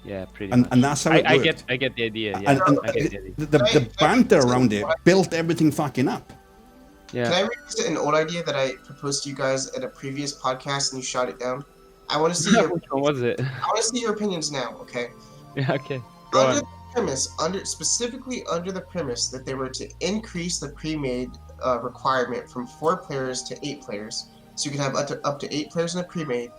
Yeah, pretty much. And that's how it worked. I get the idea. Yeah, And I get the idea. the banter around it built everything fucking up. Yeah. Can I revisit an old idea that I proposed to you guys at a previous podcast and you shot it down? I want to see your Which one was it? I want to see your opinions now. Okay. Yeah, okay. Go Under on. the premise, specifically under the premise that they were to increase the pre-made requirement from 4 players to 8 players, so you can have up to 8 players in a pre-made,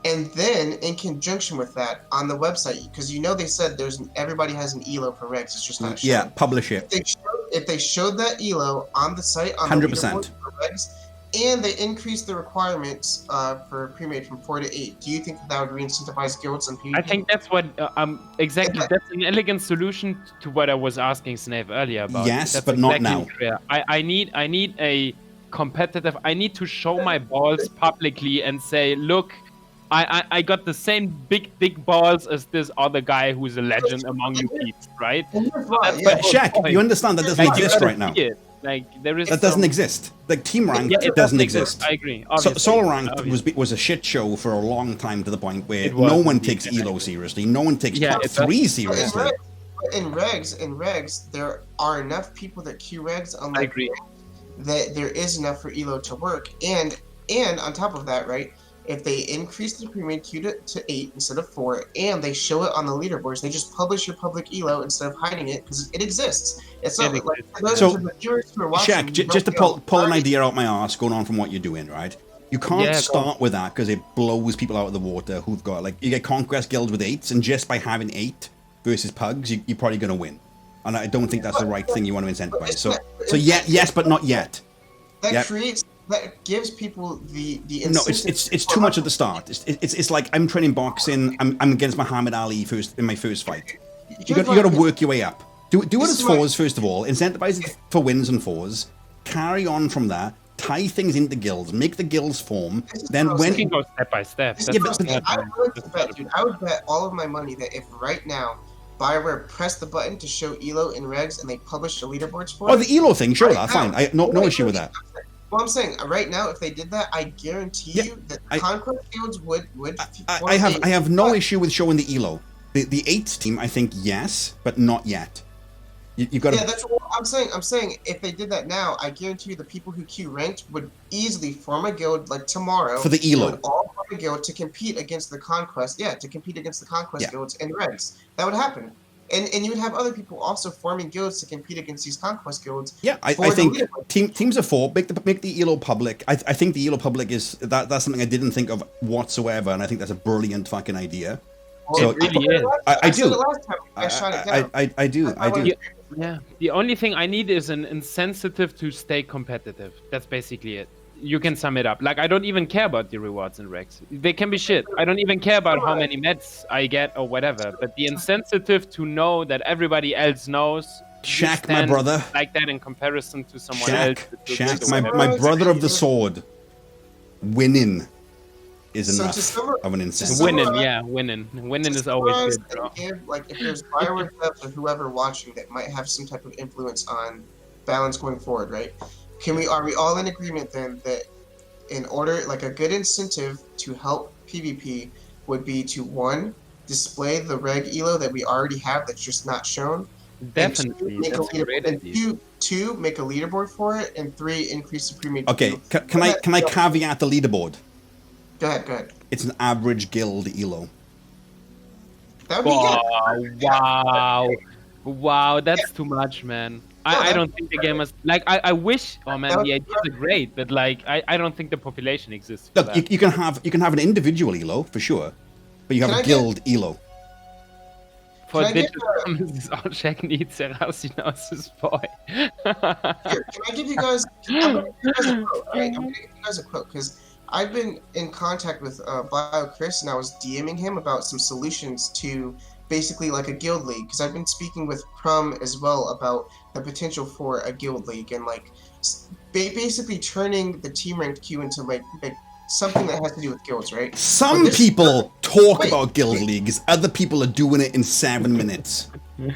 and then in conjunction with that on the website, because you know they said everybody has an ELO for regs, it's just not shown. Yeah, publish it. If they showed that ELO on the site on 100%. the leaderboard for regs, and they increased the requirements for pre-made from 4 to 8, do you think that would re-incentivize guilds and PvP? I think that's what exactly. That's an elegant solution to what I was asking Snave earlier about. Yes, That's but not exactly now. clear. I need a competitive. I need to show my balls publicly and say, look, I got the same big balls as this other guy who's a legend among you peeps, right? And here's So why, that's yeah. But Shaq, you understand that doesn't Like, you exist gotta right now. see it. Like there is That doesn't some- exist. Like team ranked Yeah, it doesn't exist. I agree. So, Obviously. solo ranked Obviously. was a shit show for a long time to the point where It was no one indeed, takes yeah. ELO seriously. No one takes Yeah, top it does. 3 In seriously. regs, there are enough people that queue regs on I agree. that there is enough for ELO to work, and on top of that, right? If they increase the pre-made queue to 8 instead of 4, and they show it on the leaderboards, they just publish your public ELO instead of hiding it because it exists. It's not It like exists. for those So, of the viewers who are watching. Shaq, just to pull an idea out my arse going on from what you're doing, right? You can't Yeah, go on. start with that because it blows people out of the water who've got, like, you get Conquest Guilds with 8s, and just by having 8 versus Pugs, you're probably going to win. And I don't think that's the right thing you want to incentivize. So yes, but not yet. That gives people the No, it's too much at the start. It's like I'm training boxing. I'm against Muhammad Ali in my first fight. You got to work your way up. Do it as 4s first of all. Incentivize it for wins and 4s. Carry on from that. Tie things into guilds. Make the guilds form. Then when You can go step by step. I would bet all of my money that if right now BioWare pressed the button to show Elo and Regs and they published the leaderboards for it. Oh, the Elo thing, sure, that fine. No issue with that. Well, I'm saying right now, if they did that, I guarantee you that Conquest Guilds would. I have no issue with showing the Elo. The 8th team, I think, yes, but not yet. You got to. Yeah, that's what I'm saying. I'm saying if they did that now, I guarantee you the people who queue ranked would easily form a guild like tomorrow for the Elo. They would all form a guild to compete against the Conquest. Yeah, to compete against the Conquest guilds and Regs. That would happen. And you would have other people also forming guilds to compete against these Conquest guilds. Yeah, I think teams of 4 make the Elo public. I think the Elo public is that's something I didn't think of whatsoever, and I think that's a brilliant fucking idea. Well, so it really is. I do. I do. Yeah. The only thing I need is an incentive to stay competitive. That's basically it. You can sum it up. Like, I don't even care about the rewards in Rex. They can be shit. I don't even care about how many meds I get or whatever. But the incentive to know that everybody else knows. Shaq, my brother. Like that in comparison to someone else. Shaq, my brother of the sword. Winning is enough of an incentive. Winning is always good, bro. Like, if there's BioWare devs or whoever watching that might have some type of influence on balance going forward, right? Are we all in agreement then that in order, like a good incentive to help PvP would be to 1, display the reg elo that we already have that's just not shown. Definitely. That's a great idea. 2, make a leaderboard for it, and 3, increase the premium. Okay, can I caveat the leaderboard? Go ahead. It's an average guild elo. That would be Wow, that's too much, man. I don't think the game is like I wish. Oh man, the ideas are great, but like I don't think the population exists. Look, you can have an individual elo for sure, but you have a guild elo. For digital summons, all Shaq needs his boy. Here, can I give you guys? I'm gonna give you guys a quote. Right? I'm gonna give you guys a quote because I've been in contact with Bio Chris, and I was DMing him about some solutions to basically like a guild league, because I've been speaking with Prum as well about the potential for a guild league and like basically turning the team ranked queue into like something that has to do with guilds, right? Some people talk about guild leagues, other people are doing it in 7 minutes.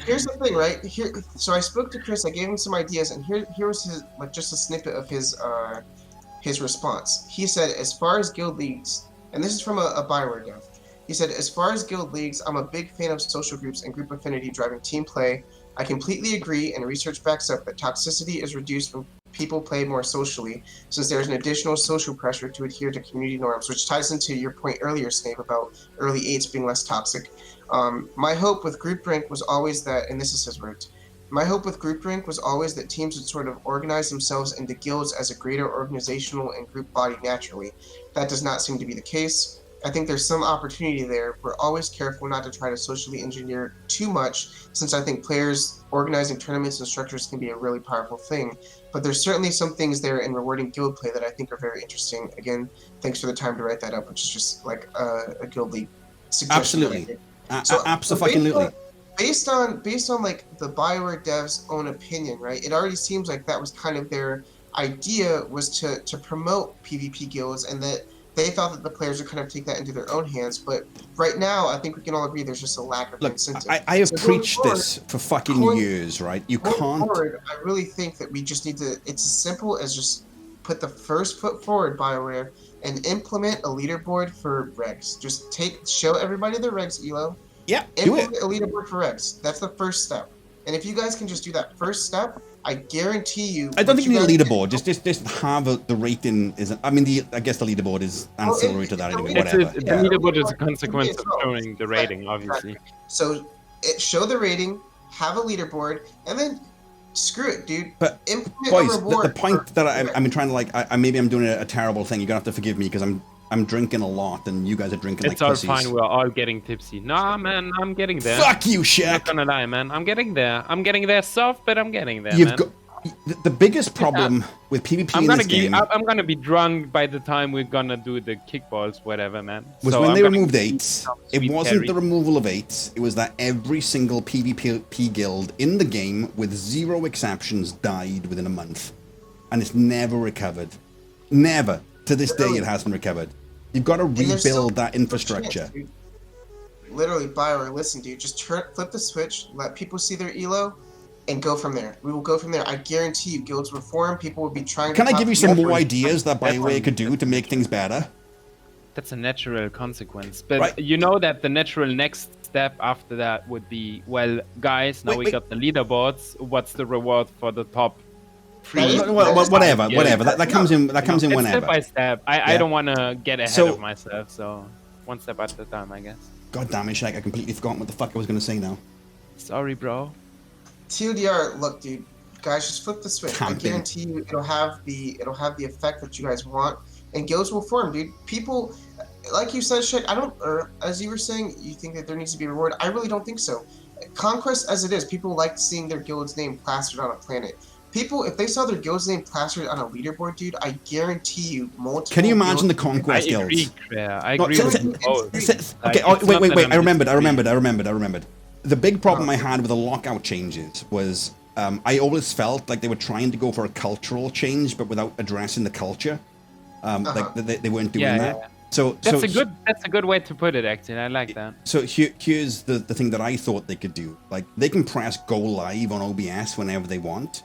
Here's the thing, right? So I spoke to Chris, I gave him some ideas, and here was his just a snippet of his response. He said, as far as guild leagues, and this is from a BioWare dev. He said, as far as guild leagues, I'm a big fan of social groups and group affinity driving team play. I completely agree, and research backs up that toxicity is reduced when people play more socially, since there's an additional social pressure to adhere to community norms, which ties into your point earlier, Snape, about early 8s being less toxic. My hope with Group Rank was always that, and this is his words, my hope with Group Rank was always that teams would sort of organize themselves into guilds as a greater organizational and group body naturally. That does not seem to be the case. I think there's some opportunity there. We're always careful not to try to socially engineer too much, since I think players organizing tournaments and structures can be a really powerful thing. But there's certainly some things there in rewarding guild play that I think are very interesting. Again, thanks for the time to write that up, which is just like a guild league suggestion. Absolutely. Absolutely. Based on like the BioWare devs' own opinion, right? It already seems like that was kind of their idea, was to promote PvP guilds, and that they thought that the players would kind of take that into their own hands. But right now, I think we can all agree there's just a lack of incentive. I have preached this for fucking years, right? You can't. Forward, I really think that we just need to. It's as simple as just put the first foot forward, BioWare, and implement a leaderboard for Regs. Just show everybody the Regs elo. Yeah, do it. Implement a leaderboard for Regs. That's the first step. And if you guys can just do that first step, I guarantee you. I don't think you need a leaderboard. Just have the rating. I guess the leaderboard is ancillary to that anyway. Whatever. The leaderboard is a consequence of showing the rating, obviously. So show the rating, have a leaderboard, and then Screw it, dude. But Implement a boys, reward the point for- that I'm trying to like, maybe I'm doing a terrible thing. You're gonna have to forgive me because I'm drinking a lot and you guys are drinking It's like all pussies. fine. We're all getting tipsy. Nah, man, I'm getting there. Fuck you, I'm Shaq. not gonna lie, man. I'm getting there. I'm getting there soft, but I'm getting there, You've man. got the biggest problem with PvP I'm in gonna this game I'm gonna be drunk by the time we're gonna do the kickballs, whatever, man. was So when I'm they gonna removed keep 8s. some It sweet wasn't carry. the removal of 8s. It was that every single PvP guild in the game, with 0 exceptions, died within a month, and it's never recovered. Never to this day it hasn't recovered. You've got to And there's still rebuild that no infrastructure. chance, dude. Literally, Bioware, listen, dude. Just flip the switch, let people see their elo, and go from there. We will go from there. I guarantee you, guilds will form. People will be trying. Can to I give you copy some more every- ideas that BioWare could do to make things better? That's a natural consequence. But Right. you know that the natural next step after that would be, well, guys, now Wait, we wait. got the leaderboards. What's the reward for the top three? That is- Whatever, Yeah. whatever. That comes in. That comes in It's whenever. step by step. I Yeah. don't want to get ahead So- of myself, so one step at a time, I guess. God damn it, Shaq! I completely forgot what the fuck I was gonna say now. Sorry, bro. TLDR, look, dude, guys, just flip the switch. Camping. I guarantee you, it'll have the effect that you guys want, and guilds will form, dude. People, like you said, Shaq, or as you were saying, you think that there needs to be a reward. I really don't think so. Conquest as it is, people like seeing their guild's name plastered on a planet. People, if they saw their guild's name plastered on a leaderboard, dude, I guarantee you, multiple. Can you imagine the guilds- conquest I agree, guilds? Claire. I No, agree so- with so- you both. Like, Okay, oh, it's not that wait. I'm I remembered. disagreeing. The big problem I had with the lockout changes was I always felt like they were trying to go for a cultural change, but without addressing the culture. Like they weren't doing Yeah, that. yeah. So That's a good way to put it, actually. I like that. So here's the thing that I thought they could do. Like, they can press go live on OBS whenever they want.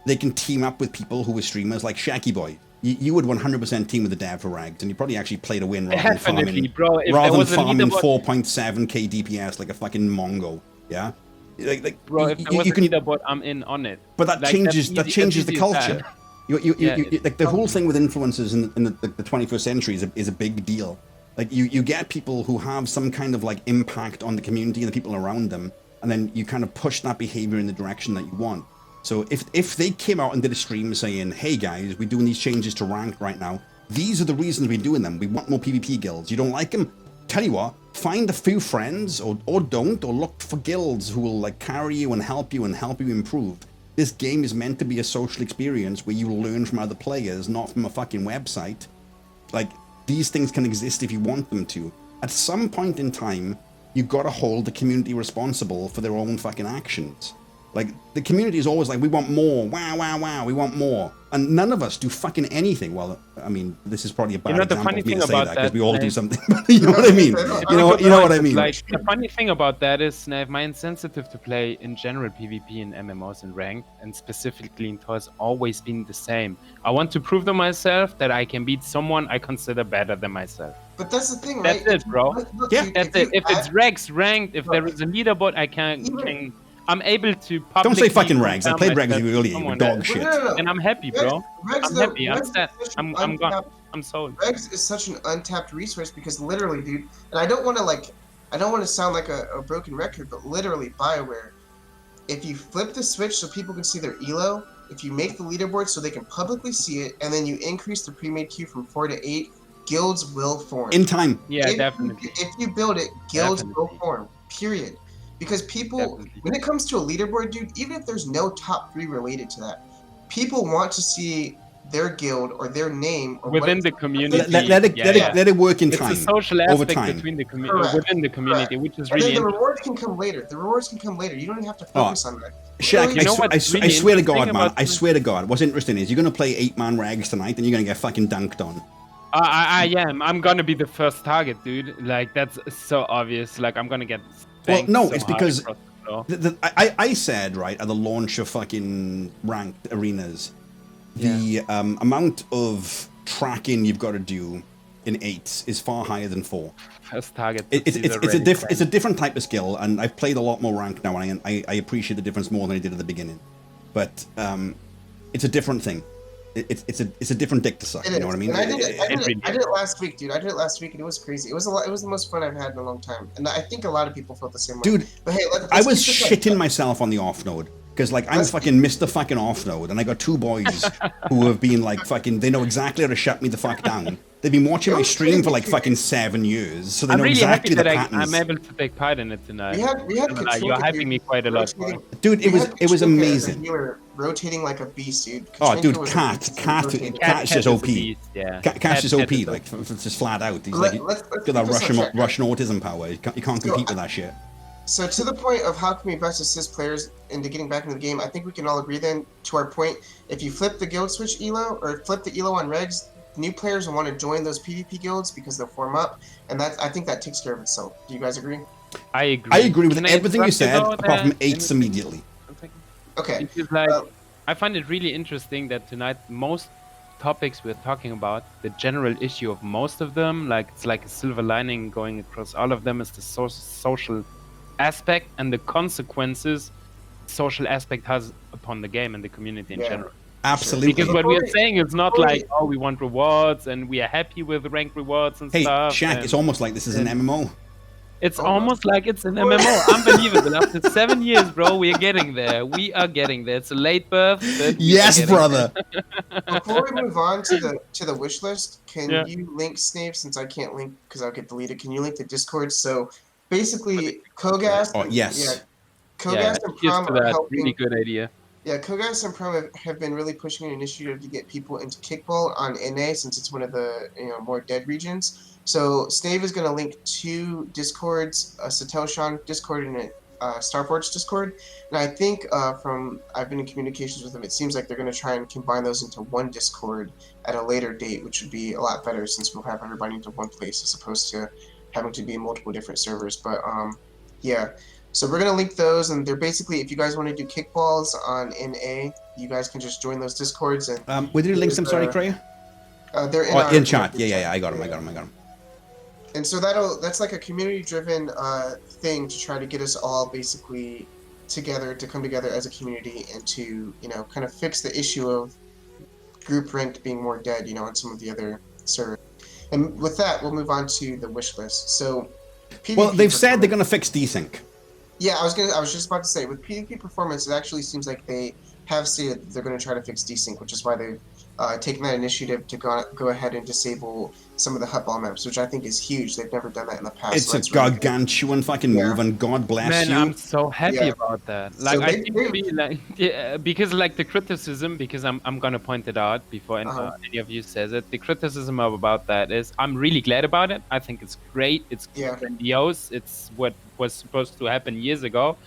They can team up with people who are streamers like Shacky Boy. You would 100% team with the dev for Rags, and you probably actually play to win rather than Definitely, farming, bro. If rather there than was a farming leaderboard- 4.7k DPS like a fucking Mongo. Yeah? Like, Bro, if there was you a can, leaderboard, I'm in on it. but that Like, changes that's that easy- changes as the easy as culture. that. You like the whole thing with influencers in the 21st century is a big deal. Like you get people who have some kind of like impact on the community and the people around them, and then you kind of push that behavior in the direction that you want. So if they came out and did a stream saying, "Hey guys, we're doing these changes to rank right now. These are the reasons we're doing them. We want more PvP guilds. You don't like them? Tell you what, find a few friends or don't, or look for guilds who will like carry you and help you improve. This game is meant to be a social experience where you learn from other players, not from a fucking website. Like, these things can exist if you want them to. At some point in time, you've got to hold the community responsible for their own fucking actions. Like, the community is always like, we want more, wow, we want more. And none of us do fucking anything. Well, I mean, this is probably a bad the example funny of me to thing say about that, because that, we all do like- something. You know what I mean? You know what I mean? Like, the funny thing about that is, Snav, my insensitive to play in general PvP and MMOs and ranked, and specifically in TOS, always been the same. I want to prove to myself that I can beat someone I consider better than myself. But that's the thing, That's right? it, bro. Look, Yeah. dude, That's it. you If it's add- Regs ranked, if there is a leaderboard, I'm able to Don't publicly say fucking Rags. I compare played Rags myself to earlier, you someone dog that- shit. No. And I'm happy, bro. Regs, I'm though, happy. I'm Regs set. is such I'm an gone. untapped- I'm sold. Regs is such an untapped resource because literally, dude, and I don't want to sound like a broken record, but literally, BioWare, if you flip the switch so people can see their elo, if you make the leaderboard so they can publicly see it, and then you increase the pre-made queue from 4 to 8, guilds will form. In time. Yeah, If definitely. If you build it, guilds will Definitely. form. Period. Because people, Definitely. when it comes to a leaderboard, dude, even if there's no top 3 related to that, people want to see their guild or their name or Within what- the community. Let it work in It's time. a social over aspect time. between the Correct. within the community, which is And really then the interesting. rewards can come later. The rewards can come later. You don't even have to focus on that. Shaq, You know I what's really swear to God, interesting man. about I this? swear to God. What's interesting is you're going to play 8-man Rags tonight and you're going to get fucking dunked on. I am. I'm gonna be the first target, dude. Like, that's so obvious. Like, I'm gonna get. Well, spanked no, so it's hard because across the floor. I said, right, at the launch of fucking ranked arenas, the amount of tracking you've got to do in 8s is far higher than 4. First target. It's is a already it's a different type of skill, and I've played a lot more ranked now, and I appreciate the difference more than I did at the beginning. But it's a different thing. It's a different dick to suck. It You know is. what I mean? And I did it last week, dude. I did it last week, and it was crazy. It was it was the most fun I've had in a long time, and I think a lot of people felt the same way. Dude, but hey, let's I was keep this shitting up. myself on the off node. Because, like, I'm fucking Mr. fucking Offload, and I got two boys who have been, like, fucking, they know exactly how to shut me the fuck down. They've been watching my stream for, like, fucking 7 years, so they I'm know really exactly happy the that patterns. I'm able to take part in it tonight. We had You're hyping me quite a lot. Dude, it was amazing. You were rotating like a beast, dude. Oh, dude, was a Cat beast, is just OP. Yeah. Cat's just OP, like, it's just flat out. He's like, let's got that Russian autism power. You can't compete with that shit. So to the point of how can we best assist players into getting back into the game, I think we can all agree then, to our point, if you flip the guild switch elo, or flip the elo on regs, new players will want to join those PvP guilds because they'll form up, and I think that takes care of itself. Do you guys agree? I agree. I agree with everything you interrupt said, though, apart from there? 8s immediately. Okay. Because, like, I find it really interesting that tonight most topics we're talking about, the general issue of most of them, like it's like a silver lining going across all of them, is the social aspect and the consequences social aspect has upon the game and the community in general. Absolutely. Because what we are saying is not like, oh, we want rewards and we are happy with rank rewards and stuff. Hey, Shaq, it's almost like this is an MMO. It's almost like it's an MMO. Unbelievable. After 7 years, bro, we are getting there. We are getting there. It's a late birth. Yes, brother. Before we move on to the wish list, can you link Snave, since I can't link because I'll get deleted? Can you link the Discord? So basically, Kogas. Oh, yes. Yeah, Kogas and Prom are helping. Really good idea. Yeah, Kogas and Prom have been really pushing an initiative to get people into Kickball on NA, since it's one of the more dead regions. So Snave is going to link 2 Discords, a Satoshan Discord and a Starforge Discord. And I think I've been in communications with them, it seems like they're going to try and combine those into one Discord at a later date, which would be a lot better since we'll have everybody into one place as opposed to having to be in multiple different servers. But yeah. So we're going to link those, and they're basically, if you guys want to do kickballs on NA, you guys can just join those Discords. And where did you link them, sorry, Kreia? They're in, in chat. Yeah, I got them. And so that's like a community-driven thing to try to get us all basically together, to come together as a community and to, kind of fix the issue of group ranked being more dead, on some of the other servers. And with that, we'll move on to the wish list. So, well, they've said they're going to fix desync. Yeah, I was just about to say, with PvP performance, it actually seems like they have stated that they're going to try to fix desync, which is why they've taken that initiative to go ahead and disable some of the hutball maps, which I think is huge. They've never done that in the past. It's a gargantuan fucking move, and God bless you. Man, I'm so happy about that. Like, so I think because like the criticism, because I'm gonna point it out before any of you says it. The criticism about that is I'm really glad about it. I think it's great. It's grandiose. It's what was supposed to happen years ago.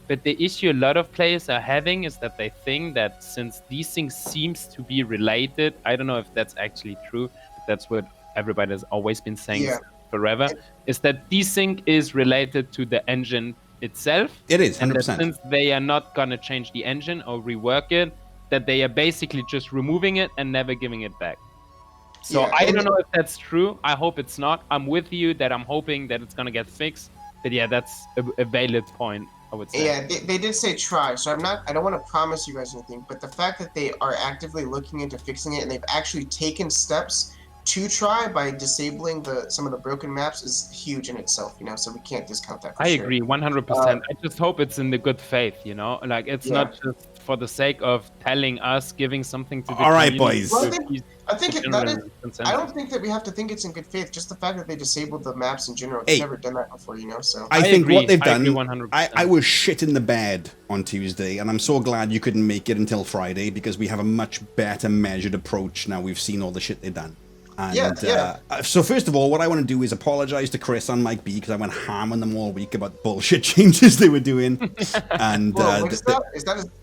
But the issue a lot of players are having is that they think that since these things seems to be related, I don't know if that's actually true, but that's what everybody has always been saying forever, is that desync is related to the engine itself. It is, 100%. And that since they are not going to change the engine or rework it, that they are basically just removing it and never giving it back. So I don't know if that's true. I hope it's not. I'm with you that I'm hoping that it's going to get fixed. But yeah, that's a valid point, I would say. Yeah, they did say try, so I don't want to promise you guys anything, but the fact that they are actively looking into fixing it and they've actually taken steps to try by disabling some of the broken maps is huge in itself, so we can't discount that for I agree 100%. I just hope it's in the good faith, like it's not just for the sake of telling us, giving something to the all right, boys. Well, I think I don't think that we have to think it's in good faith. Just the fact that they disabled the maps in general, they've never done that before, so. I think agree. what they've done, 100%. I was shit in the bed on Tuesday, and I'm so glad you couldn't make it until Friday because we have a much better measured approach now. We've seen all the shit they've done. And, so first of all, what I want to do is apologize to Chris and Mike B because I went ham on them all week about bullshit changes they were doing. And is that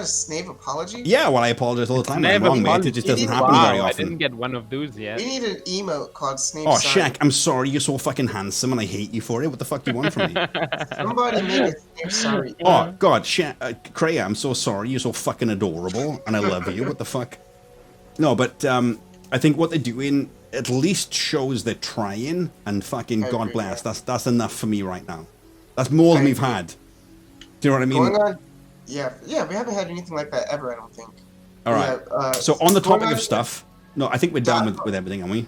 a Snave apology? Yeah, well, I apologize all the time. I'm wrong, mate. It just doesn't happen very often. I didn't get one of those yet. We need an emote called Snave. Oh, Shaq, I'm sorry. You're so fucking handsome, and I hate you for it. What the fuck do you want from me? Somebody make a Snave sorry. Oh God, Shaq, Kreia, I'm so sorry. You're so fucking adorable, and I love you. What the fuck? No, but I think what they're doing at least shows they're trying, and fucking God bless. That's enough for me right now. That's more than we've had. Do you know what I mean? Going on, yeah, we haven't had anything like that ever, I don't think. All right. So on the topic of stuff, no, I think we're done with everything, aren't we?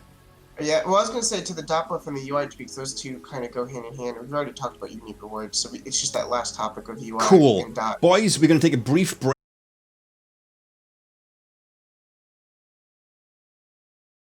Yeah, well, I was going to say to the Doppler and the UI tweaks, those two kind of go hand in hand. We've already talked about Unique Rewards, so it's just that last topic of UI Cool. and dot. Boys, we're going to take a brief break.